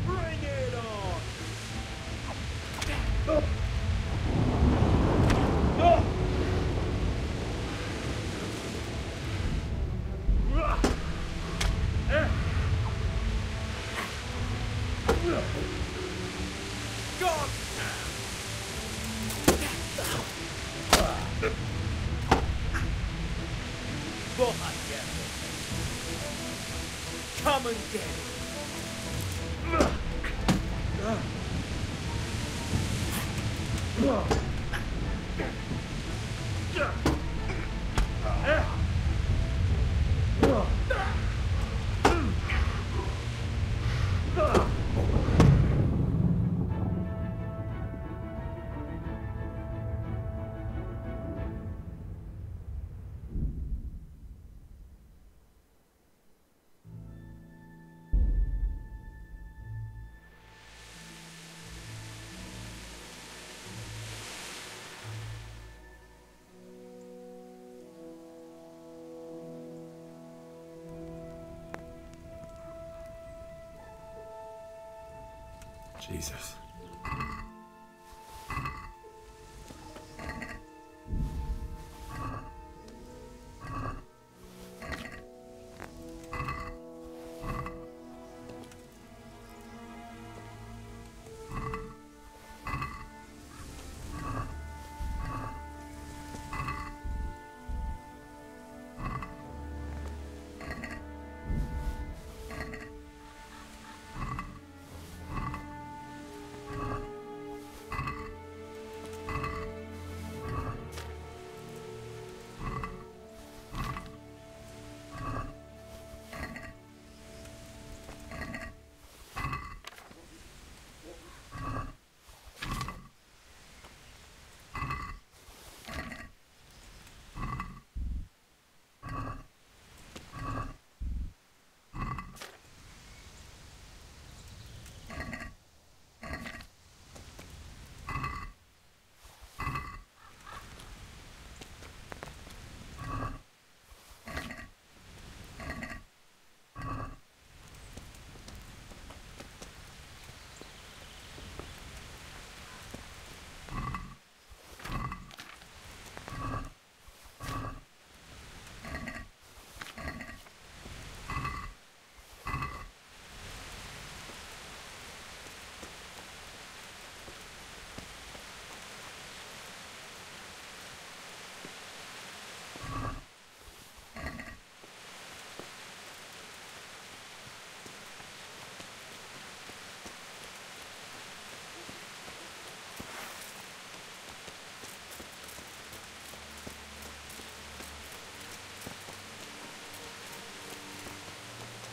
Bring it on! Come and get it. Jesus.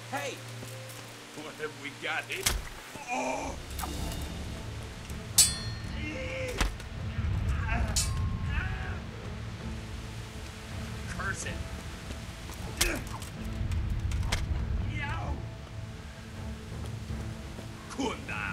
Hey! What have we got here? Oh! Curse it! Kunda!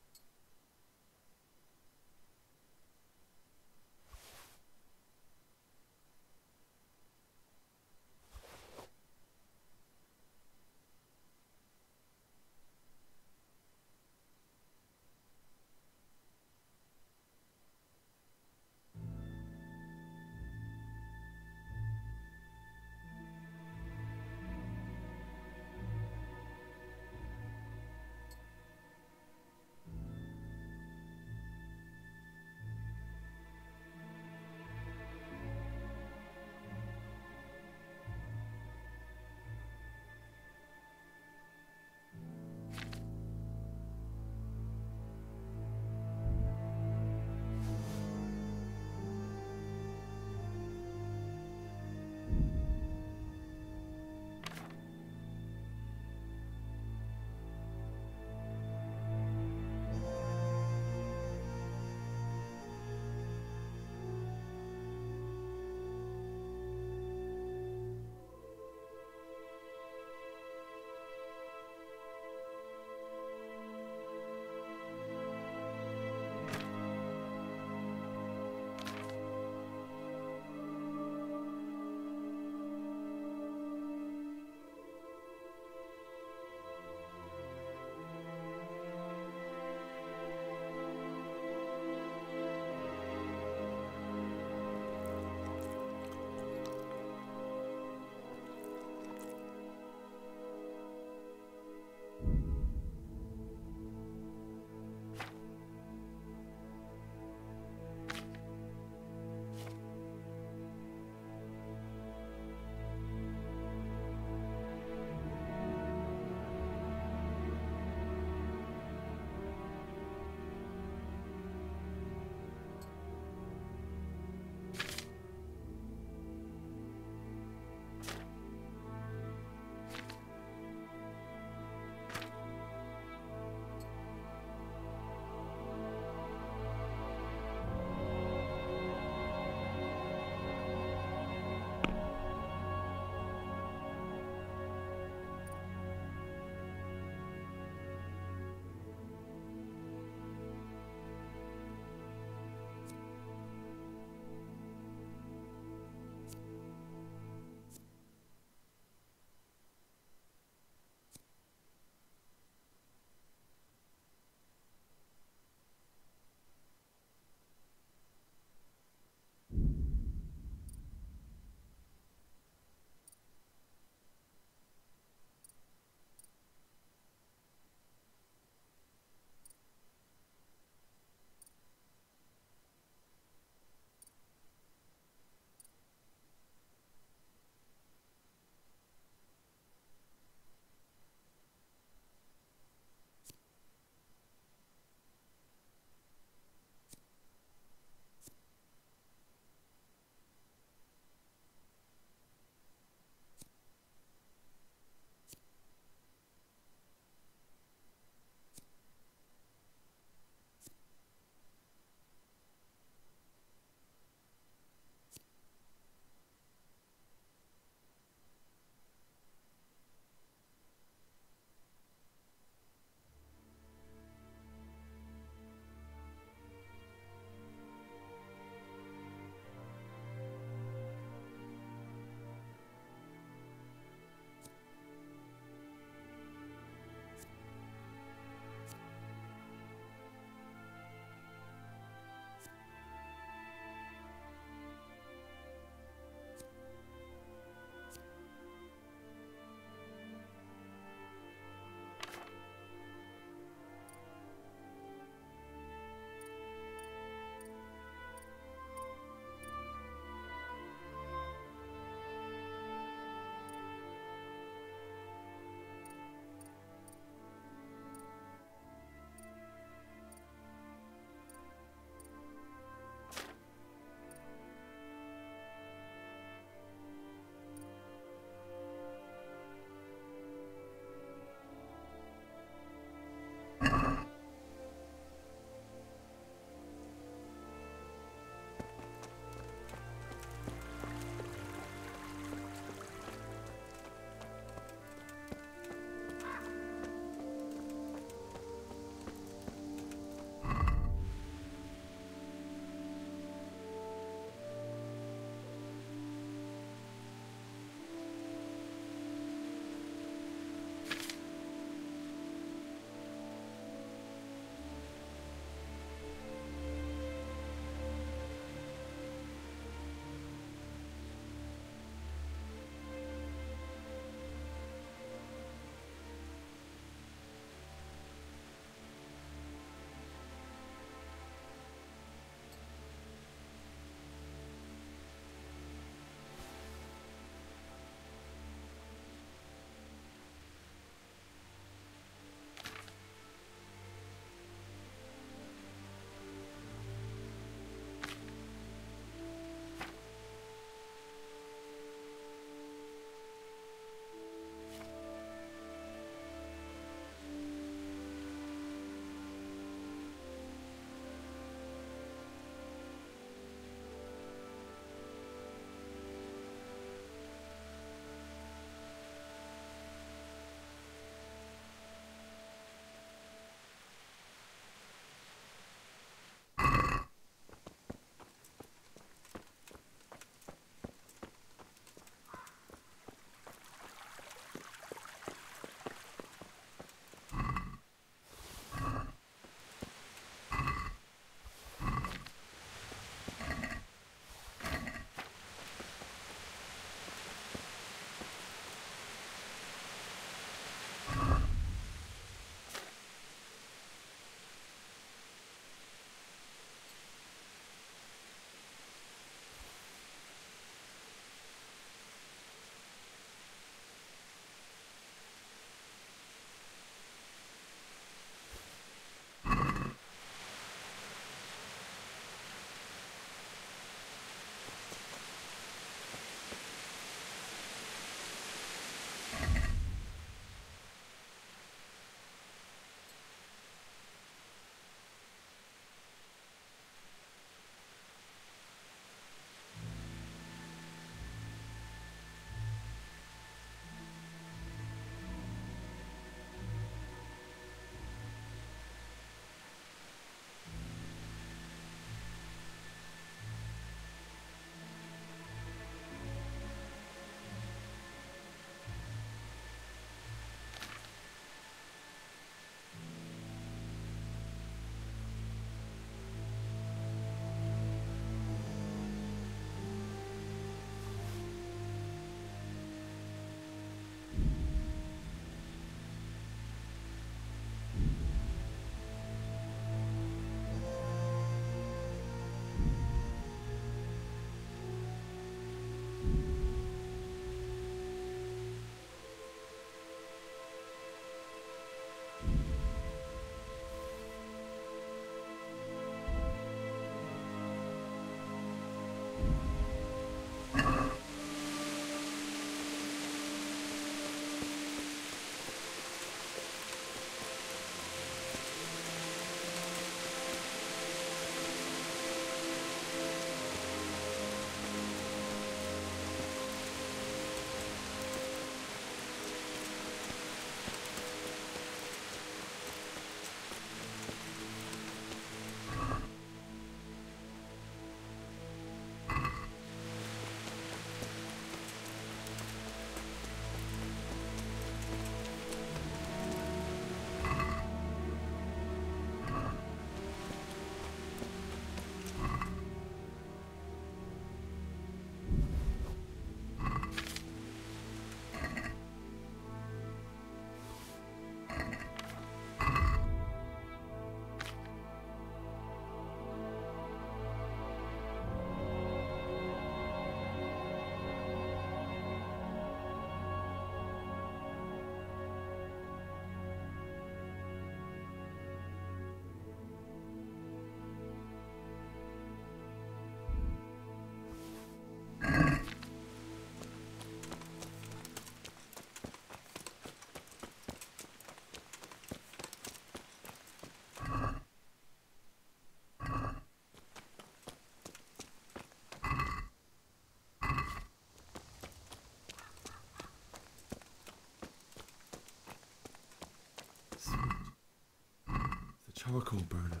Charcoal burner.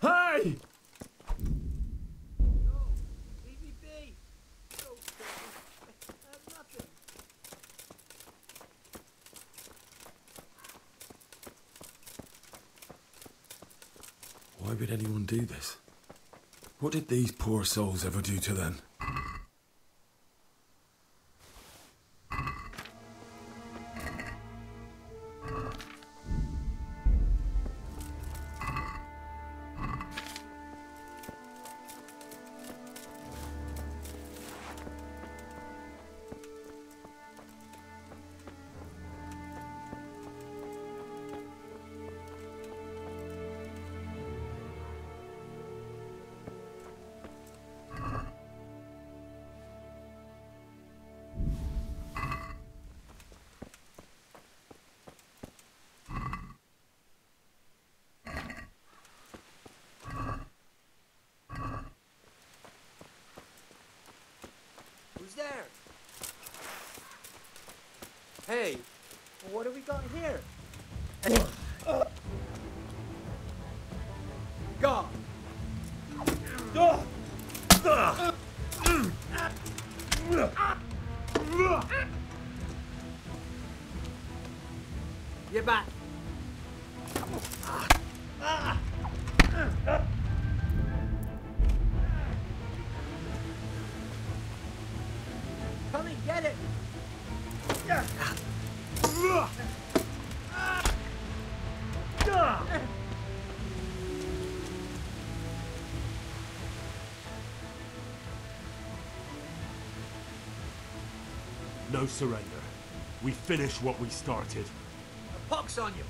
Hey! Leave me be. Nothing. Why would anyone do this? What did these poor souls ever do to them? Who's there? Hey, what have we got here? God! You're back. Come and get it. No surrender. We finish what we started. A pox on you.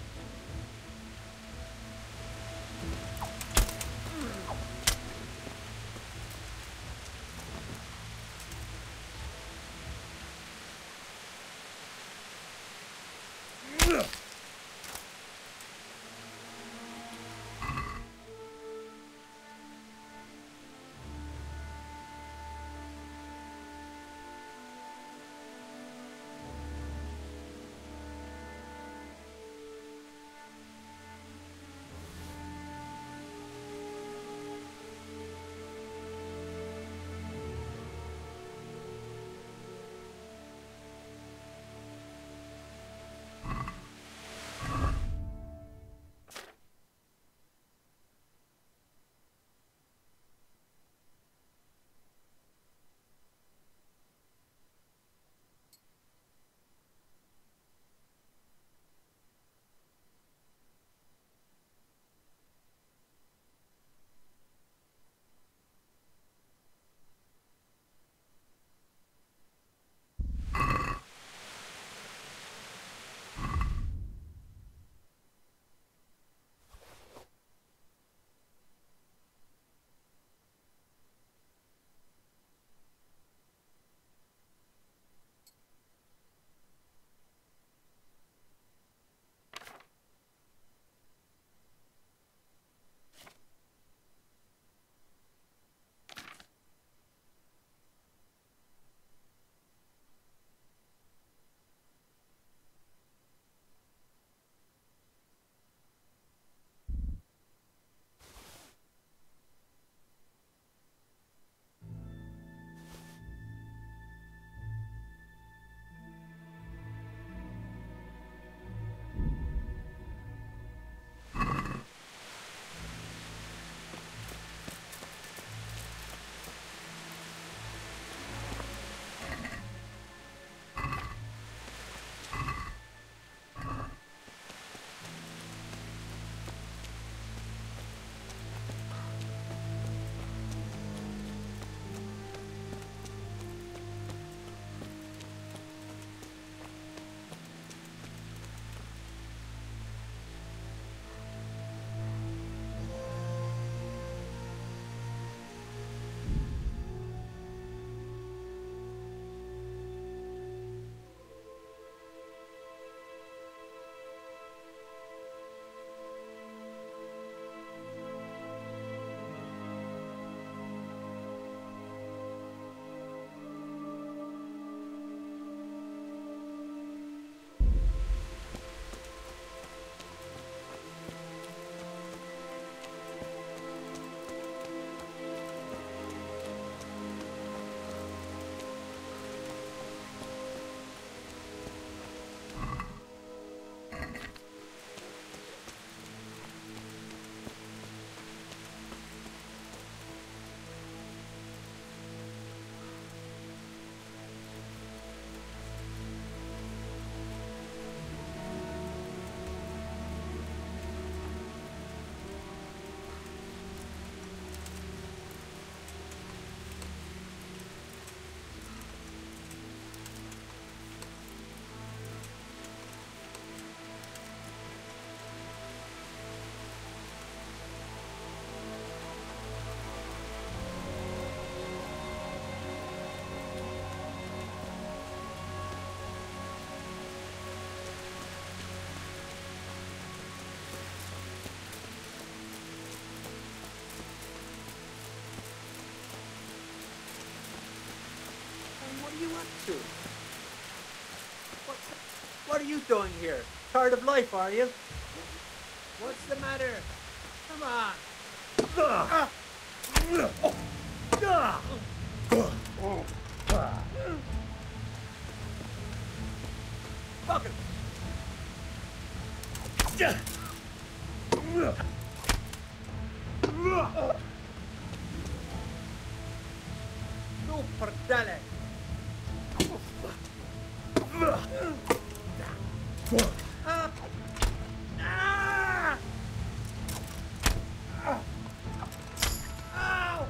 What are you up to? What are you doing here? Tired of life, are you? What's the matter? Come on. Fuck him! Super Dele! Ow!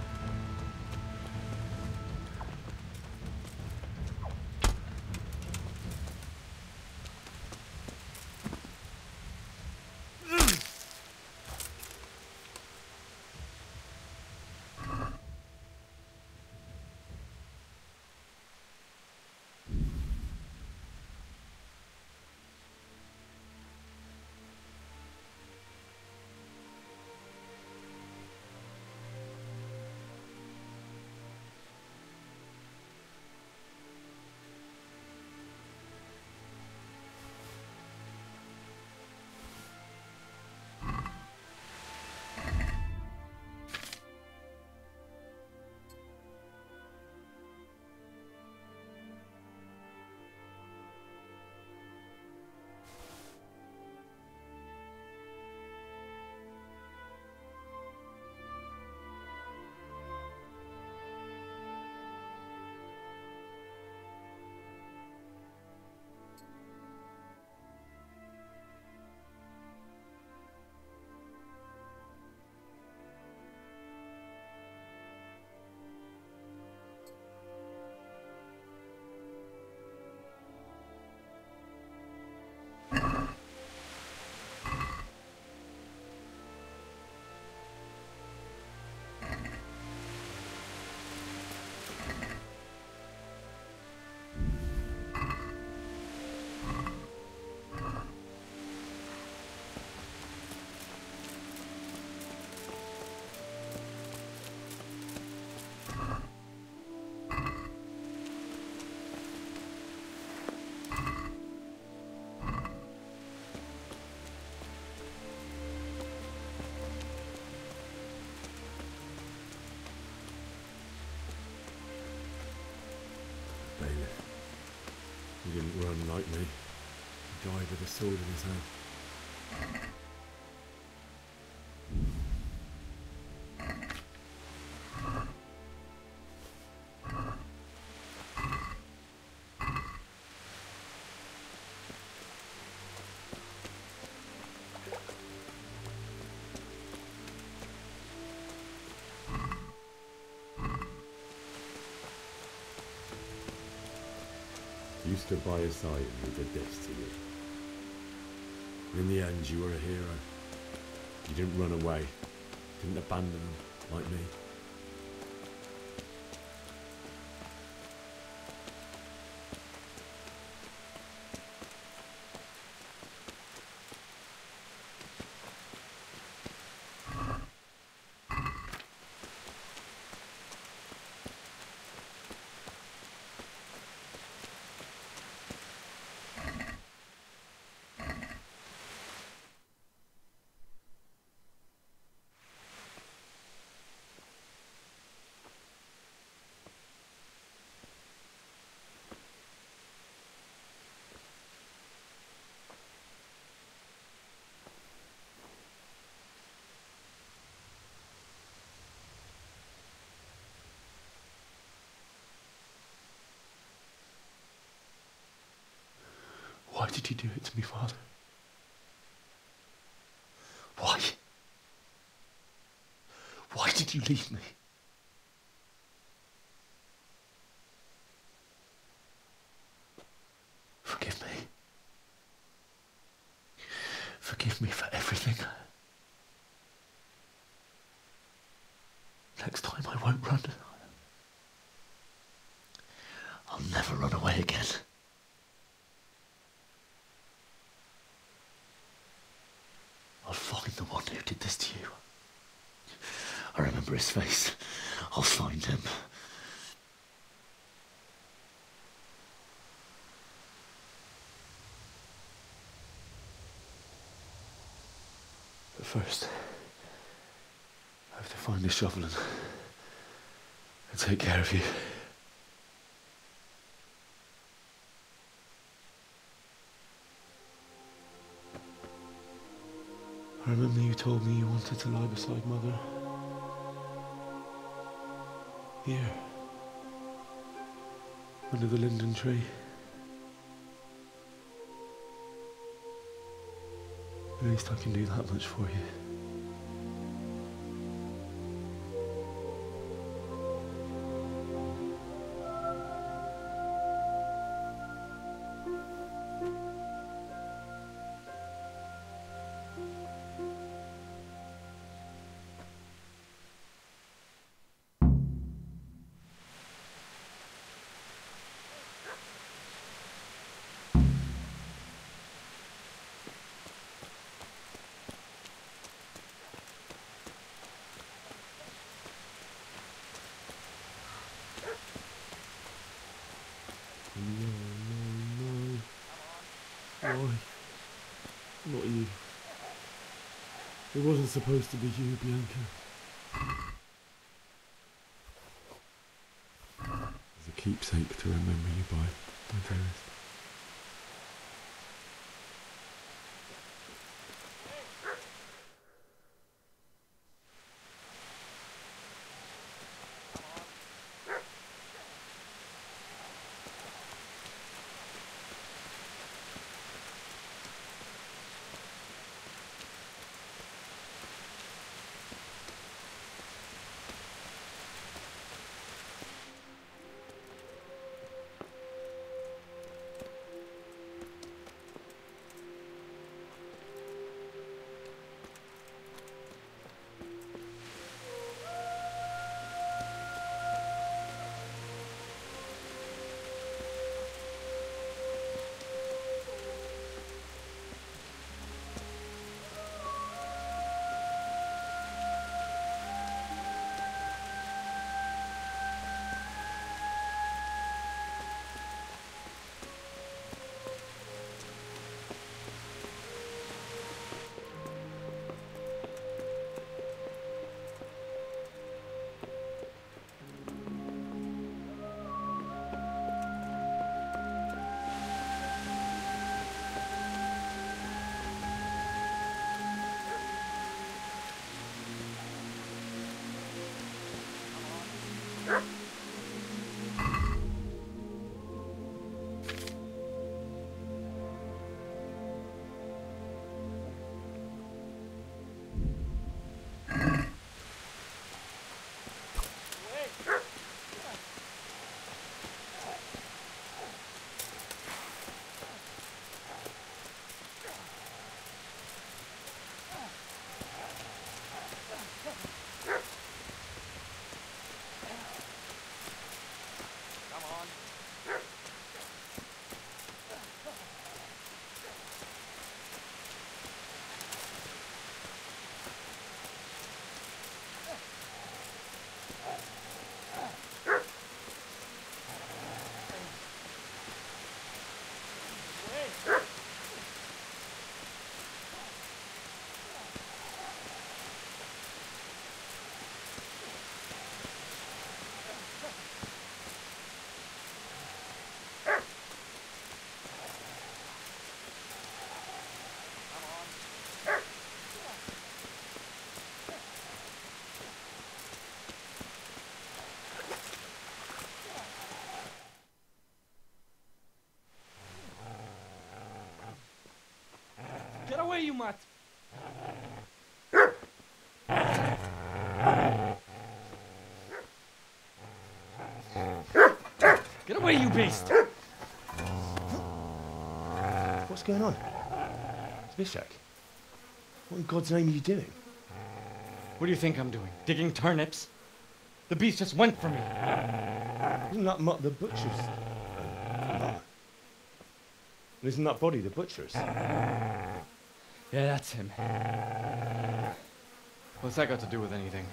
Bailiff. He didn't run like me. He died with a sword in his hand. You stood by his side and he did this to you. In the end, you were a hero. You didn't run away. Didn't abandon him like me. Why did you do it to me, Father? Why? Why did you leave me? Forgive me. Forgive me for everything. Next time I won't run. I'll never run away again. I'll find the one who did this to you. I remember his face. I'll find him. first, I have to find a shovel and take care of you. I remember you told me you wanted to lie beside Mother. Here. Under the linden tree. At least I can do that much for you. No. Why? Not you. It wasn't supposed to be you, Bianca. As a keepsake to remember you by, my dearest. Get away, you mutt! Get away, you beast! What's going on? Zbyszek, what in God's name are you doing? What do you think I'm doing? Digging turnips? The beast just went for me. Isn't that Mutt the butcher's? Come on. Isn't that body the butcher's? Yeah, that's him. What's that got to do with anything?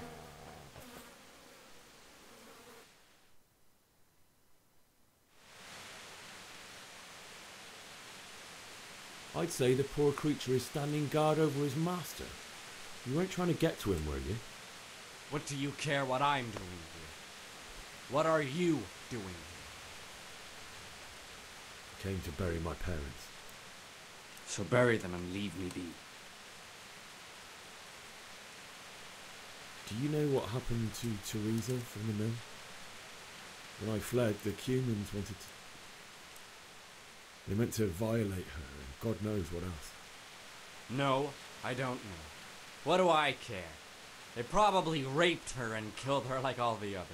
I'd say the poor creature is standing guard over his master. You weren't trying to get to him, were you? What do you care what I'm doing here? What are you doing here? I came to bury my parents. So bury them and leave me be. Do you know what happened to Teresa from the mill? When I fled, the Cumans wanted to... They meant to violate her, and God knows what else. No, I don't know. What do I care? They probably raped her and killed her like all the others.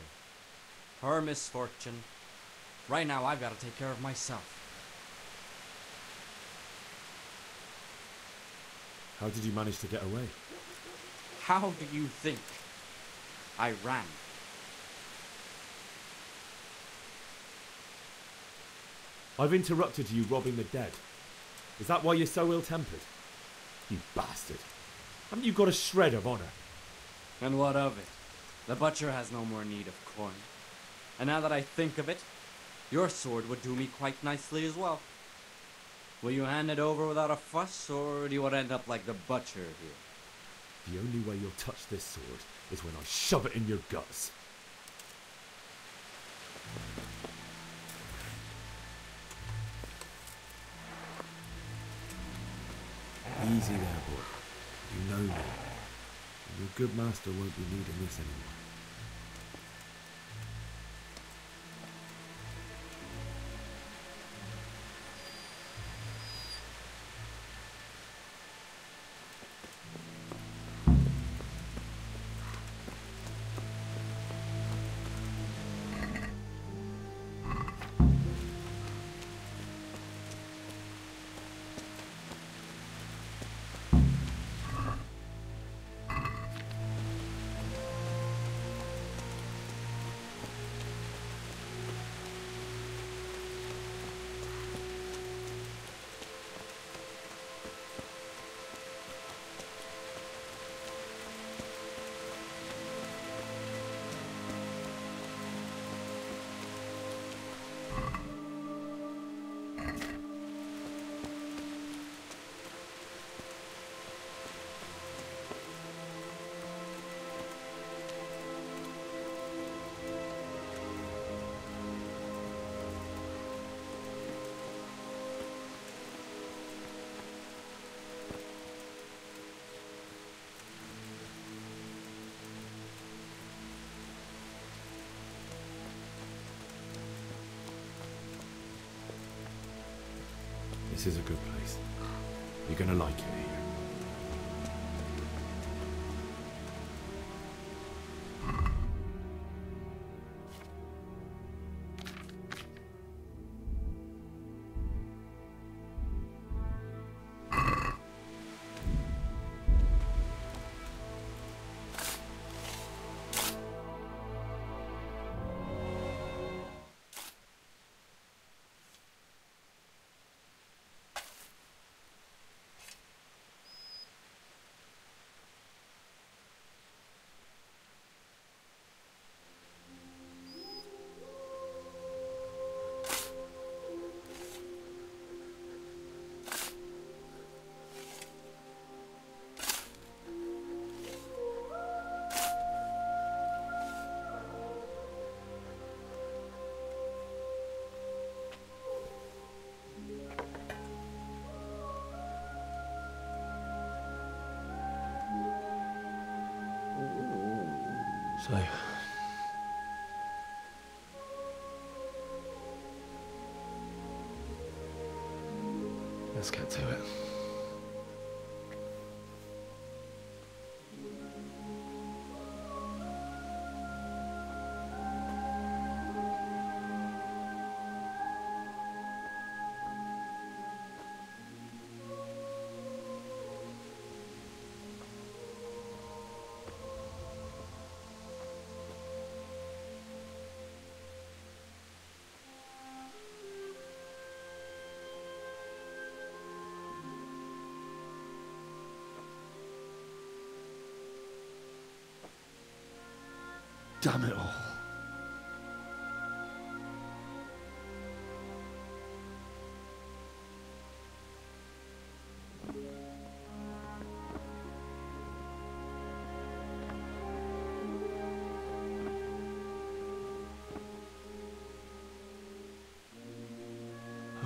Her misfortune. Right now, I've got to take care of myself. How did you manage to get away? How do you think? I ran. I've interrupted you robbing the dead. Is that why you're so ill-tempered? You bastard. Haven't you got a shred of honour? And what of it? The butcher has no more need of coin. And now that I think of it, your sword would do me quite nicely as well. Will you hand it over without a fuss, or do you want to end up like the butcher here? The only way you'll touch this sword is when I shove it in your guts. Easy there, boy. You know me. Your good master won't be needing this anymore. This is a good place. You're gonna like it here. So, let's get to it. Damn it all.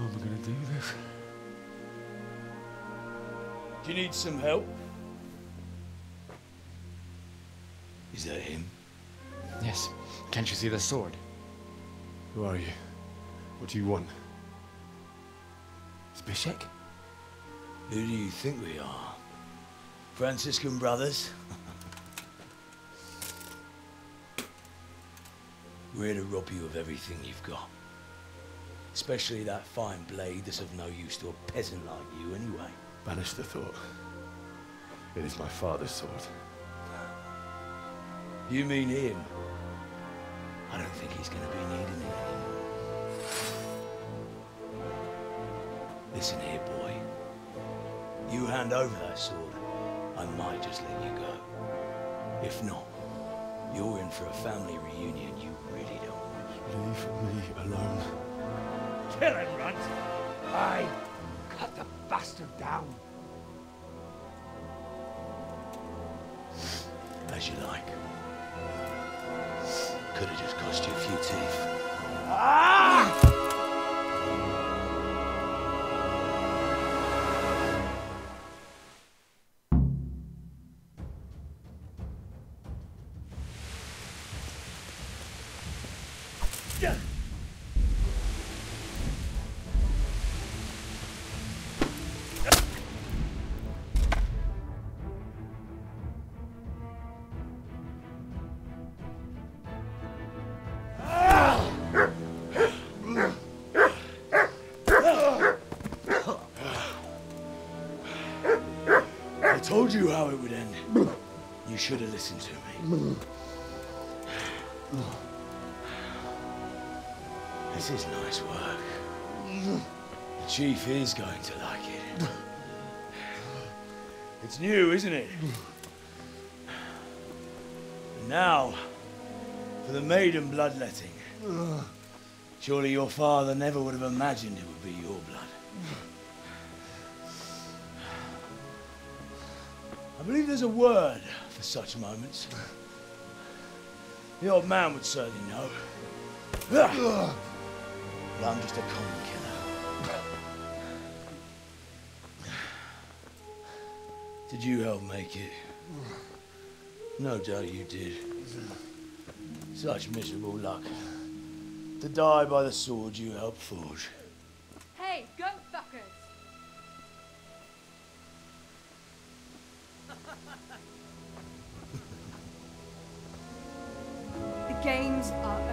How am I going to do this? Do you need some help? Is that him? Yes. Can't you see the sword? Who are you? What do you want? Zbyszek? Who do you think we are? Franciscan brothers? We're here to rob you of everything you've got. Especially that fine blade that's of no use to a peasant like you anyway. Banish the thought. It is my father's sword. You mean him? I don't think he's gonna be needing it anymore. Listen here, boy. You hand over that sword, I might just let you go. If not, you're in for a family reunion you really don't want. Leave me alone. Kill him, Runt! Aye, cut the bastard down. As you like. Could have just cost you a few teeth. Ah! I told you how it would end. You should have listened to me. This is nice work. The chief is going to like it. It's new, isn't it? And now, for the maiden bloodletting. Surely your father never would have imagined it would be your blood. I believe there's a word for such moments. The old man would certainly know. But I'm just a common killer. Did you help make it? No doubt you did. Such miserable luck. To die by the sword you helped forge. Hey, go fuckers! The games are over.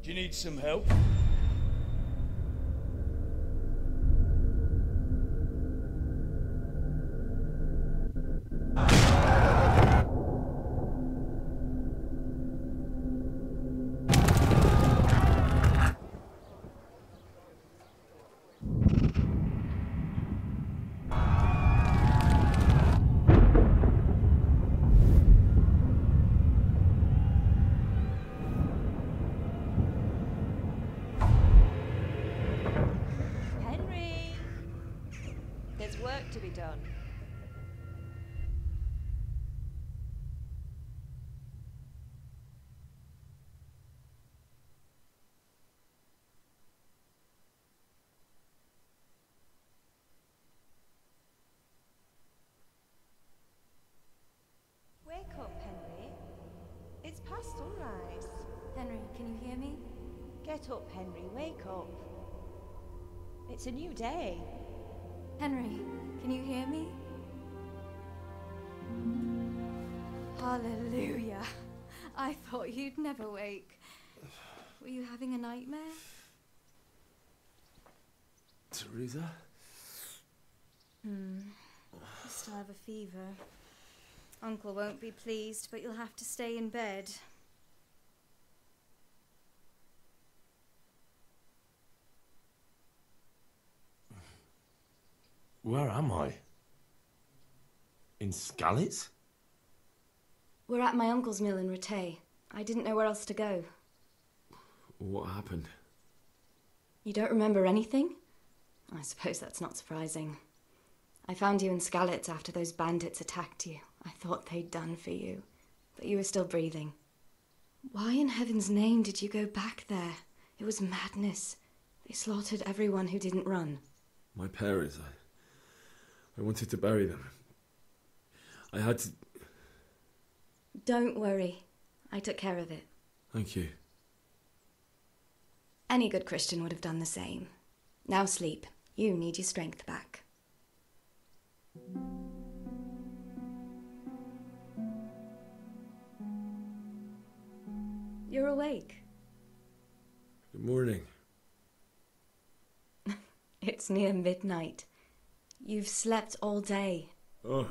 Do you need some help? There's work to be done. Wake up, Henry. It's past sunrise. Henry, can you hear me? Get up, Henry. Wake up. It's a new day. Henry, can you hear me? Hallelujah. I thought you'd never wake. Were you having a nightmare? Teresa? You still have a fever. Uncle won't be pleased, but you'll have to stay in bed. Where am I? In Skalitz? We're at my uncle's mill in Rattay. I didn't know where else to go. What happened? You don't remember anything? I suppose that's not surprising. I found you in Skalitz after those bandits attacked you. I thought they'd done for you, but you were still breathing. Why in heaven's name did you go back there? It was madness. They slaughtered everyone who didn't run. My parents, I wanted to bury them. I had to... Don't worry. I took care of it. Thank you. Any good Christian would have done the same. Now sleep. You need your strength back. You're awake. Good morning. It's near midnight. You've slept all day. Oh.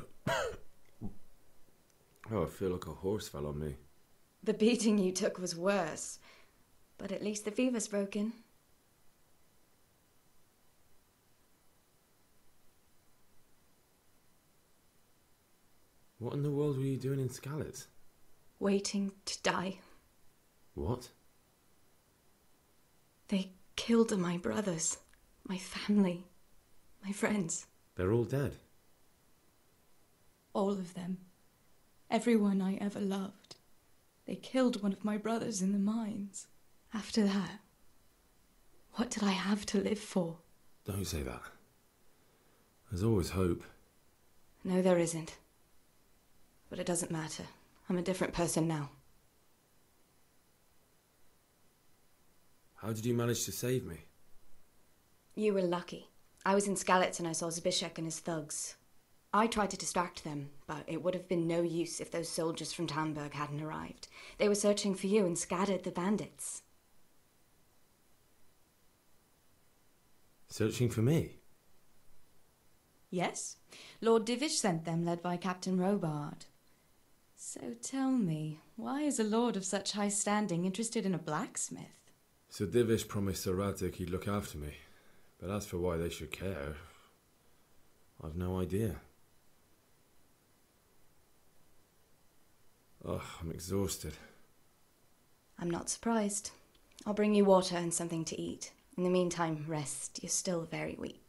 I feel like a horse fell on me. The beating you took was worse. But at least the fever's broken. What in the world were you doing in Skalitz? Waiting to die. What? They killed my brothers, my family, my friends. They're all dead. All of them. Everyone I ever loved. They killed one of my brothers in the mines. After that, what did I have to live for? Don't say that. There's always hope. No, there isn't. But it doesn't matter. I'm a different person now. How did you manage to save me? You were lucky. I was in Skalitz and I saw Zbyszek and his thugs. I tried to distract them, but it would have been no use if those soldiers from Talmberg hadn't arrived. They were searching for you and scattered the bandits. Searching for me? Yes. Lord Divish sent them, led by Captain Robard. So tell me, why is a lord of such high standing interested in a blacksmith? Sir Divish promised Sir Radzig he'd look after me. But as for why they should care, I've no idea. Oh, I'm exhausted. I'm not surprised. I'll bring you water and something to eat. In the meantime, rest. You're still very weak.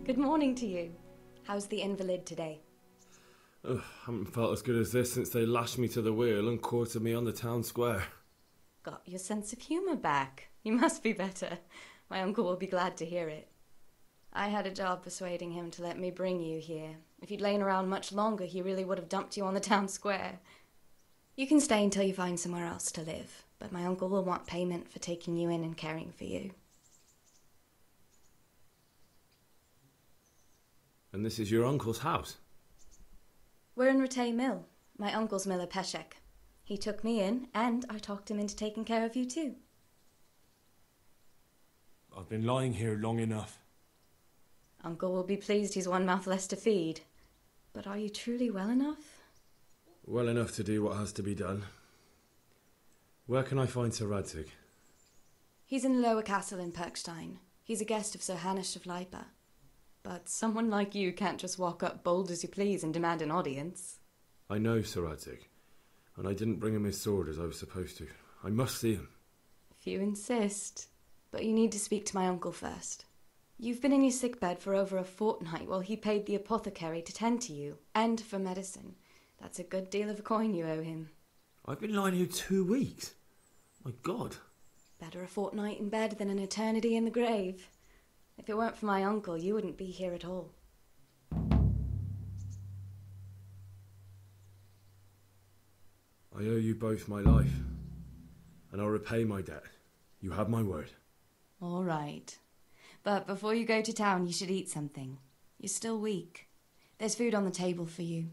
Good morning to you. How's the invalid today? Ugh, haven't felt as good as this since they lashed me to the wheel and quartered me on the town square. Got your sense of humour back. You must be better. My uncle will be glad to hear it. I had a job persuading him to let me bring you here. If you'd lain around much longer, he really would have dumped you on the town square. You can stay until you find somewhere else to live, but my uncle will want payment for taking you in and caring for you. And this is your uncle's house? We're in Rattay Mill. My uncle's miller Peshek. He took me in, and I talked him into taking care of you too. I've been lying here long enough. Uncle will be pleased he's one mouth less to feed. But are you truly well enough? Well enough to do what has to be done. Where can I find Sir Radzig? He's in the lower castle in Perkstein. He's a guest of Sir Hanush of Leipa. But someone like you can't just walk up bold as you please and demand an audience. I know Sir Radzig, and I didn't bring him his sword as I was supposed to. I must see him. If you insist. But you need to speak to my uncle first. You've been in your sickbed for over a fortnight while he paid the apothecary to tend to you, and for medicine. That's a good deal of coin you owe him. I've been lying here 2 weeks. My God. Better a fortnight in bed than an eternity in the grave. If it weren't for my uncle, you wouldn't be here at all. I owe you both my life, and I'll repay my debt. You have my word. All right. But before you go to town, you should eat something. You're still weak. There's food on the table for you.